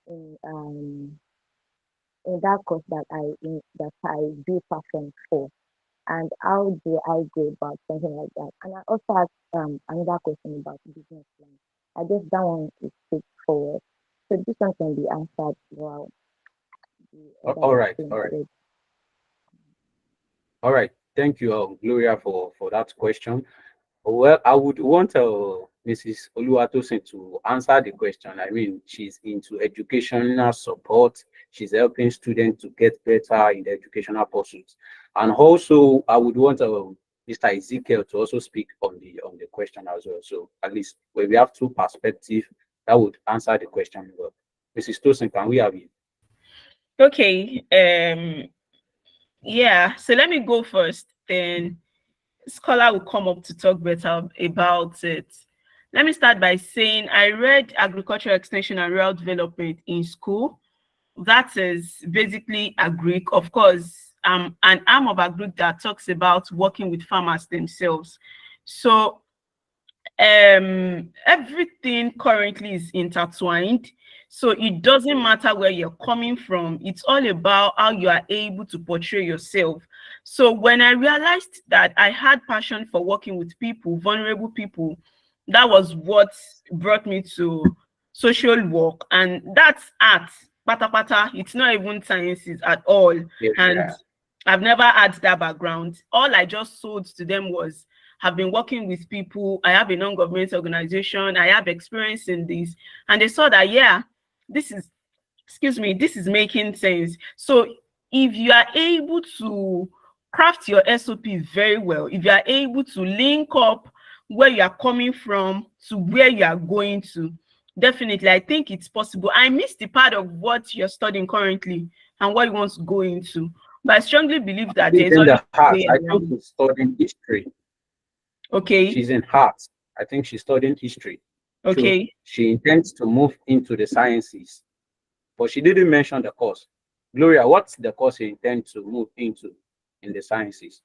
in that course that I do passion for? And how do I go about something like that? And I also have another question about business plan. I guess that one is straightforward. So this one can be answered while the All other right, thing all right, is. all right. Thank you, Gloria, for that question. Well, I would want Mrs. Oluwatosin to answer the question. I mean, she's into educational support. She's helping students to get better in the educational pursuits. And also, I would want Mr. Ezekiel to also speak on the question as well. So at least when we have two perspectives, that would answer the question well. Mrs. Tosin, can we have you? Okay. Yeah. So let me go first. Then Scholar will come up to talk better about it. Let me start by saying I read agricultural extension and rural development in school. That is basically agric. Of course, an arm of agric that talks about working with farmers themselves. So everything currently is intertwined. So it doesn't matter where you're coming from. It's all about how you are able to portray yourself. So when I realized that I had passion for working with people, vulnerable people, that was what brought me to social work. And that's art. Pata pata. It's not even sciences at all. Yeah. And I've never had that background. All I just sold to them was have been working with people. I have a non-government organization. I have experience in this. And they saw that, yeah, this is, this is making sense. So if you are able to craft your SOP very well, if you are able to link up where you are coming from to where you are going to, definitely, I think it's possible. I missed the part of what you're studying currently and what you want to go into. But I strongly believe that there's in always the heart. way I think around. she's studying history. Okay. She's in heart. I think she's studying history. Okay. So she intends to move into the sciences, but she didn't mention the course. Gloria, what's the course you intend to move into in the sciences?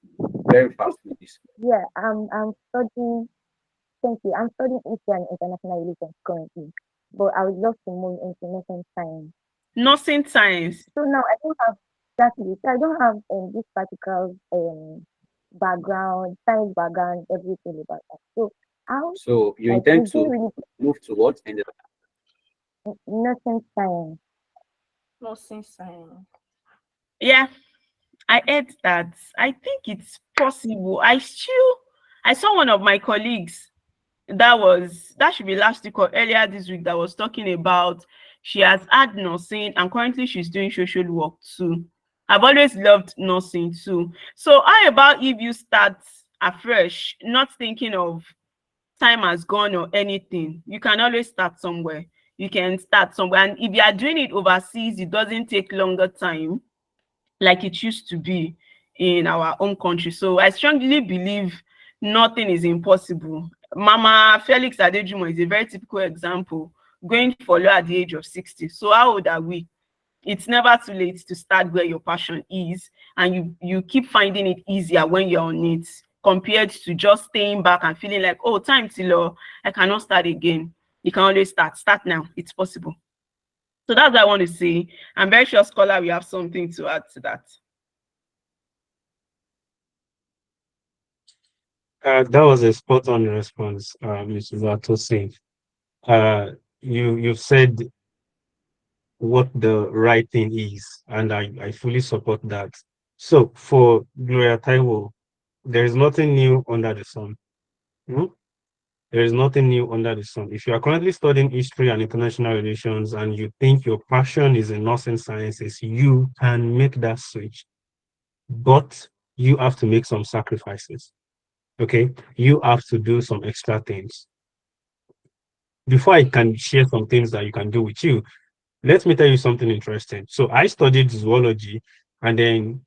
Very fast with this. Yeah, I'm studying. Thank you. I'm studying History and International Relations currently, but I would love to move into nursing science. Nursing science. So now I don't have exactly. So I don't have this particular background, science background, everything about that. So how? So you Like, intend is it to really move to what in the nursing science? Nursing science. Yeah, I heard that. I think it's possible. I saw one of my colleagues that should be last week or earlier this week that was talking about she has had nursing and currently she's doing social work too. I've always loved nursing too. So how about if you start afresh, not thinking of time has gone or anything? You can always start somewhere. You can start somewhere. And if you are doing it overseas, it doesn't take longer time like it used to be in our own country. So I strongly believe nothing is impossible. Mama Felix Adejumo is a very typical example, going for law at the age of 60. So how old are we? It's never too late to start where your passion is, and you keep finding it easier when you're on it compared to just staying back and feeling like, oh, time till I cannot start again. You can always start now. It's possible. So that's what I want to say. I'm very sure Scholar will have something to add to that. That was a spot on response, Mr. Vatosin. You've said what the right thing is, and I fully support that. So for Gloria Taiwo, there is nothing new under the sun. Hmm? There is nothing new under the sun. If you are currently studying history and international relations and you think your passion is in nursing sciences, you can make that switch. But you have to make some sacrifices. Okay? You have to do some extra things. Before I can share some things that you can do with you, let me tell you something interesting. So I studied zoology and then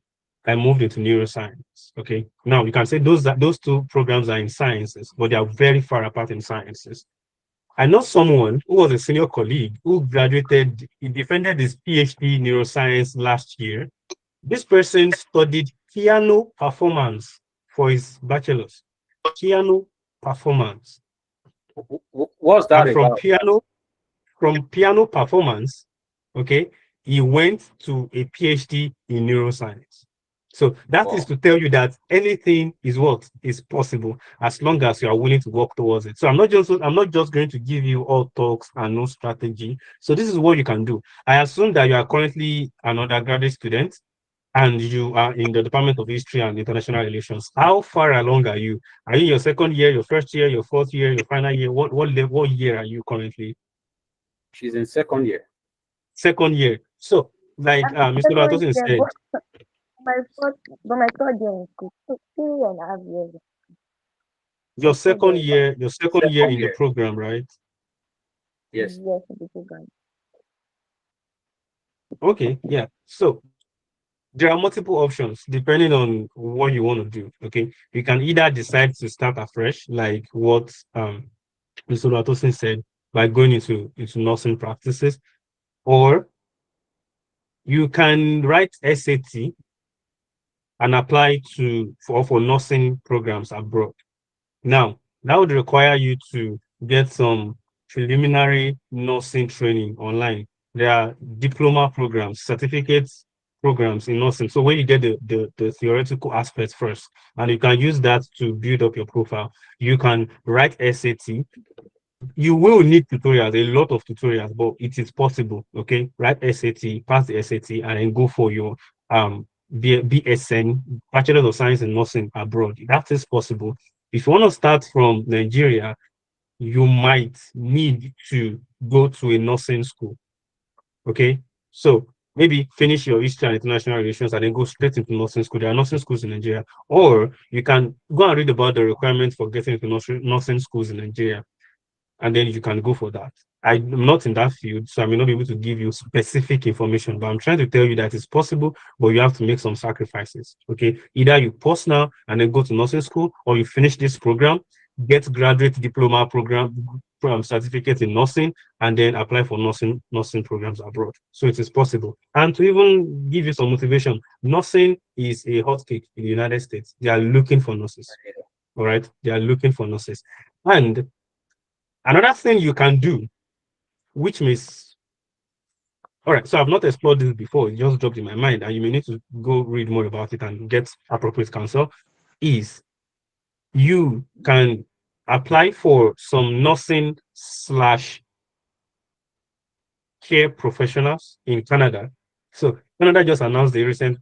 I moved into neuroscience. Okay. Now you can say those two programs are in sciences, but they are very far apart in sciences. I know someone who was a senior colleague who graduated, he defended his PhD in neuroscience last year. This person studied piano performance for his bachelor's. Piano performance. What's that and about? From piano performance, okay, he went to a PhD in neuroscience. So that is to tell you that anything is what is possible as long as you are willing to work towards it. So I'm not just going to give you all talks and no strategy. So this is what you can do. I assume that you are currently an undergraduate student and you are in the Department of History and International Relations. How far along are you? Are you in your second year, your first year, your fourth year, your final year? What year are you currently? She's in second year. Second year. So, like Mr. Latosin said, my third year in school, 3.5 years. your second year in the program, right? Yes. Yes, in the program. Okay, yeah. So there are multiple options depending on what you want to do. Okay, you can either decide to start afresh, like what Mr. Latosin said, by going into nursing practices, or you can write SAT and apply for nursing programs abroad. Now, that would require you to get some preliminary nursing training online. There are diploma programs, certificates programs in nursing. So when you get the theoretical aspects first, and you can use that to build up your profile, you can write SAT. You will need tutorials, a lot of tutorials, but it is possible. Okay, write SAT, pass the SAT, and then go for your BSN, Bachelor of Science in Nursing abroad. That is possible. If you want to start from Nigeria, you might need to go to a nursing school. Okay, so maybe finish your history and international relations and then go straight into nursing school. There are nursing schools in Nigeria, or you can go and read about the requirements for getting into nursing schools in Nigeria, and then you can go for that. I'm not in that field, so I may not be able to give you specific information, but I'm trying to tell you that it's possible, but you have to make some sacrifices. Okay, either you pause now and then go to nursing school, or you finish this program, get graduate diploma program certificate in nursing, and then apply for nursing programs abroad. So it is possible. And to even give you some motivation, nursing is a hotcake in the United States. They are looking for nurses. All right, they are looking for nurses. And another thing you can do, which means, all right, so I've not explored this before, it just dropped in my mind, and you may need to go read more about it and get appropriate counsel, is you can apply for some nursing / care professionals in Canada. So Canada just announced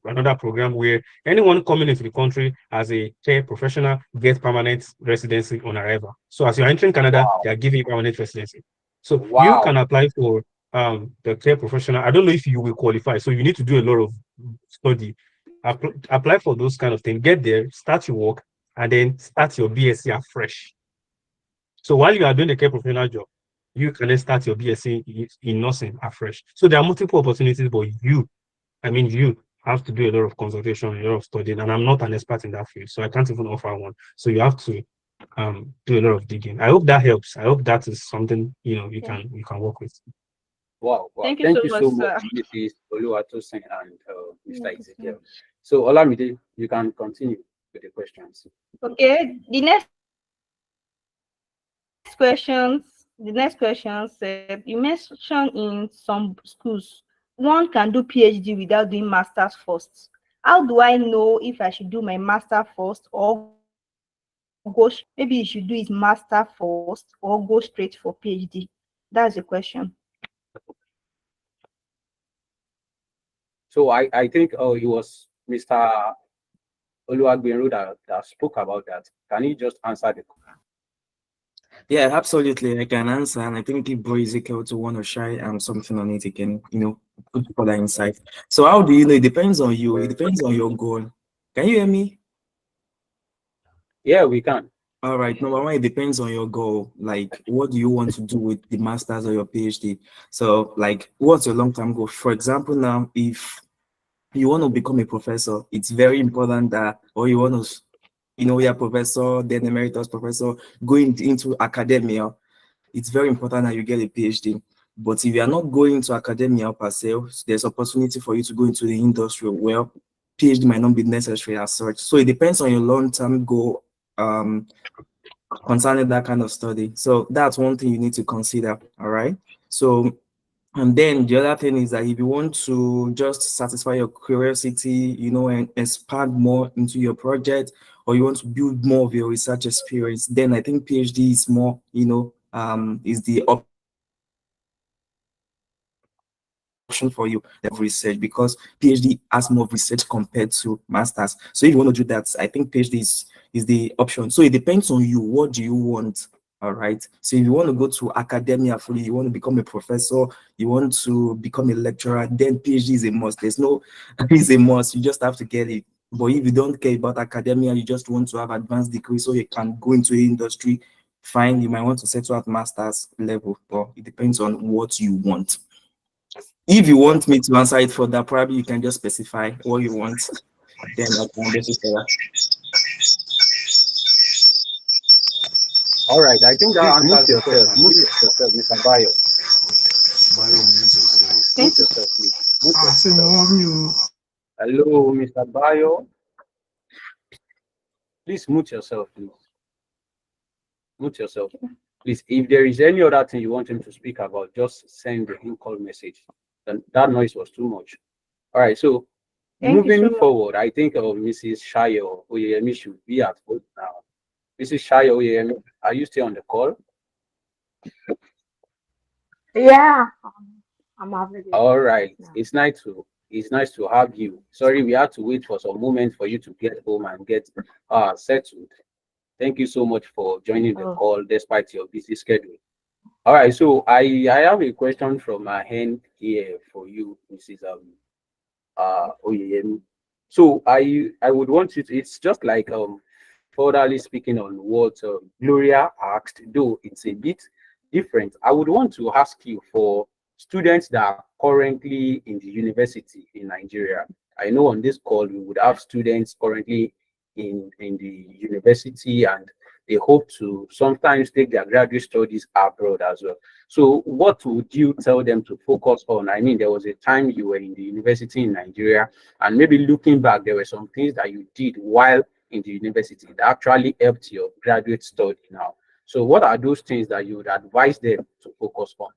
another program where anyone coming into the country as a care professional gets permanent residency on arrival. So as you're entering Canada, they are giving you permanent residency. So you can apply for the care professional. I don't know if you will qualify. So you need to do a lot of study. Apply for those kind of things. Get there, start your work, and then start your BSc afresh. So while you are doing the care professional job, you can then start your BSc in nursing afresh. So there are multiple opportunities, but you have to do a lot of consultation, a lot of studying, and I'm not an expert in that field, so I can't even offer one. So you have to do a lot of digging. I hope that helps. I hope that is something you can work with. Wow. Thank you so so much, much, Mrs. Oluwatosin and Mr. Ezekiel. So Olamide, you can continue. with the questions. Okay, the next question said, you mentioned in some schools one can do PhD without doing masters first. How do I know if I should do my master first or maybe you should do his master first or go straight for PhD? That's the question. So I think it was Mr. Oluwagbenru that spoke about that. Can you just answer the Yeah, absolutely. I can answer, and I think if Bro Ezekiel to want to share something on it, he can, put further insight. So how do you know? It depends on you. It depends on your goal. Can you hear me? Yeah, we can. All right. Number one, it depends on your goal. Like, what do you want to do with the master's or your PhD? So, like, what's your long-term goal? For example, now, if you want to become a professor, it's very important that, or you want to, you're a professor, then emeritus professor, going into academia, it's very important that you get a PhD. But if you are not going to academia per se, there's opportunity for you to go into the industry. Well, PhD might not be necessary as such. So it depends on your long-term goal concerning that kind of study. So that's one thing you need to consider. All right. So and then the other thing is that if you want to just satisfy your curiosity, and expand more into your project, or you want to build more of your research experience, then I think PhD is more, is the option for you of research, because PhD has more research compared to masters. So if you want to do that, I think PhD is the option. So it depends on you. What do you want? All right. So if you want to go to academia fully, you want to become a professor, you want to become a lecturer, then PhD is a must. There's no is a must. You just have to get it. But if you don't care about academia, you just want to have advanced degree so you can go into the industry, fine, you might want to settle at master's level, but it depends on what you want. If you want me to answer it further, probably you can just specify what you want. Then I can get it further. All right, I think that Please mute answers the yourself. question. Mute Mute yourself, Mr. Bayo. Bayo, mute yourself. Mute yourself, please. Mute Say yourself. more you. Hello, Mr. Bayo. Please mute yourself, please. Mute yourself. Please, if there is any other thing you want him to speak about, just send the in-call message. And that noise was too much. All right, so Thank you so moving much. forward, I think Mrs. Shayo Oyemi should be at home now. Mrs. Shayo Oyemi, are you still on the call? Yeah, I'm available All right right, now. it's nice to have you. Sorry, we had to wait for some moment for you to get home and get settled. Thank you so much for joining the Oh, call despite your busy schedule. All right, so I have a question from my hand here for you, Mrs. Oyemi. So I would want you to, it's just like furtherly speaking on what Gloria asked, though it's a bit different. I would want to ask you for students that are currently in the university in Nigeria. I know on this call we would have students currently in the university, and they hope to sometimes take their graduate studies abroad as well. So what would you tell them to focus on? I mean, there was a time you were in the university in Nigeria, and maybe looking back, there were some things that you did while in the university that actually helped your graduate study now. So what are those things that you would advise them to focus on?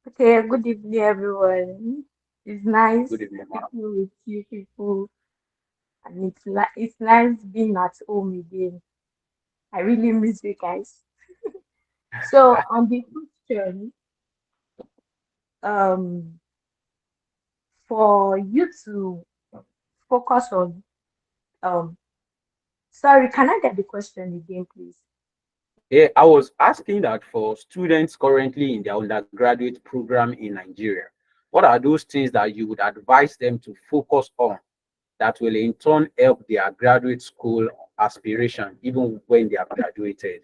okay. Good evening, everyone. It's nice Good evening, ma'am. speaking with you people, and it's nice being at home again. I really miss you guys. So on the question, um, for you to focus on, um, sorry, can I get the question again, please? Yeah, I was asking that for students currently in their undergraduate program in Nigeria, what are those things that you would advise them to focus on that will in turn help their graduate school aspiration even when they have graduated?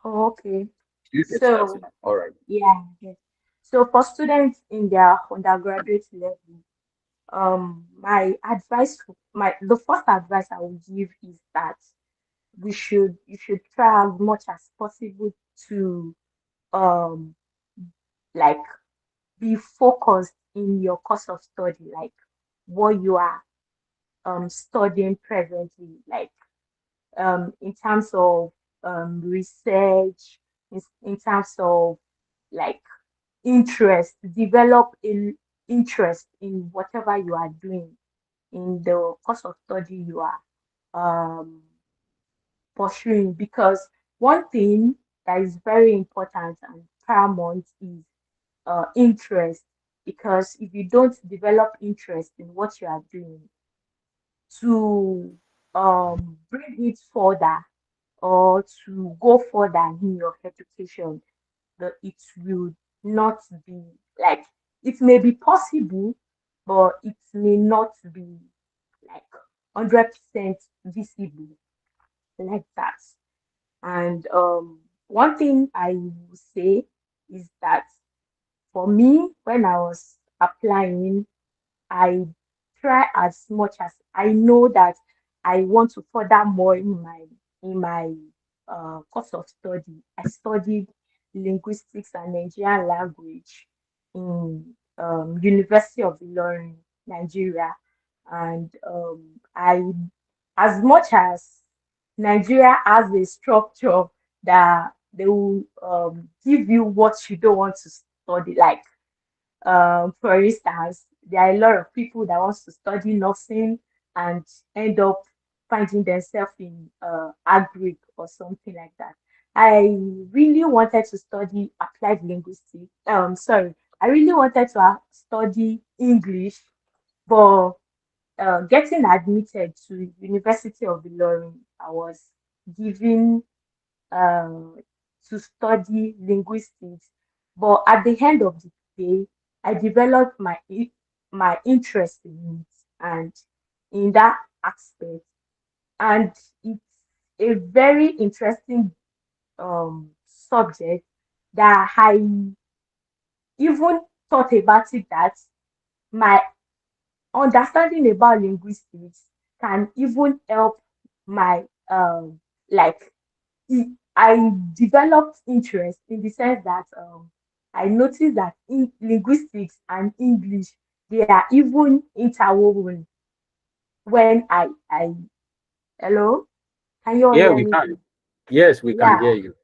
Oh, okay. You get that So now. All right. yeah, yes. So for students in their undergraduate level, my advice, my the first advice I would give is that you should try as much as possible to um like be focused in your course of study, like what you are studying presently, like in terms of research, in terms of like interest, develop in interest in whatever you are doing in the course of study you are um, pursuing. Because one thing that is very important and paramount is interest. Because if you don't develop interest in what you are doing to bring it further or to go further in your education, it will not be like, it may be possible, but it may not be like 100% visible like that. And one thing I will say is that for me, when I was applying, I try as much as I know that I want to further more in my course of study. I studied linguistics and Nigerian language in University of Ilorin, Nigeria, and I, as much as Nigeria has a structure that they will give you what you don't want to study, like for instance, there are a lot of people that wants to study nursing and end up finding themselves in agric or something like that. I really wanted to study applied linguistics. Sorry, I really wanted to study English, but getting admitted to University of Ilorin, I was given um, to study linguistics. But at the end of the day, I developed my interest in it and in that aspect. And it's a very interesting subject that I even thought about it, that my understanding about linguistics can even help my like I developed interest in the sense that I noticed that in linguistics and English, they are even interwoven. When I hello, can you all Yeah, hear we me? can. Yes, we can Yeah. hear you.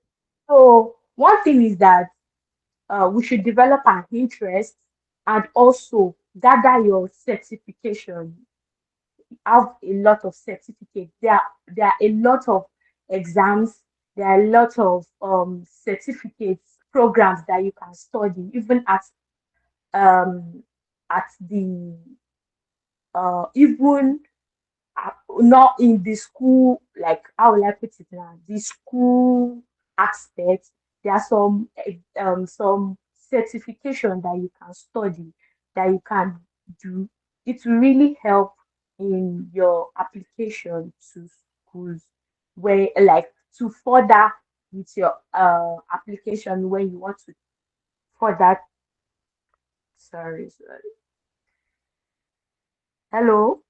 So one thing is that we should develop an interest and also gather your certification. Have a lot of certificates. There are a lot of exams. There are a lot of certificates programs that you can study, even um at the even not in the school, like how will I put it now? The school aspect, there are some certification that you can study, that you can do. It will really help in your application to schools, where like to further with your application when you want to further. Sorry. Hello,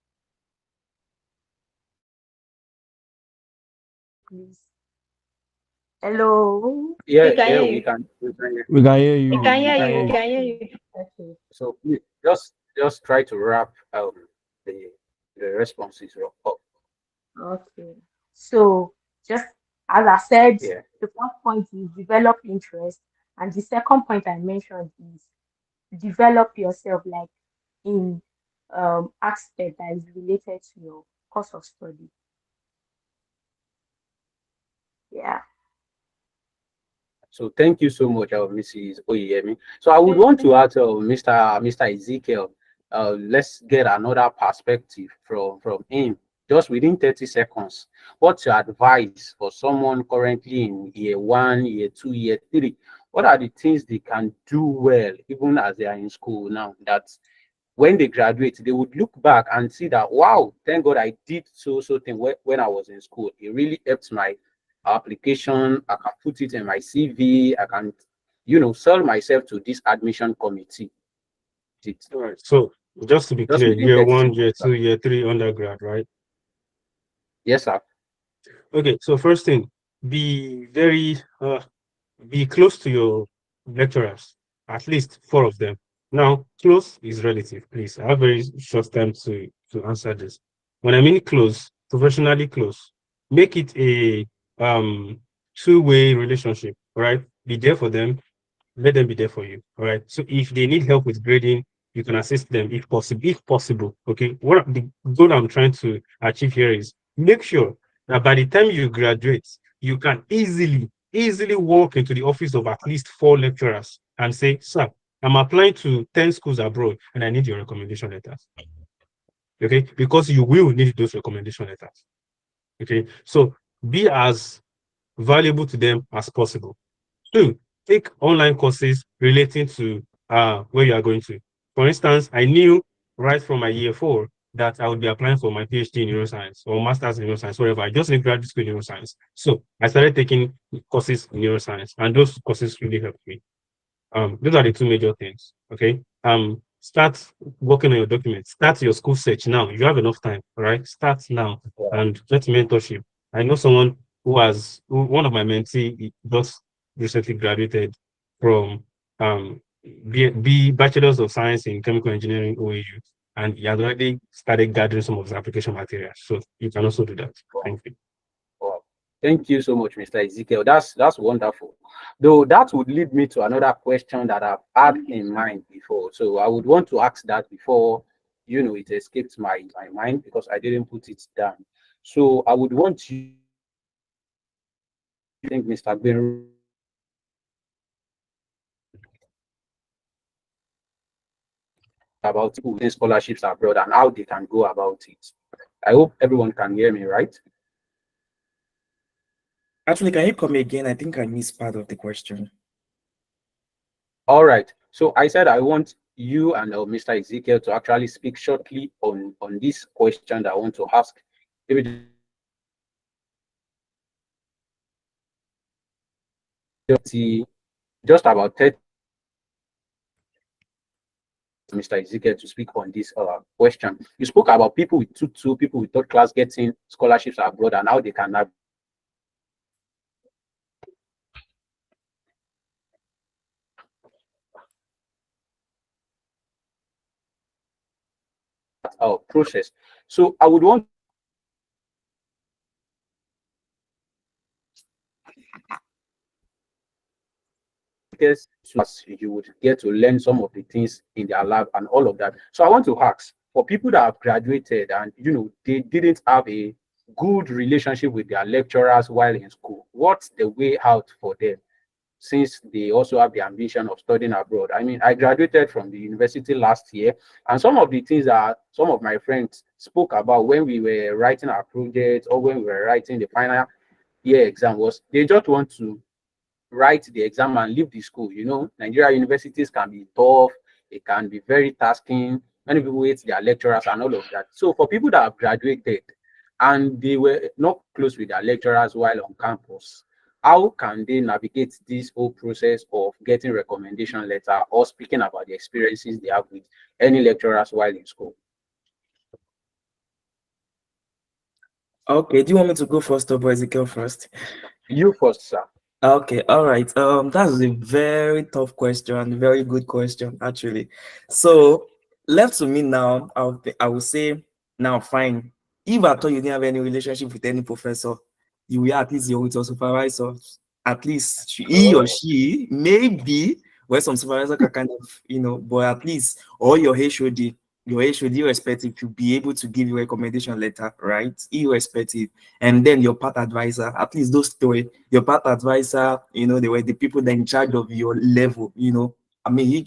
please. Hello. Yeah, We can yeah, hear we you. can. We can hear. We can hear We you. can We hear can you. hear We you. can hear you. Okay. So please, just try to wrap the the responses up. Okay. So just as I said, Yeah. the first point is develop interest, and the second point I mentioned is develop yourself, like in aspect that is related to your course of study. Yeah. So thank you so much, Mrs. Oyemi. So I would want to ask Mr. Ezekiel, let's get another perspective from him, just within 30 seconds. What's your advice for someone currently in year one, year two, year three? What are the things they can do well, even as they are in school now, that when they graduate, they would look back and see that, wow, thank God I did so thing when I was in school. It really helped my application. I can put it in my CV. I can, sell myself to this admission committee. All right. So just to be Just clear, within year 30 one, seconds. year two, year three undergrad, right? Yes, sir. Okay. So first thing, be very be close to your lecturers, at least four of them. Now, close is relative, please. I have very short time to answer this. When I mean close, professionally close, make it a two-way relationship, right? Be there for them, let them be there for you. All right. So if they need help with grading, you can assist them if possible. If possible, okay. What the goal I'm trying to achieve here is make sure that by the time you graduate, you can easily walk into the office of at least 4 lecturers and say, "Sir, I'm applying to 10 schools abroad, and I need your recommendation letters." Okay, because you will need those recommendation letters. Okay, so be as valuable to them as possible. 2, take online courses relating to where you are going to. For instance, I knew right from my year 4 that I would be applying for my PhD in neuroscience or master's in neuroscience, whatever. I just need graduate school in neuroscience. So I started taking courses in neuroscience, and those courses really helped me. Those are the 2 major things. Okay. Start working on your documents. Start your school search now. You have enough time, all right? Start now and get mentorship. I know someone one of my mentees just recently graduated from Bachelor's of Science in Chemical Engineering OAU, and he has already started gathering some of his application materials. So you can also do that. Thank you. Wow. Thank you so much, Mr. Ezekiel. That's wonderful. Though that would lead me to another question that I've had in mind before. So I would want to ask that before, it escaped my mind because I didn't put it down. So I would want you, I think, Mr. Ben, about schools and scholarships abroad and how they can go about it. I hope everyone can hear me, right? Actually, can you come again? I think I missed part of the question. All right. So I said I want you and Mr. Ezekiel to actually speak shortly on this question that I want to ask. Just about 30, Mr. Ezekiel, to speak on this question. You spoke about people with 2-2, people with third class getting scholarships abroad and how they can navigate. Process. So I would want because you would get to learn some of the things in their lab and all of that. So I want to ask, for people that have graduated and they didn't have a good relationship with their lecturers while in school, what's the way out for them, since they also have the ambition of studying abroad? I mean, I graduated from the university last year, and some of the things that some of my friends spoke about when we were writing our project or when we were writing the final year exam was they just want to write the exam and leave the school. Nigeria universities can be tough, it can be very tasking. Many people hate their lecturers and all of that. So for people that have graduated and they were not close with their lecturers while on campus, how can they navigate this whole process of getting recommendation letter or speaking about the experiences they have with any lecturers while in school? Okay, do you want me to go first or Ezekiel first? You first, sir. Okay, all right. That's a very tough question, very good question, actually. So left to me now, I will say now, fine. If I thought you didn't have any relationship with any professor, you will at least with your supervisor. At least he or she, maybe where some supervisor can kind of, but at least, or your HOD, irrespective, to be able to give you a recommendation letter, right? Irrespective. And then your part advisor, at least those three, your part advisor, they were the people that in charge of your level, I mean,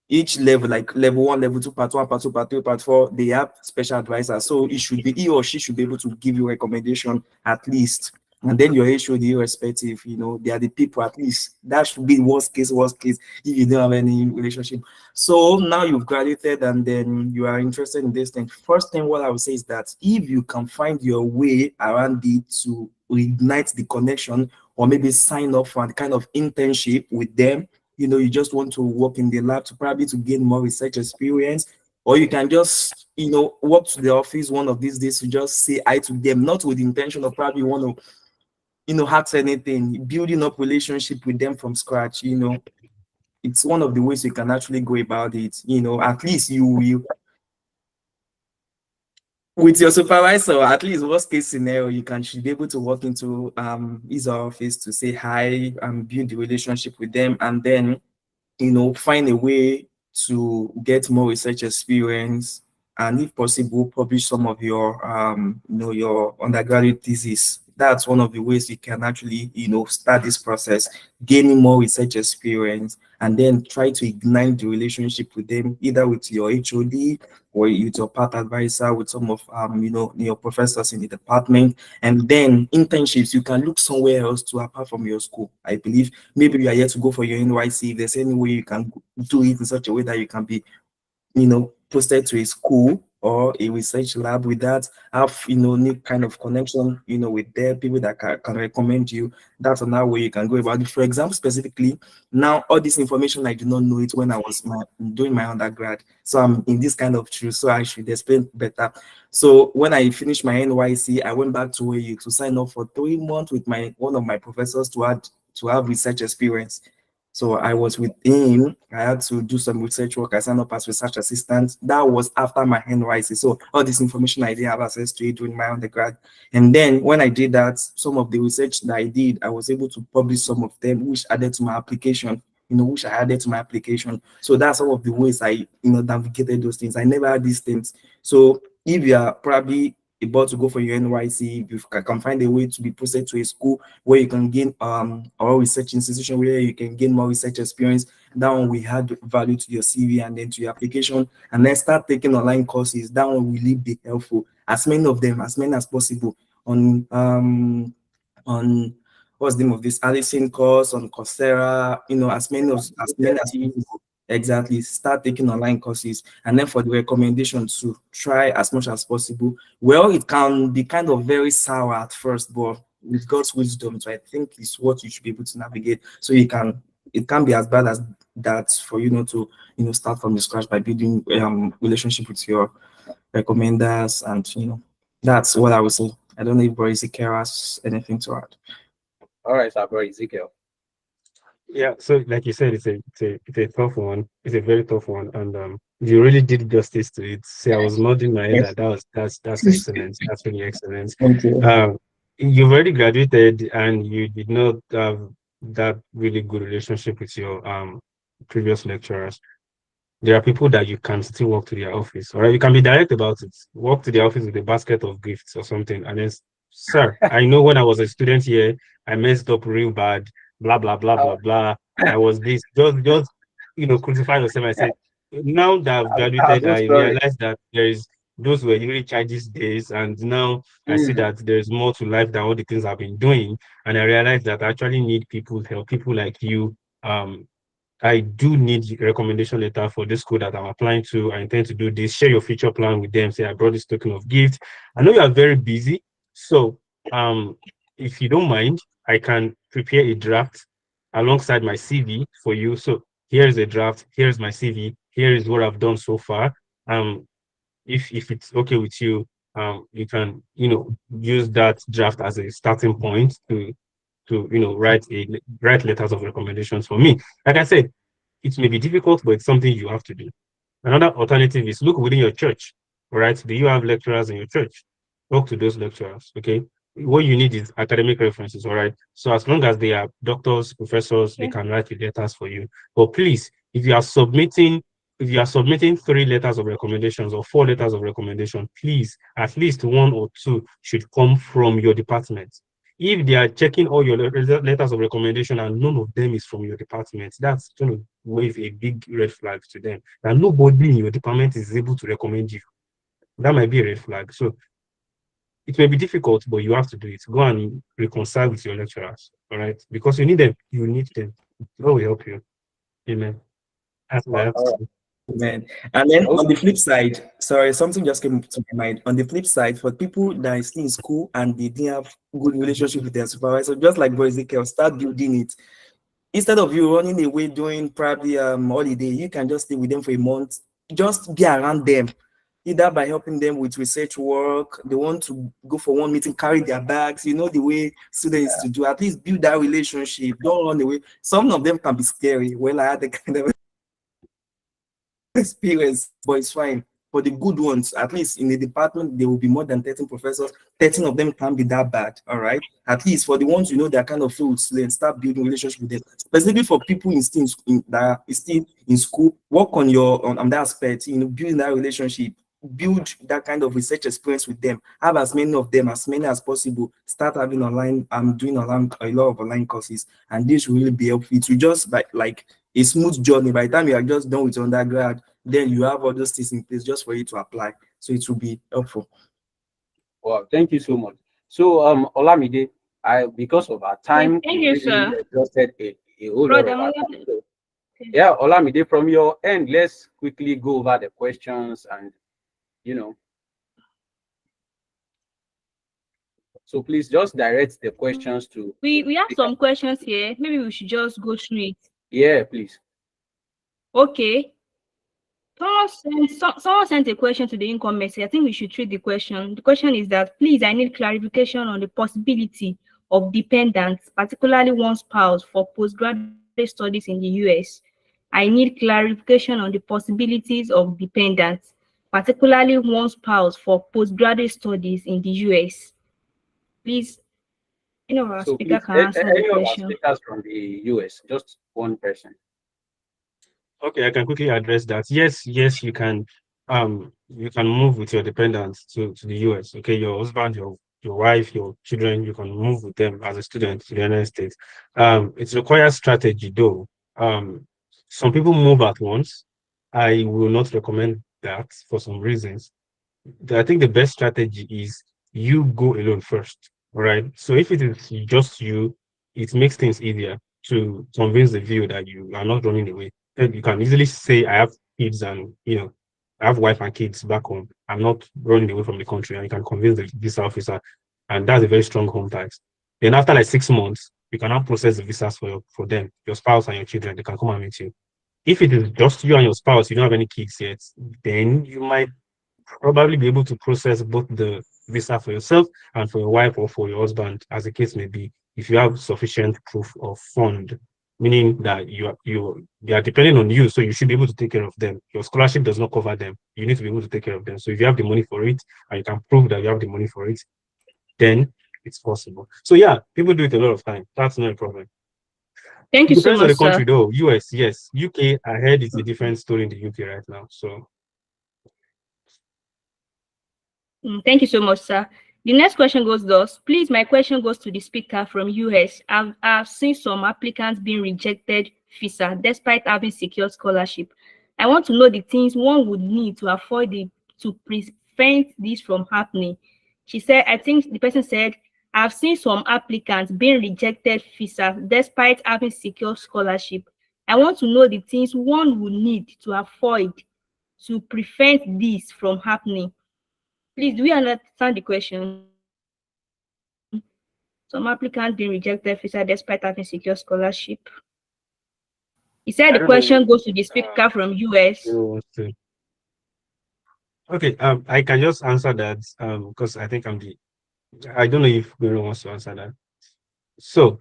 each level, like level 1, level 2, part 1, part 2, part 3, part 4, they have special advisors. So he or she should be able to give you recommendation at least. And then your HOD, irrespective, they are the people, at least that should be worst case if you don't have any relationship. So now you've graduated and then you are interested in this thing. First thing, what I would say is that if you can find your way around it to reignite the connection, or maybe sign up for a kind of internship with them, you just want to work in the lab to gain more research experience, or you can just, walk to the office one of these days to just say hi to them, not with the intention of probably want to, hack anything, building up relationship with them from scratch. It's one of the ways you can actually go about it. At least you will with your supervisor, at least worst case scenario, you should be able to walk into his office to say hi and build the relationship with them, and then find a way to get more research experience, and if possible, publish some of your your undergraduate thesis. That's one of the ways you can actually start this process, gaining more research experience, and then try to ignite the relationship with them, either with your HOD or with your part advisor, with some of your professors in the department. And then internships, you can look somewhere else to apart from your school. I believe maybe you are yet to go for your NYC. If there's any way you can do it in such a way that you can be posted to a school or a research lab with that, have new kind of connection with their people that can recommend you. That's another way you can go about it. For example, specifically now, all this information I did not know it when I was doing my undergrad, so I'm in this kind of truth, so I should explain better. So when I finished my NYC, I went back to AU to sign up for 3 months with one of my professors to have research experience. So I was with him. I had to do some research work. I signed up as research assistant. That was after my NYC. So all this information I didn't have access to it during my undergrad. And then when I did that, some of the research that I did, I was able to publish some of them, which added to my application, which I added to my application. So that's some of the ways I, navigated those things. I never had these things. So if you are probably about to go for your NYC, you can find a way to be posted to a school where you can gain or research institution where you can gain more research experience. That one will add value to your CV and then to your application, and then start taking online courses. That one will really be helpful. As many of them, as many as possible on what's the name of this Allison course on Coursera, as many as possible. Exactly. Start taking online courses, and then for the recommendation to try as much as possible. Well, it can be kind of very sour at first, but with God's wisdom, so I think it's what you should be able to navigate. So it can be as bad as that for you not to start from the scratch by building relationship with your recommenders, and that's what I would say. I don't know if Bro Ezekiel has anything to add. All right, sir, Bro Ezekiel. Yeah, so like you said, it's a tough one. It's a very tough one, and you really did justice to it. See, I was nodding my head that that's excellent. That's really excellent. Thank you. You've already graduated, and you did not have that really good relationship with your previous lecturers. There are people that you can still walk to their office, all right? You can be direct about it. Walk to the office with a basket of gifts or something, and then, sir, I know when I was a student here, I messed up real bad, blah, blah, blah, blah, blah. I was this, just crucify yourself. I said, now that I've graduated, so I sorry. realized that those were really childish days, and now I see that there's more to life than all the things I've been doing, and I realized that I actually need people's help, people like you. I do need a recommendation letter for this school that I'm applying to. I intend to do this. Share your future plan with them. Say, I brought this token of gift. I know you are very busy. So if you don't mind, I can prepare a draft alongside my CV for you. So here's a draft. Here's my CV. Here is what I've done so far. If it's okay with you, you can, use that draft as a starting point to write letters of recommendations for me. Like I said, it may be difficult, but it's something you have to do. Another alternative is look within your church, right? Do you have lecturers in your church? Talk to those lecturers, okay? What you need is academic references, all right? So as long as they are doctors, professors, they can write the letters for you. But please, if you are submitting 3 letters of recommendations or 4 letters of recommendation, please, at least 1 or 2 should come from your department. If they are checking all your letters of recommendation and none of them is from your department, that's going to wave a big red flag to them. That nobody in your department is able to recommend you. That might be a red flag. So it may be difficult, but you have to do it. Go and reconcile with your lecturers, all right? Because you need them. You need them. That will help you. Amen. That's my answer. Man. And then on the flip side, sorry, something just came to my mind. On the flip side, for people that are still in school and they didn't have good relationship with their supervisor, just like Bro Ezekiel, start building it. Instead of you running away doing probably holiday, you can just stay with them for a month. Just be around them, either by helping them with research work. They want to go for one meeting, carry their bags, the way students to do. At least build that relationship. Don't run away. Some of them can be scary. Well, I had the kind of experience, but it's fine. For the good ones, at least in the department, there will be more than 13 professors. 13 of them can't be that bad, all right? At least for the ones you know they're kind of filled, start building relationship with them. Specifically for people that are still in school, work on that aspect, building that relationship, build that kind of research experience with them. Have as many of them, as many as possible. Start having online, doing a lot of online courses, and this will really be helpful. It will just like a smooth journey. By the time you are just done with undergrad, then you have all those things in place just for you to apply. So it will be helpful. Wow, thank you so much. So Olamide, because of our time, Thank you, sir. exhausted a whole lot Brother, of our time. So, yeah, Olamide, from your end, let's quickly go over the questions and so please just direct the questions to. We have some questions here. Maybe we should just go through it. Yeah, please. Okay. Someone sent a question to the income message. I think we should treat the question. The question is that, please, I need clarification on the possibility of dependents, particularly one spouse, for postgraduate studies in the US. I need clarification on the possibilities of dependents, particularly one spouse, for postgraduate studies in the US. Please, our speaker can answer the question. Any of our speakers from the US, just one person. Okay, I can quickly address that. Yes, you can move with your dependents to the US. Okay, your husband, your wife, your children, you can move with them as a student to the United States. It requires strategy though. Some people move at once. I will not recommend that for some reasons. I think the best strategy is you go alone first. All right. So if it is just you, it makes things easier to convince the view that you are not running away. And you can easily say, I have kids and I have wife and kids back home. I'm not running away from the country, and you can convince the visa officer, and that's a very strong home ties. Then after like 6 months, you can now process the visas for them, your spouse and your children. They can come and meet you. If it is just you and your spouse, you don't have any kids yet, then you might probably be able to process both the visa for yourself and for your wife or for your husband, as the case may be, if you have sufficient proof of fund, meaning that they are depending on you, so you should be able to take care of them. Your scholarship does not cover them. You need to be able to take care of them. So if you have the money for it and you can prove that you have the money for it, then it's possible. So yeah, people do it a lot of time. That's not a problem. Thank you so much, depends on the country sir. though. US, yes. UK, I heard it's a different story in the UK right now. So Thank you so much, sir. The next question goes thus. Please, my question goes to the speaker from US. I've seen some applicants being rejected visa despite having secure scholarship. I want to know the things one would need to to prevent this from happening. She said, I think the person said, I've seen some applicants being rejected visa despite having secure scholarship. I want to know the things one would need to avoid to prevent this from happening. Please, do we understand the question? Some applicants being rejected visa despite having secure scholarship. He said the question goes to the speaker from US. Okay, I can just answer that because I think I don't know if Guru wants to answer that. So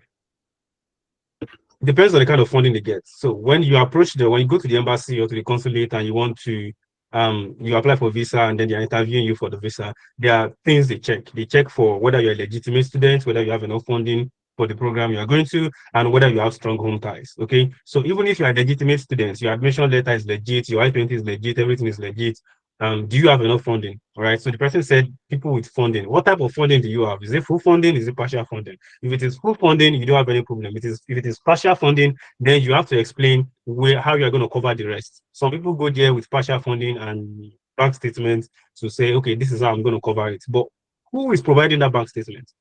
depends on the kind of funding they get. So when you when you go to the embassy or to the consulate and you want to you apply for visa and then they're interviewing you for the visa, there are things they check. They check for whether you're a legitimate student, whether you have enough funding for the program you are going to, and whether you have strong home ties. Okay. So even if you are a legitimate student, your admission letter is legit, your I-20 is legit, everything is legit. Do you have enough funding? All right. So the person said, people with funding. What type of funding do you have? Is it full funding? Is it partial funding? If it is full funding, you don't have any problem. If it is partial funding, then you have to explain how you are going to cover the rest. Some people go there with partial funding and bank statements to say, okay, this is how I'm going to cover it. But who is providing that bank statement?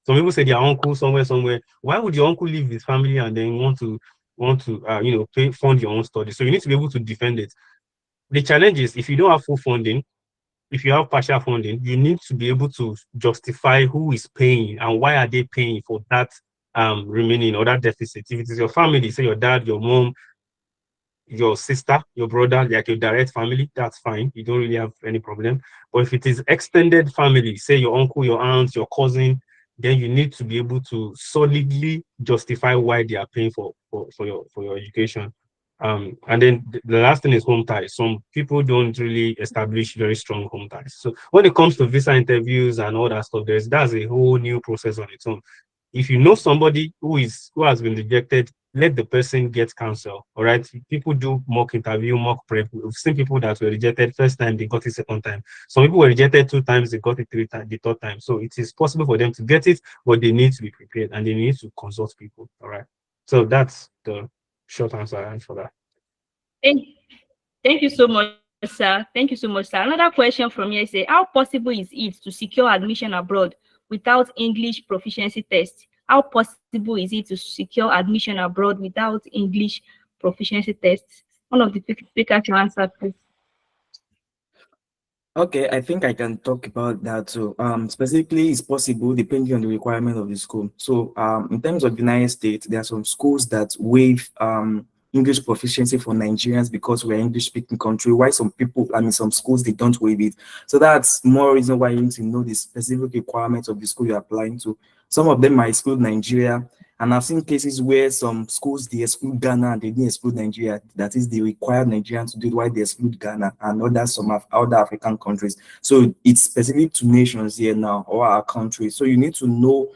Some people say their uncle somewhere. Why would your uncle leave his family and then want to fund your own study? So you need to be able to defend it. The challenge is if you don't have full funding, if you have partial funding, you need to be able to justify who is paying and why are they paying for that remaining or that deficit. If it is your family, say your dad, your mom, your sister, your brother, like your direct family, that's fine. You don't really have any problem. But if it is extended family, say your uncle, your aunt, your cousin, then you need to be able to solidly justify why they are paying for your education. And then the last thing is home ties. Some people don't really establish very strong home ties. So when it comes to visa interviews and all that stuff, that's a whole new process on its own. If you know somebody who has been rejected, let the person get counsel. All right. People do mock interview, mock prep. We've seen people that were rejected first time, they got it second time. Some people were rejected 2 times, they got it the third time. So it is possible for them to get it, but they need to be prepared and they need to consult people. All right. So that's the short answer I have for that. Thank, thank you so much, sir. Thank you so much, sir. Another question from here say, how possible is it to secure admission abroad without English proficiency test? How possible is it to secure admission abroad without English proficiency tests? One of the speakers to answer, please. Okay, I think I can talk about that too. Specifically, it's possible depending on the requirement of the school. So, in terms of the United States, there are some schools that waive English proficiency for Nigerians because we're English-speaking country. Why some people, some schools they don't waive it. So that's more reason why you need to know the specific requirements of the school you're applying to. Some of them might exclude Nigeria, and I've seen cases where some schools they exclude Ghana and they didn't exclude Nigeria. That is, they require Nigerians to do it while they exclude Ghana and other African countries. So it's specific to nations here now or our country. So you need to know,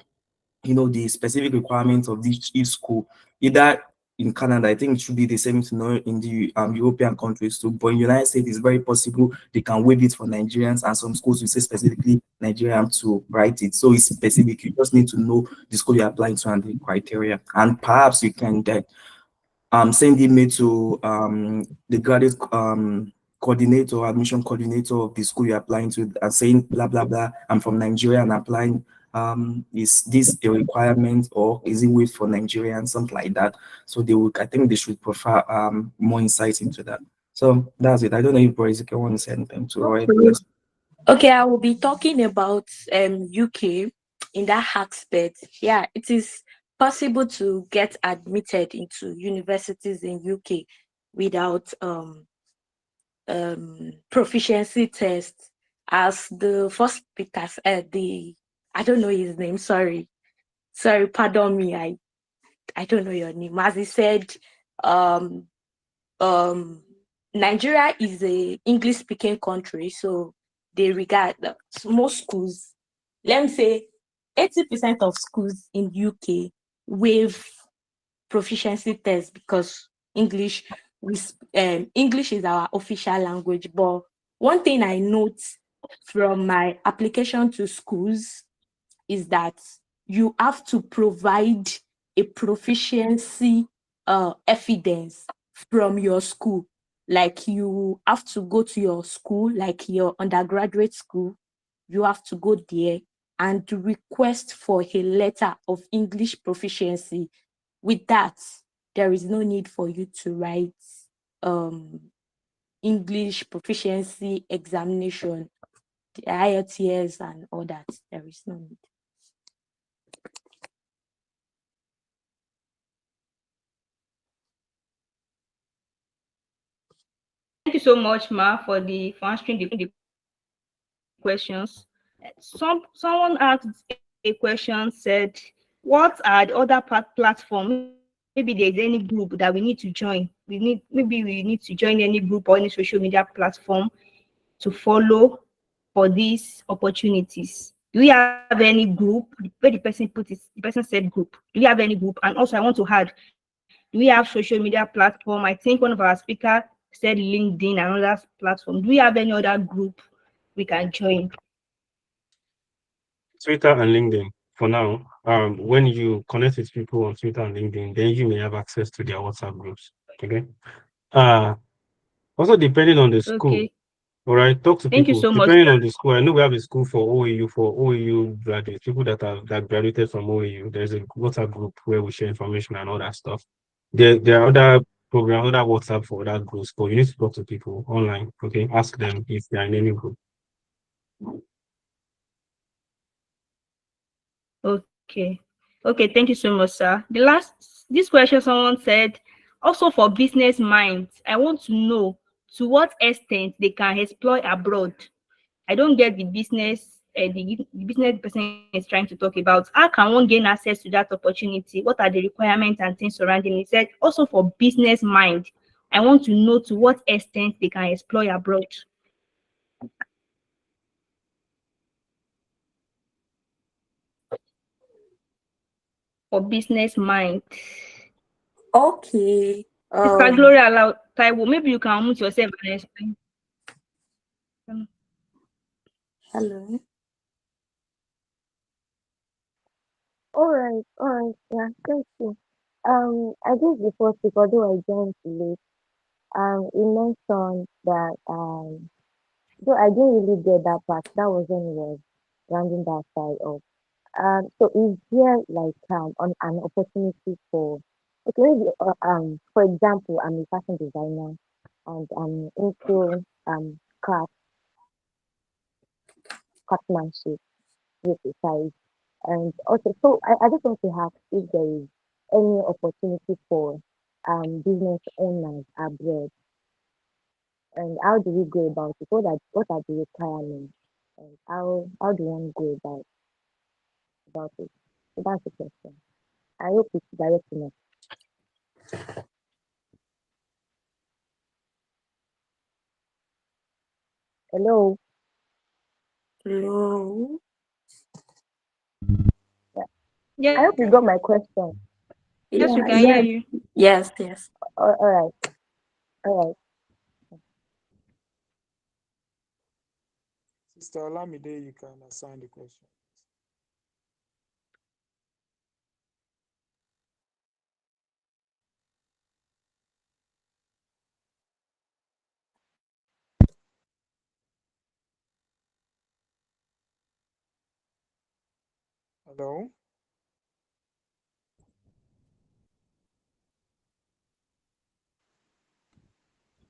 the specific requirements of each school. Either in Canada, I think it should be the same to know in the European countries too. But in the United States, it's very possible they can waive it for Nigerians, and some schools will say specifically Nigerian to write it. So it's specific. You just need to know the school you're applying to and the criteria. And perhaps you can get send email to the graduate coordinator, admission coordinator of the school you're applying to, and saying blah blah blah, I'm from Nigeria and applying. Is this a requirement or is it waived for Nigerians, something like that? So I think they should prefer more insight into that. So that's it. I don't know if Borisika wants to say anything to Roy. Okay, I will be talking about UK in that aspect. Yeah, it is possible to get admitted into universities in UK without proficiency test. As the first speaker said, I don't know his name, sorry, pardon me, I don't know your name. As he said, Nigeria is a English speaking country, so they regard most schools, let me say 80% of schools in UK waive proficiency tests because English is our official language. But one thing I note from my application to schools is that you have to provide a proficiency evidence from your school. Like you have to go to your school, like your undergraduate school, you have to go there and request for a letter of English proficiency. With that, there is no need for you to write English proficiency examination, the IELTS and all that. There is no need. Thank you so much, Ma, for answering the questions. Someone asked a question, said, what are the other platforms? Maybe there's any group that we need to join. Maybe we need to join any group or any social media platform to follow for these opportunities. Do we have any group? Where the person said group. Do we have any group? And also I want to add, do we have social media platform? I think one of our speakers said LinkedIn and other platform. Do we have any other group we can join? Twitter and LinkedIn for now. When you connect with people on Twitter and LinkedIn, then you may have access to their WhatsApp groups. Okay. Also depending on the school. Okay. All right, talk to Thank people. You so much. Depending on the school, I know we have a school for OAU graduates, people that graduated from OAU. There's a WhatsApp group where we share information and all that stuff. There are other programs, other WhatsApp for other groups, but you need to talk to people online. Okay, ask them if they are in any group. Okay. Okay, thank you so much, sir. This question someone said, also for business minds, I want to know to what extent they can explore abroad. I don't get the business the business person is trying to talk about. How can one gain access to that opportunity? What are the requirements and things surrounding it? He said also for business mind, I want to know to what extent they can explore abroad. For business mind. Okay. Sister Gloria Taiwo, maybe you can unmute yourself and explain. Hello. All right, yeah, thank you. I guess before speak, although I joined late, you mentioned that though I didn't really get that part. That was when he was rounding that side off. So is there like on an opportunity for okay, maybe, for example, I'm a fashion designer and I'm into craft craftsmanship, with the size. And also, so I just want to ask if there is any opportunity for business owners abroad, and how do we go about it? What are the requirements, and how do one go about it? So that's the question. I hope it's direct enough. Hello. Hello. Yeah. Yeah. I hope you got my question. Yes, we Yeah, can hear yes, you. yes, yes. All right. Sister Olamide, you can assign the question. Hello.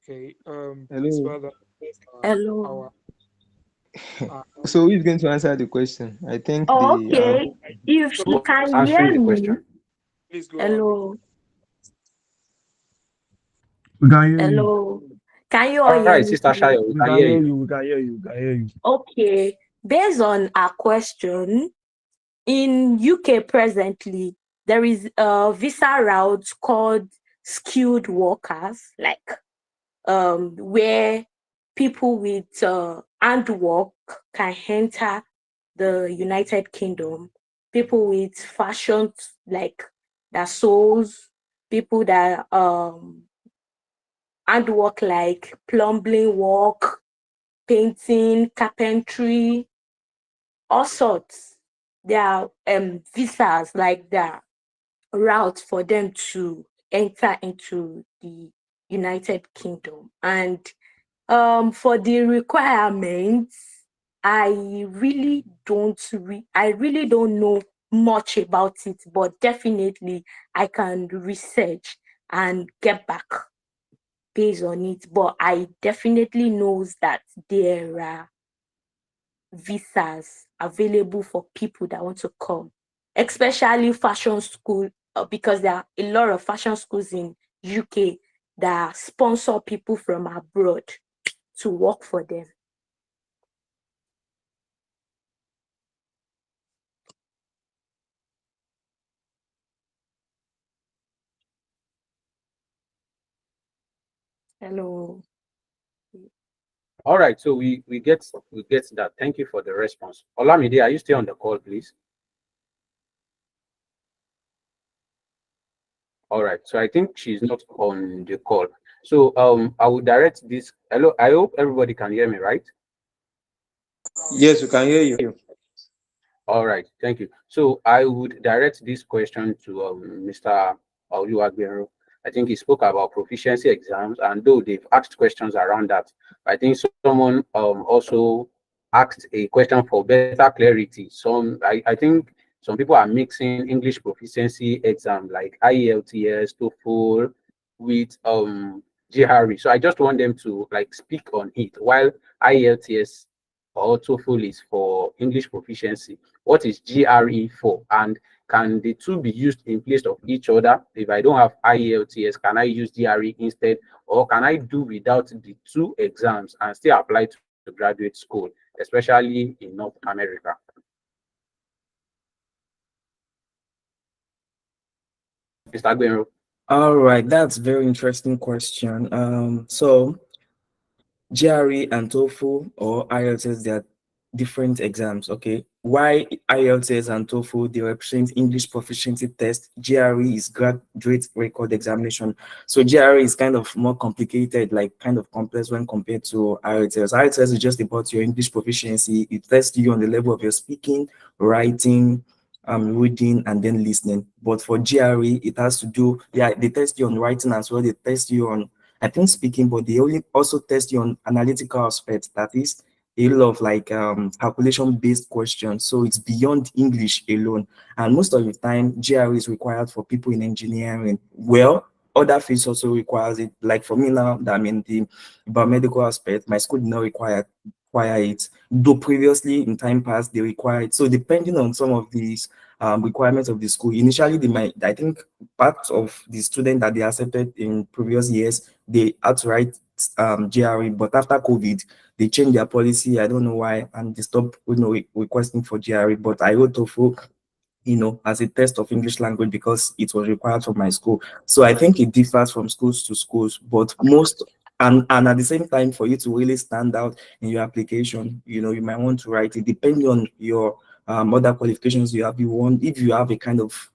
Okay. Please, Hello. Father. Hello. So who is going to answer the question? I think the Okay. If you can Answering hear the me, question. Please go on. hello, We can hear you. hello. Can you all All hear right, me, Sister please? Shayo, we We can can hear hear you. you. We can hear you. We can hear you. Okay. Based on our question, in UK presently, there is a visa route called skilled workers, like where people with handwork can enter the United Kingdom. People with fashion, like that sews, people that handwork like plumbing work, painting, carpentry, all sorts. There are visas like that route for them to enter into the United Kingdom. And for the requirements, I really don't know much about it, but definitely I can research and get back based on it. But I definitely knows that there are visas available for people that want to come, especially fashion school, because there are a lot of fashion schools in UK that sponsor people from abroad to work for them. Hello. All right, so we get that. Thank you for the response. Olamide, are you still on the call, please? All right, so I think she's not on the call. So I will direct this. Hello, I hope everybody can hear me, right? Yes, we can hear you. All right, thank you. So I would direct this question to Mr. Oluwagbero. I think he spoke about proficiency exams, and though they've asked questions around that, I think someone also asked a question for better clarity. I think some people are mixing English proficiency exam like IELTS, TOEFL with GRE. So I just want them to like speak on it. While IELTS or TOEFL is for English proficiency, what is GRE for? And can the two be used in place of each other? If I don't have IELTS, can I use GRE instead? Or can I do without the two exams and still apply to graduate school, especially in North America? Mr. Gbenro. All right, that's very interesting question. So GRE and TOEFL or IELTS, they are different exams, okay? Why IELTS and TOEFL, they represent English proficiency test. GRE is graduate record examination. So GRE is kind of more complicated, like kind of complex when compared to IELTS. IELTS is just about your English proficiency. It tests you on the level of your speaking, writing, reading, and then listening. But for GRE, it has to do, yeah, they test you on writing as well. They test you on, I think, speaking, but they only also test you on analytical aspects. That is a lot of like calculation-based questions. So it's beyond English alone. And most of the time, GRE is required for people in engineering. Well, other fields also requires it. Like for me now, that I'm in the biomedical aspect, my school did not require it. Though previously in time past they required. So depending on some of these requirements of the school, initially they might, I think, part of the student that they accepted in previous years, they had to write GRE, but after COVID, they changed their policy. I don't know why, and they stopped, requesting for GRE. But I wrote TOEFL, as a test of English language because it was required for my school. So I think it differs from schools to schools, but most, and at the same time, for you to really stand out in your application, you might want to write it depending on your other qualifications you have. If you have a kind of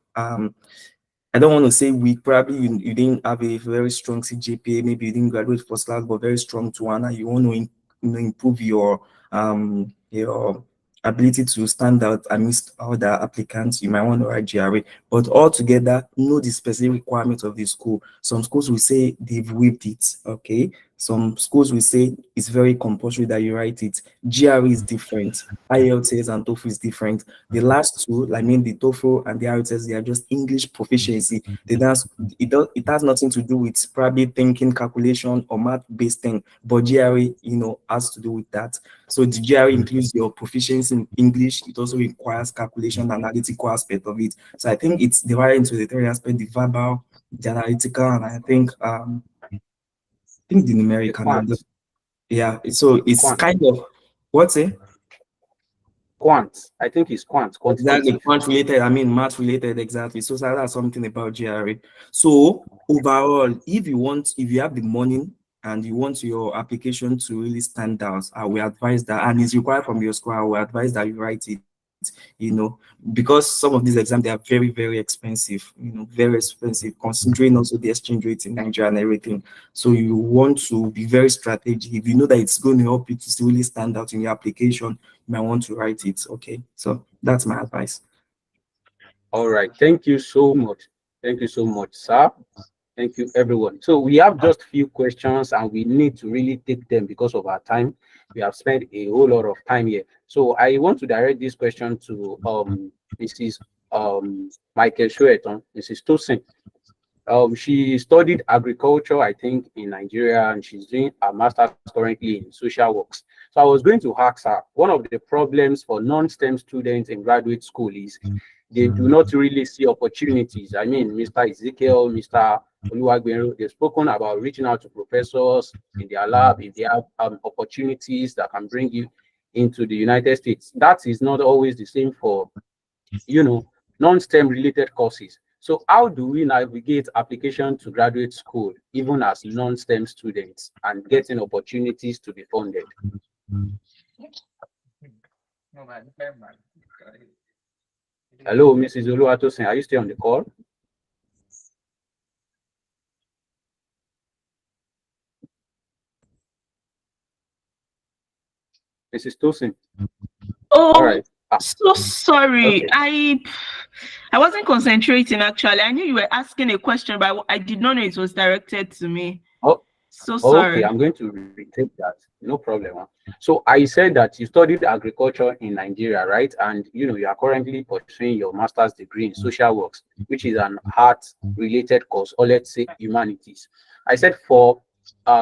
I don't want to say weak. Probably you didn't have a very strong CGPA. Maybe you didn't graduate first class, but very strong to one, and you want to improve your ability to stand out amidst other applicants. You might want to write GRE. But altogether, know the specific requirements of the school. Some schools will say they've waived it. Okay. Some schools will say it's very compulsory that you write it. GRE is different. IELTS and TOEFL is different. The last two, I mean the TOEFL and the IELTS, they are just English proficiency. It has nothing to do with probably thinking, calculation, or math-based thing. But GRE, has to do with that. So the GRE includes your proficiency in English. It also requires calculation, analytical aspect of it. So I think it's divided into the three aspects: the verbal, the analytical, and I think the numerical. Yeah. So it's Quant. kind of what's it? Quant. I think it's quant. Exactly, Quantitative. quant related. I mean, math related. Exactly. So that's something about GRE. So overall, if you have the money and you want your application to really stand out, I will advise that, and it's required from your school, I will advise that you write it. Because some of these exams, they are very, very expensive. Very expensive, considering also the exchange rate in Nigeria and everything. So you want to be very strategic. If you know that it's going to help you to really stand out in your application, you might want to write it. Okay, so that's my advice. All right. Thank you so much. Thank you so much, sir. Thank you, everyone. So we have just few questions and we need to really take them because of our time. We have spent a whole lot of time here. So I want to direct this question to Mrs. Michael Shueton, Mrs. Tosin. She studied agriculture, I think, in Nigeria, and she's doing a master's currently in social works. So I was going to ask her, one of the problems for non-STEM students in graduate school is they do not really see opportunities. I mean, Mr. Ezekiel, Mr. Oluwagbero, they've spoken about reaching out to professors in their lab if they have opportunities that can bring you into the United States. That is not always the same for, non-STEM related courses. So how do we navigate application to graduate school, even as non-STEM students, and getting opportunities to be funded? Hello, Mrs. Oluwatosin, are you still on the call? Mrs. Tosin. Oh, all right. So sorry. Okay. I wasn't concentrating actually. I knew you were asking a question, but I did not know it was directed to me. Oh, so sorry. Okay, I'm going to retake that. No problem. So I said that you studied agriculture in Nigeria, right? And you are currently pursuing your master's degree in social works, which is an art-related course, or let's say humanities. I said for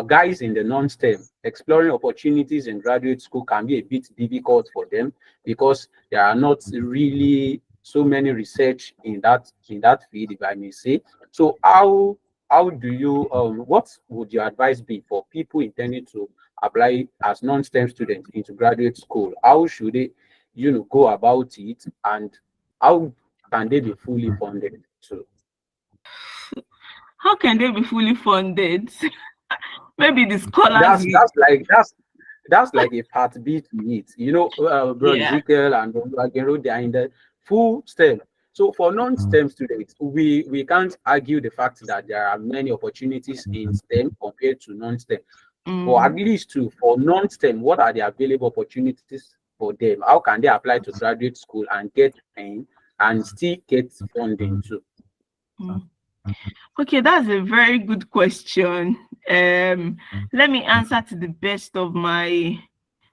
guys in the non-STEM, exploring opportunities in graduate school can be a bit difficult for them because there are not really so many research in that field, if I may say. So how do you what would your advice be for people intending to apply as non-STEM students into graduate school? How should they go about it, and how can they be fully funded too? How can they be fully funded? Maybe the scholars. That's like a part B to it. You know, bro, Yeah. Ezekiel and Agero, they are in the full STEM. So for non-STEM students, we can't argue the fact that there are many opportunities in STEM compared to non-STEM. But at least for non-STEM, what are the available opportunities for them? How can they apply to graduate school and get paid and still get funding too? Okay, that's a very good question. Let me answer to the best of my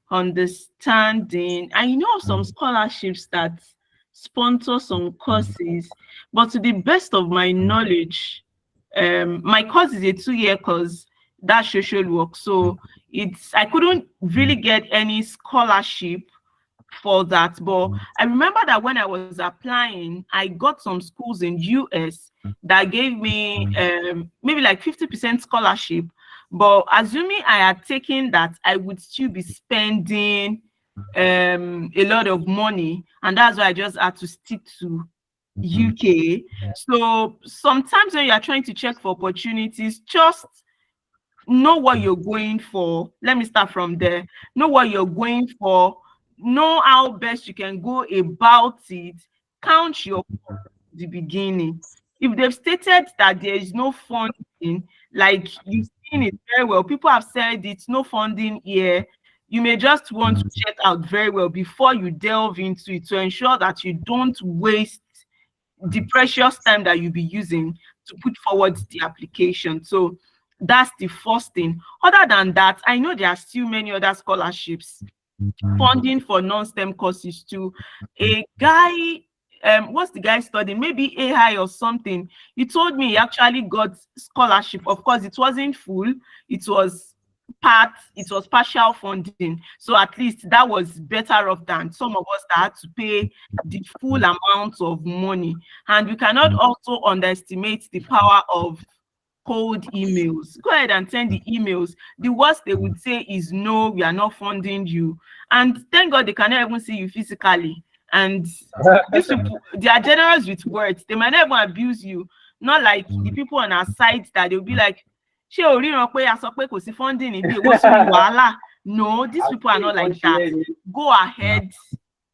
understanding. I know some scholarships that sponsor some courses, but to the best of my knowledge, my course is a 2-year course, that's social work. So I couldn't really get any scholarship for that. But I remember that when I was applying, I got some schools in US that gave me maybe like 50% scholarship. But assuming I had taken that, I would still be spending a lot of money, and that's why I just had to stick to UK. So sometimes when you are trying to check for opportunities, just know what you're going for. Let me start from there. Know what you're going for. Know how best you can go about it. Count your cost at the beginning. If they've stated that there is no funding, like you've seen it very well, people have said it's no funding here. You may just want to check out very well before you delve into it to ensure that you don't waste the precious time that you'll be using to put forward the application. So that's the first thing. Other than that, I know there are still many other scholarships, funding for non-STEM courses too. A guy, what's the guy studying? Maybe AI or something. He told me he actually got scholarship. Of course, it wasn't full. It was partial funding. So at least that was better off than some of us that had to pay the full amount of money. And we cannot also underestimate the power of cold emails. Go ahead and send the emails. The worst they would say is no, we are not funding you. And thank God they cannot even see you physically. And these people, they are generous with words. They might not even abuse you. Not like the people on our side that they'll be like, funding no, these people are not like that. Go ahead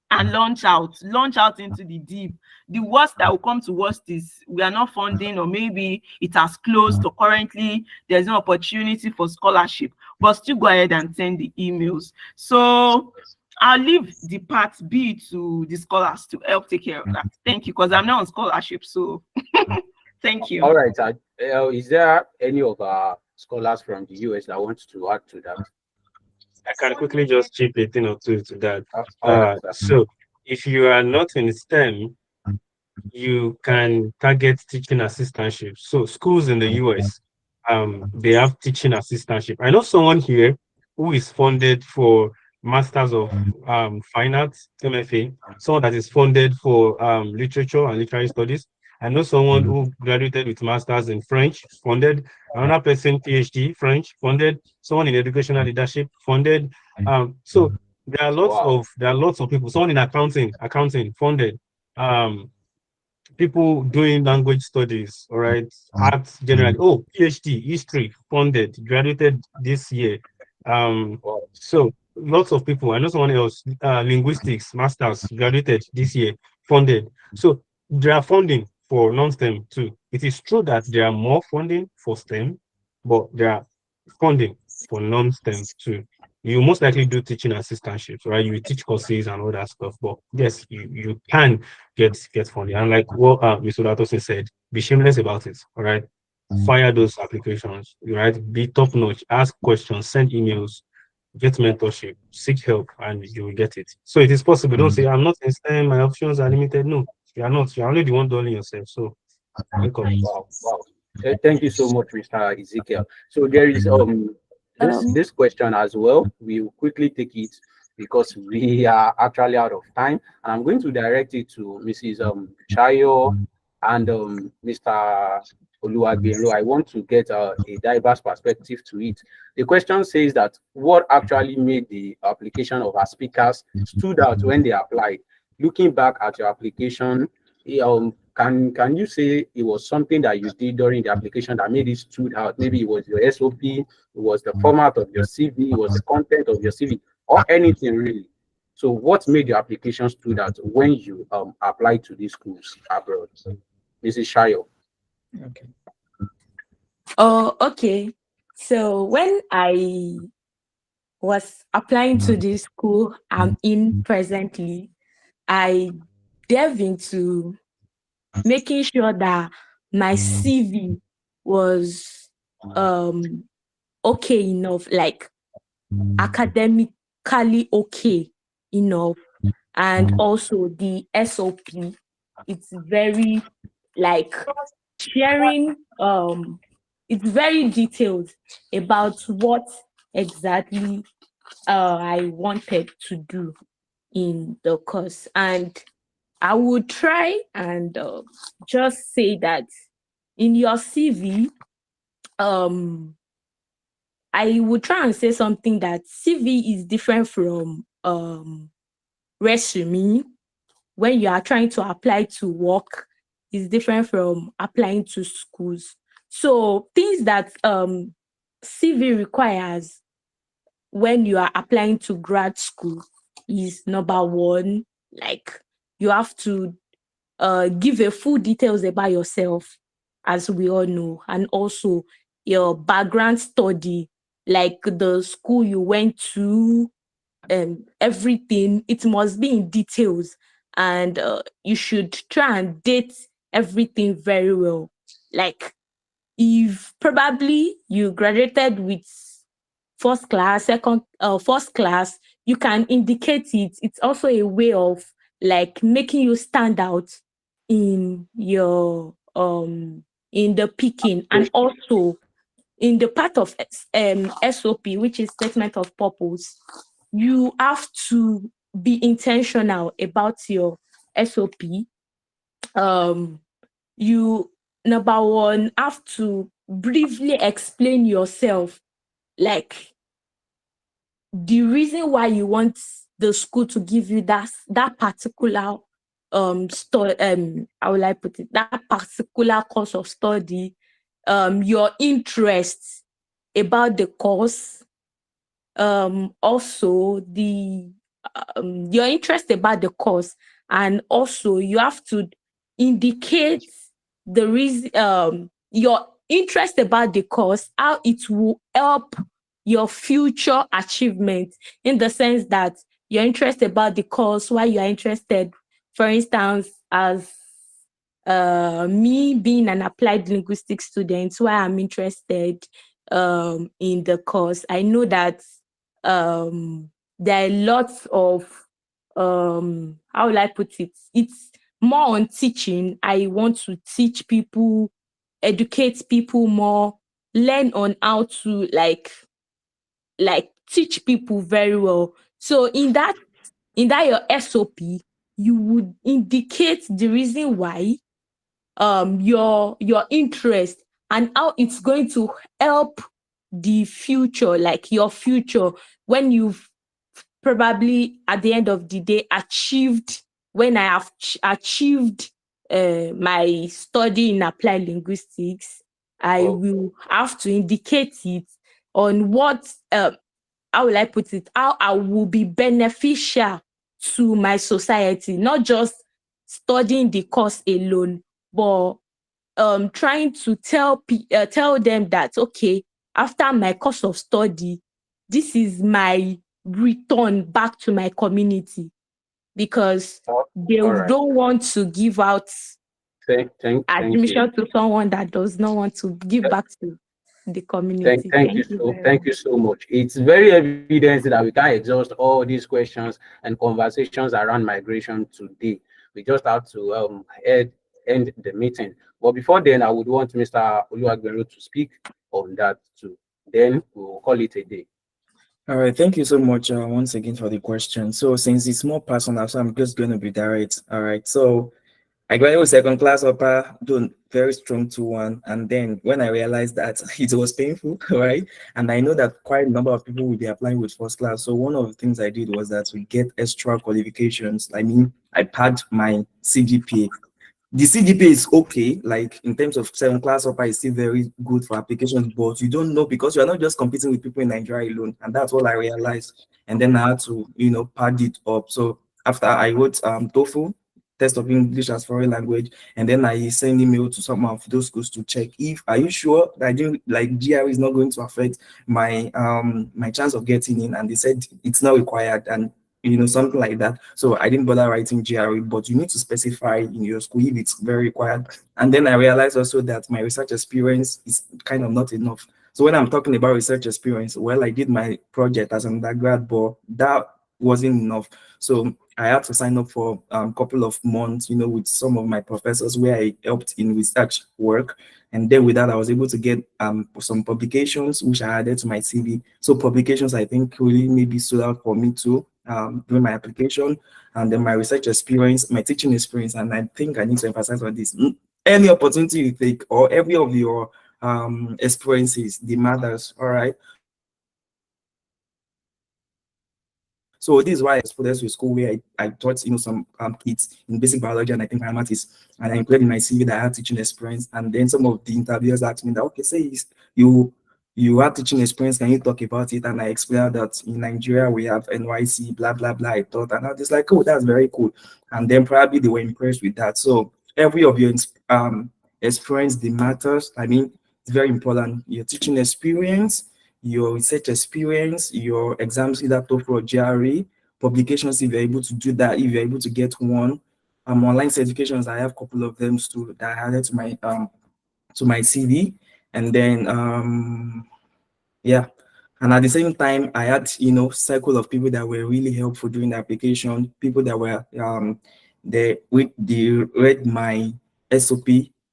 and launch out into the deep. The worst that will come to worst is we are not funding, or maybe it has closed, or currently there's no opportunity for scholarship, but still go ahead and send the emails. So I'll leave the part B to the scholars to help take care of that. Thank you, because I'm not on scholarship. So thank you. All right. Is there any of our scholars from the US that wants to add to that? I can quickly just chip a thing or two to that. So if you are not in STEM, you can target teaching assistantship. So schools in the US, they have teaching assistantship. I know someone here who is funded for Masters of Fine Arts, MFA, someone that is funded for literature and literary studies. I know someone who graduated with Masters in French, funded. Another person, PhD, French, funded. Someone in educational leadership, funded. So there are lots of people. Someone in accounting, funded. People doing language studies, all right, arts generally. Oh, PhD, history, funded, graduated this year. So lots of people. I know someone else, linguistics, masters, graduated this year, funded. So there are funding for non-STEM too. It is true that there are more funding for STEM, but there are funding for non-STEM too. You most likely do teaching assistantships, right? You teach courses and all that stuff, but yes, you can get funding. And like what Mr. Latosin said, be shameless about it, all right? Fire those applications, right? Be top notch, ask questions, send emails, get mentorship, seek help, and you will get it. So it is possible. Don't say, I'm not in STEM, my options are limited. No, you are not. You're only the one doing yourself. So wake up. Wow. Thank you so much, Mr. Ezekiel. So there is this question as well. We will quickly take it because we are actually out of time, and I'm going to direct it to Mrs. Chayo and Mr. Oluwagbero. I want to get a diverse perspective to it. The question says that what actually made the application of our speakers stood out when they applied? Looking back at your application, can you say it was something that you did during the application that made it stood out? Maybe it was your SOP, it was the format of your CV, it was content of your CV, or anything really. So what made your application stood out when you applied to these schools abroad? Mrs. Shayo. Okay. Oh, okay. So when I was applying to this school I'm in presently, I delve into making sure that my CV was okay enough, like academically okay enough, and also the SOP. It's very like sharing. It's very detailed about what exactly I wanted to do in the course, and I would try and just say that in your CV, I would try and say something that CV is different from resume. When you are trying to apply to work, is different from applying to schools. So things that CV requires when you are applying to grad school is number one, like you have to give a full details about yourself, as we all know, and also your background study, like the school you went to, everything. It must be in details, and you should try and date everything very well. Like if probably you graduated with first class, you can indicate it. It's also a way of like making you stand out in your in the picking, and also in the part of SOP, which is statement of purpose. You have to be intentional about your SOP. You number one have to briefly explain yourself, like the reason why you want the school to give you that particular how will I put it, that particular course of study, your interests about the course, also the your interest about the course, and also you have to indicate the reason, your interest about the course, how it will help your future achievement, in the sense that you're interested about the course, why you are interested. For instance, as me being an applied linguistics student, why I'm interested in the course. I know that there are lots of how will I put it? It's more on teaching. I want to teach people, educate people more, learn on how to like teach people very well. So in that your SOP, you would indicate the reason why, your interest, and how it's going to help the future, like your future, when you've probably at the end of the day achieved, when I have achieved my study in applied linguistics, I will have to indicate it on what how will I put it, how I will be beneficial to my society, not just studying the course alone, but trying to tell them that, okay, after my course of study, this is my return back to my community, because they don't want to give out Thank you. admission to someone that does not want to give back to the community. Thank you so much. It's very evident that we can't exhaust all these questions and conversations around migration today. We just have to end the meeting. But before then, I would want Mr. Oluwagbero to speak on that too. Then we'll call it a day. All right, thank you so much once again for the question. So since it's more personal, so I'm just going to be direct. All right, so I graduated with second class upper, doing very strong 2-1, and then when I realized that it was painful, right, and I know that quite a number of people will be applying with first class, so one of the things I did was that to get extra qualifications, I mean, I padded my CGPA the CGPA is okay, like in terms of 7 class upper is still very good for applications, but you don't know because you are not just competing with people in Nigeria alone, and that's what I realized. And then I had to, pad it up. So after I wrote TOEFL, test of English as foreign language, and then I send email to some of those schools to check if are you sure that I didn't like GRE is not going to affect my my chance of getting in, and they said it's not required, and something like that. So I didn't bother writing GRE, but you need to specify in your school if it's very required. And then I realized also that my research experience is kind of not enough. So when I'm talking about research experience, well, I did my project as an undergrad, but that wasn't enough. So I had to sign up for a couple of months, with some of my professors where I helped in research work. And then with that, I was able to get some publications, which I added to my CV. So publications, I think, really maybe stood out for me too, during my application, and then my research experience, my teaching experience. And I think I need to emphasize on this. Any opportunity you take or every of your experiences, the matters, all right? So this is why I exposed to a school where I taught, some kids in basic biology and I think mathematics, and I included in my CV that I had teaching experience. And then some of the interviewers asked me that, okay, say you have teaching experience, can you talk about it? And I explained that in Nigeria we have NYC, blah blah blah. I thought, and I was just like, oh, that's very cool. And then probably they were impressed with that. So every of your experience, the matters. I mean, it's very important. Your teaching experience, your research experience, your exams, either TOEFL or GRE, publications, if you're able to do that, if you're able to get one. Online certifications, I have a couple of them too that I added to my CV. And then yeah. And at the same time, I had, circle of people that were really helpful during the application, people that were they read my SOP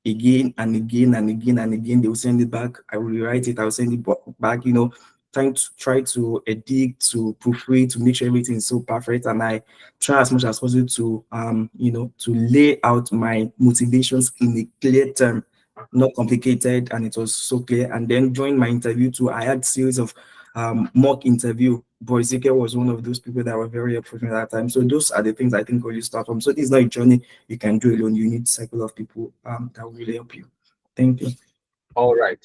again and again and again and again. They will send it back. I will rewrite it. I will send it back. Try to edit, to proofread, to make sure everything is so perfect. And I try as much as possible to to lay out my motivations in a clear term, not complicated, and it was so clear. And then during my interview too, I had series of mock interview. Boy, Ezekiel was one of those people that were very helpful at that time. So those are the things I think really start from. So this is not a journey you can do alone. You need a cycle of people that will really help you. Thank you. All right.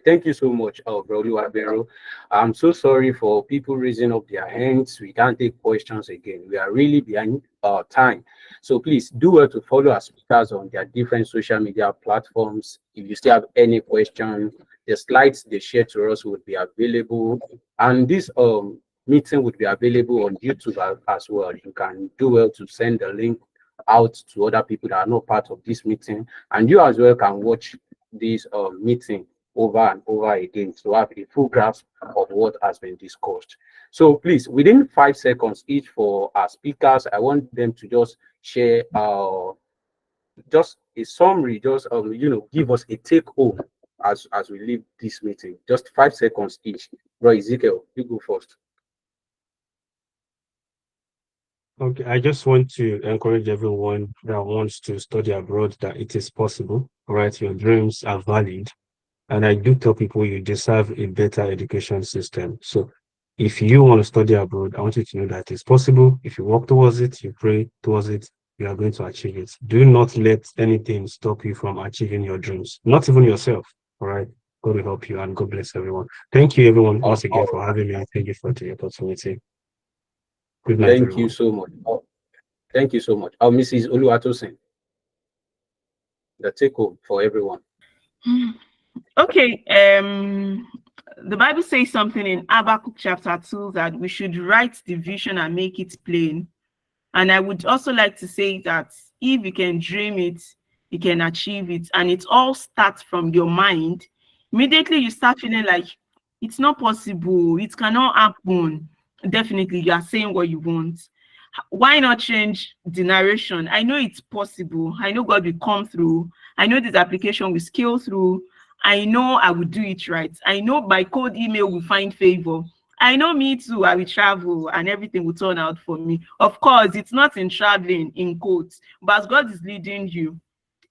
Thank you so much, Brody Wabero. I'm so sorry for people raising up their hands. We can't take questions again. We are really behind time. So please do well to follow our speakers on their different social media platforms. If you still have any question, the slides they share to us would be available. And this meeting would be available on YouTube as well. You can do well to send the link out to other people that are not part of this meeting. And you as well can watch this meeting over and over again to have a full grasp of what has been discussed. So please, within 5 seconds each for our speakers, I want them to just share just a summary, just give us a take home as we leave this meeting. Just 5 seconds each. Bro Ezekiel, you go first. Okay, I just want to encourage everyone that wants to study abroad that it is possible, right? Your dreams are valid. And I do tell people you deserve a better education system. So if you want to study abroad, I want you to know that it's possible. If you work towards it, you pray towards it, you are going to achieve it. Do not let anything stop you from achieving your dreams, not even yourself. All right. God will help you and God bless everyone. Thank you, everyone, once again for having me. Thank you for the opportunity. Good night, Thank everyone. you so much. Thank you so much. Mrs. Oluwatosin, the take home for everyone. Okay. The Bible says something in Habakkuk chapter 2 that we should write the vision and make it plain. And I would also like to say that if you can dream it, you can achieve it. And it all starts from your mind. Immediately you start feeling like it's not possible, it cannot happen. Definitely, you are saying what you want. Why not change the narration? I know it's possible. I know God will come through. I know this application will scale through. I know I will do it right. I know by cold email will find favor. I know me too, I will travel and everything will turn out for me. Of course, it's not in traveling, in quotes, but as God is leading you,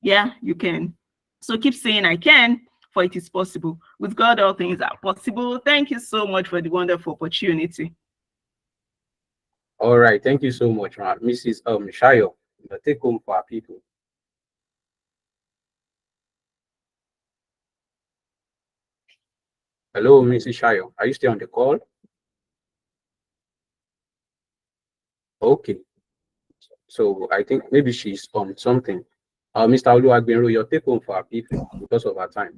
yeah, you can. So keep saying, I can, for it is possible. With God, all things are possible. Thank you so much for the wonderful opportunity. All right. Thank you so much, Mrs. Shayo, the take home for our people. Hello, Mrs. Shayo. Are you still on the call? Okay. So I think maybe she's on something. Mr. Oluwagbenro, your take home for our people because of our time.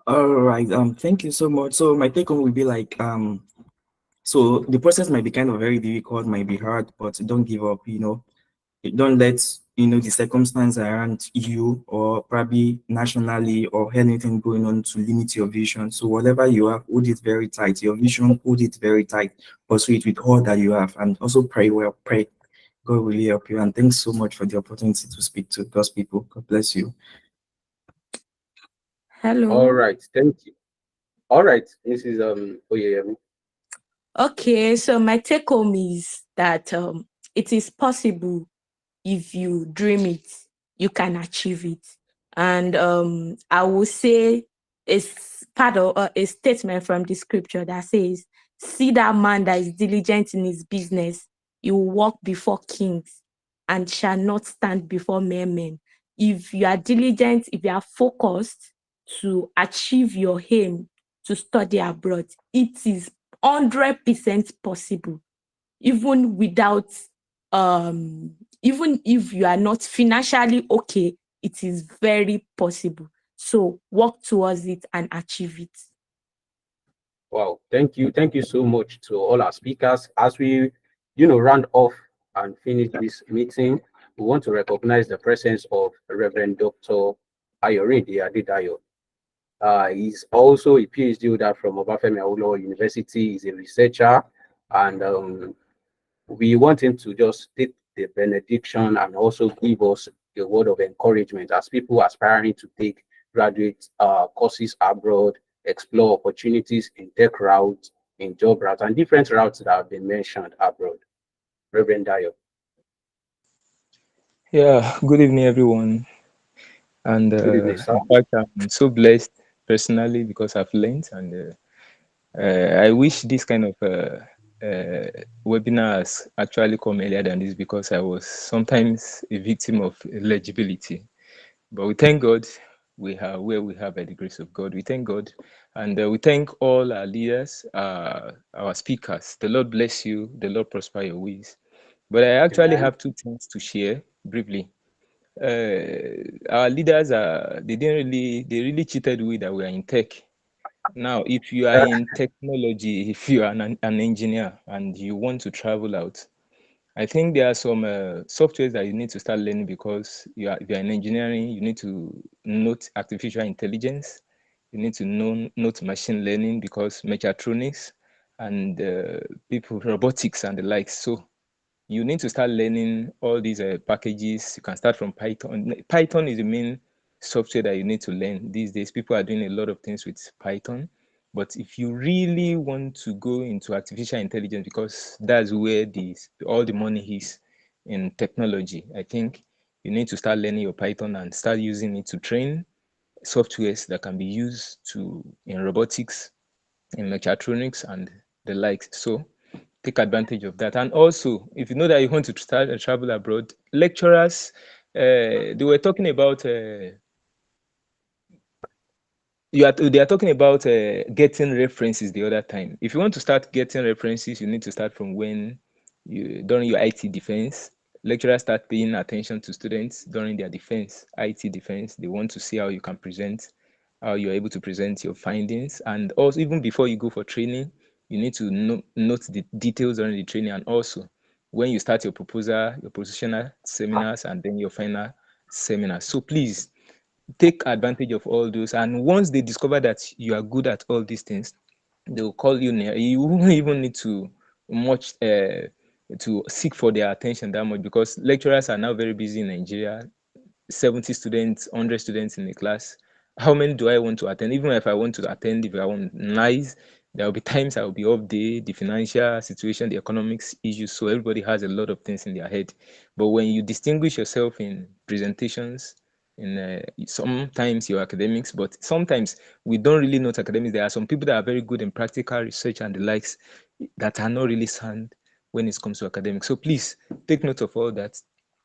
All right. Thank you so much. So my take home will be like, so the process might be kind of very difficult, might be hard, but don't give up. Don't let the circumstance around you or probably nationally or anything going on to limit your vision. So whatever you have, hold it very tight. Your vision, hold it very tight. Pursue it with all that you have, and also pray well. Pray. God will really help you. And thanks so much for the opportunity to speak to those people. God bless you. Hello. All right. Thank you. All right, Mrs. Oyeyemi. Okay, so my take home is that it is possible. If you dream it, you can achieve it. And I will say it's part of a statement from the scripture that says, see that man that is diligent in his business, he will walk before kings and shall not stand before mere men. If you are diligent, if you are focused to achieve your aim to study abroad, it is 100% possible, even without even if you are not financially okay, it is very possible. So work towards it and achieve it. Wow, thank you. Thank you so much to all our speakers. As we, round off and finish this meeting, we want to recognize the presence of Reverend Dr. Ayorinde Adedayo. He's also a PhD holder from Obafemi Awolowo University. He's a researcher, and we want him to just take the benediction and also give us a word of encouragement as people aspiring to take graduate courses abroad, explore opportunities in tech routes, in job routes, and different routes that have been mentioned abroad. Reverend Dio. Yeah, good evening, everyone. And Good evening, sir. in fact, I'm so blessed personally because I've learned, and I wish this kind of webinars actually come earlier than this because I was sometimes a victim of illegibility. But we thank God we are where we are by the grace of God. We thank God, and we thank all our leaders, our speakers. The Lord bless you. The Lord prosper your ways. But I actually Amen. have two things to share briefly. Our leaders they really cheated with that we are in tech. Now, if you are in technology, if you are an engineer and you want to travel out, I think there are some softwares that you need to start learning because if you're in engineering, you need to note artificial intelligence, you need to note machine learning because mechatronics and people robotics and the likes. So you need to start learning all these packages. You can start from Python. Python is the main software that you need to learn these days. People are doing a lot of things with Python. But if you really want to go into artificial intelligence, because that's where all the money is in technology, I think you need to start learning your Python and start using it to train softwares that can be used in robotics, in mechatronics, and the likes. So take advantage of that. And also, if you know that you want to start a travel abroad, lecturers, they were talking about they are talking about getting references the other time. If you want to start getting references, you need to start from when during your IT defense. Lecturers start paying attention to students during their defense, IT defense. They want to see how you can present, how you're able to present your findings. And also, even before you go for training, you need to note the details during the training. And also, when you start your proposal, your positional seminars, and then your final seminar. So please, take advantage of all those, and once they discover that you are good at all these things, they will call you near. You won't even need to much to seek for their attention that much because lecturers are now very busy in Nigeria. 70 students, 100 students in a class. How many do I want to attend? Even if I want to attend, if I want nice, there will be times I will be off day, the financial situation, the economics issues. So everybody has a lot of things in their head. But when you distinguish yourself in presentations, in sometimes your academics, but sometimes we don't really note academics. There are some people that are very good in practical research and the likes that are not really sound when it comes to academics. So please take note of all that.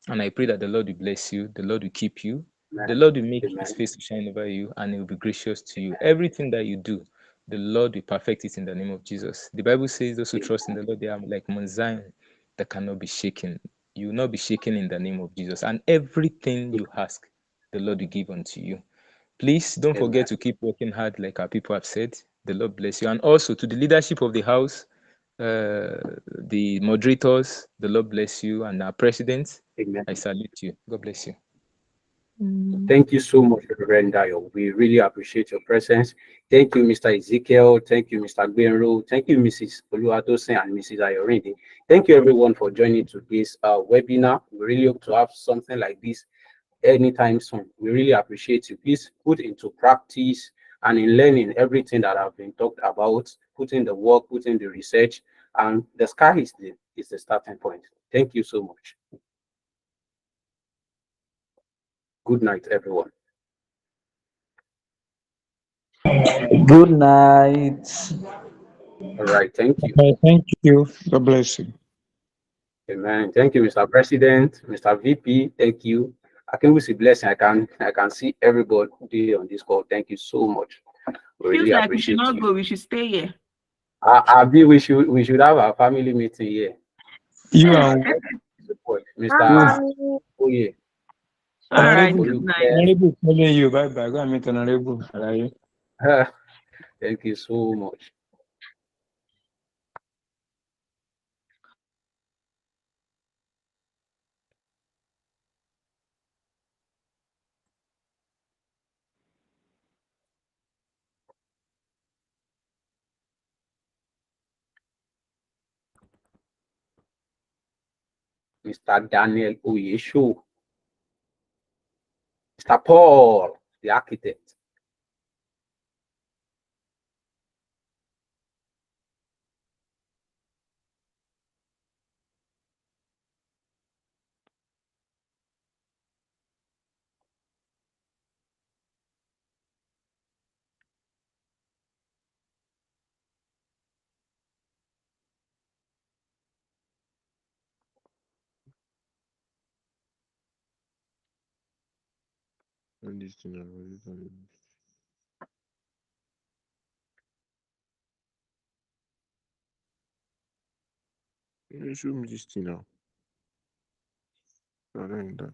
And I pray that the Lord will bless you, the Lord will keep you, the Lord will make his face to shine over you, and he will be gracious to you. Everything that you do, the Lord will perfect it in the name of Jesus. The Bible says those who trust in the Lord, they are like Mount Zion that cannot be shaken. You will not be shaken in the name of Jesus. And everything you ask, the Lord will give unto you. Please don't forget to keep working hard, like our people have said. The Lord bless you. And also to the leadership of the house, the moderators, the Lord bless you. And our president, I salute you. God bless you. Thank you so much, Reverend Dio. We really appreciate your presence. Thank you, Mr. Ezekiel. Thank you, Mr. Gbenro. Thank you, Mrs. Oluwatosin and Mrs. Ayorinde. Thank you, everyone, for joining today's webinar. We really hope to have something like this anytime soon. We really appreciate you. Please put into practice and in learning everything that have been talked about, put in the work, put in the research, and the sky is the starting point. Thank you so much. Good night, everyone. Good night. All right, thank you. Thank you. God bless you. Amen. Thank you, Mr. President, Mr. VP. Thank you. I can wish a blessing. I can see everybody on this call. Thank you so much. We Feels really like we should appreciate not you. go, we should stay here. We should have a family meeting here. You are Mr. Oh yeah. All right, Honorable. good night. Honorable calling you. Bye bye. Go and meet Honorable. Thank you so much. Mr. Daniel Oyesho. Mr. Paul, the architect. And this thing already. You show me this thing now. I don't know.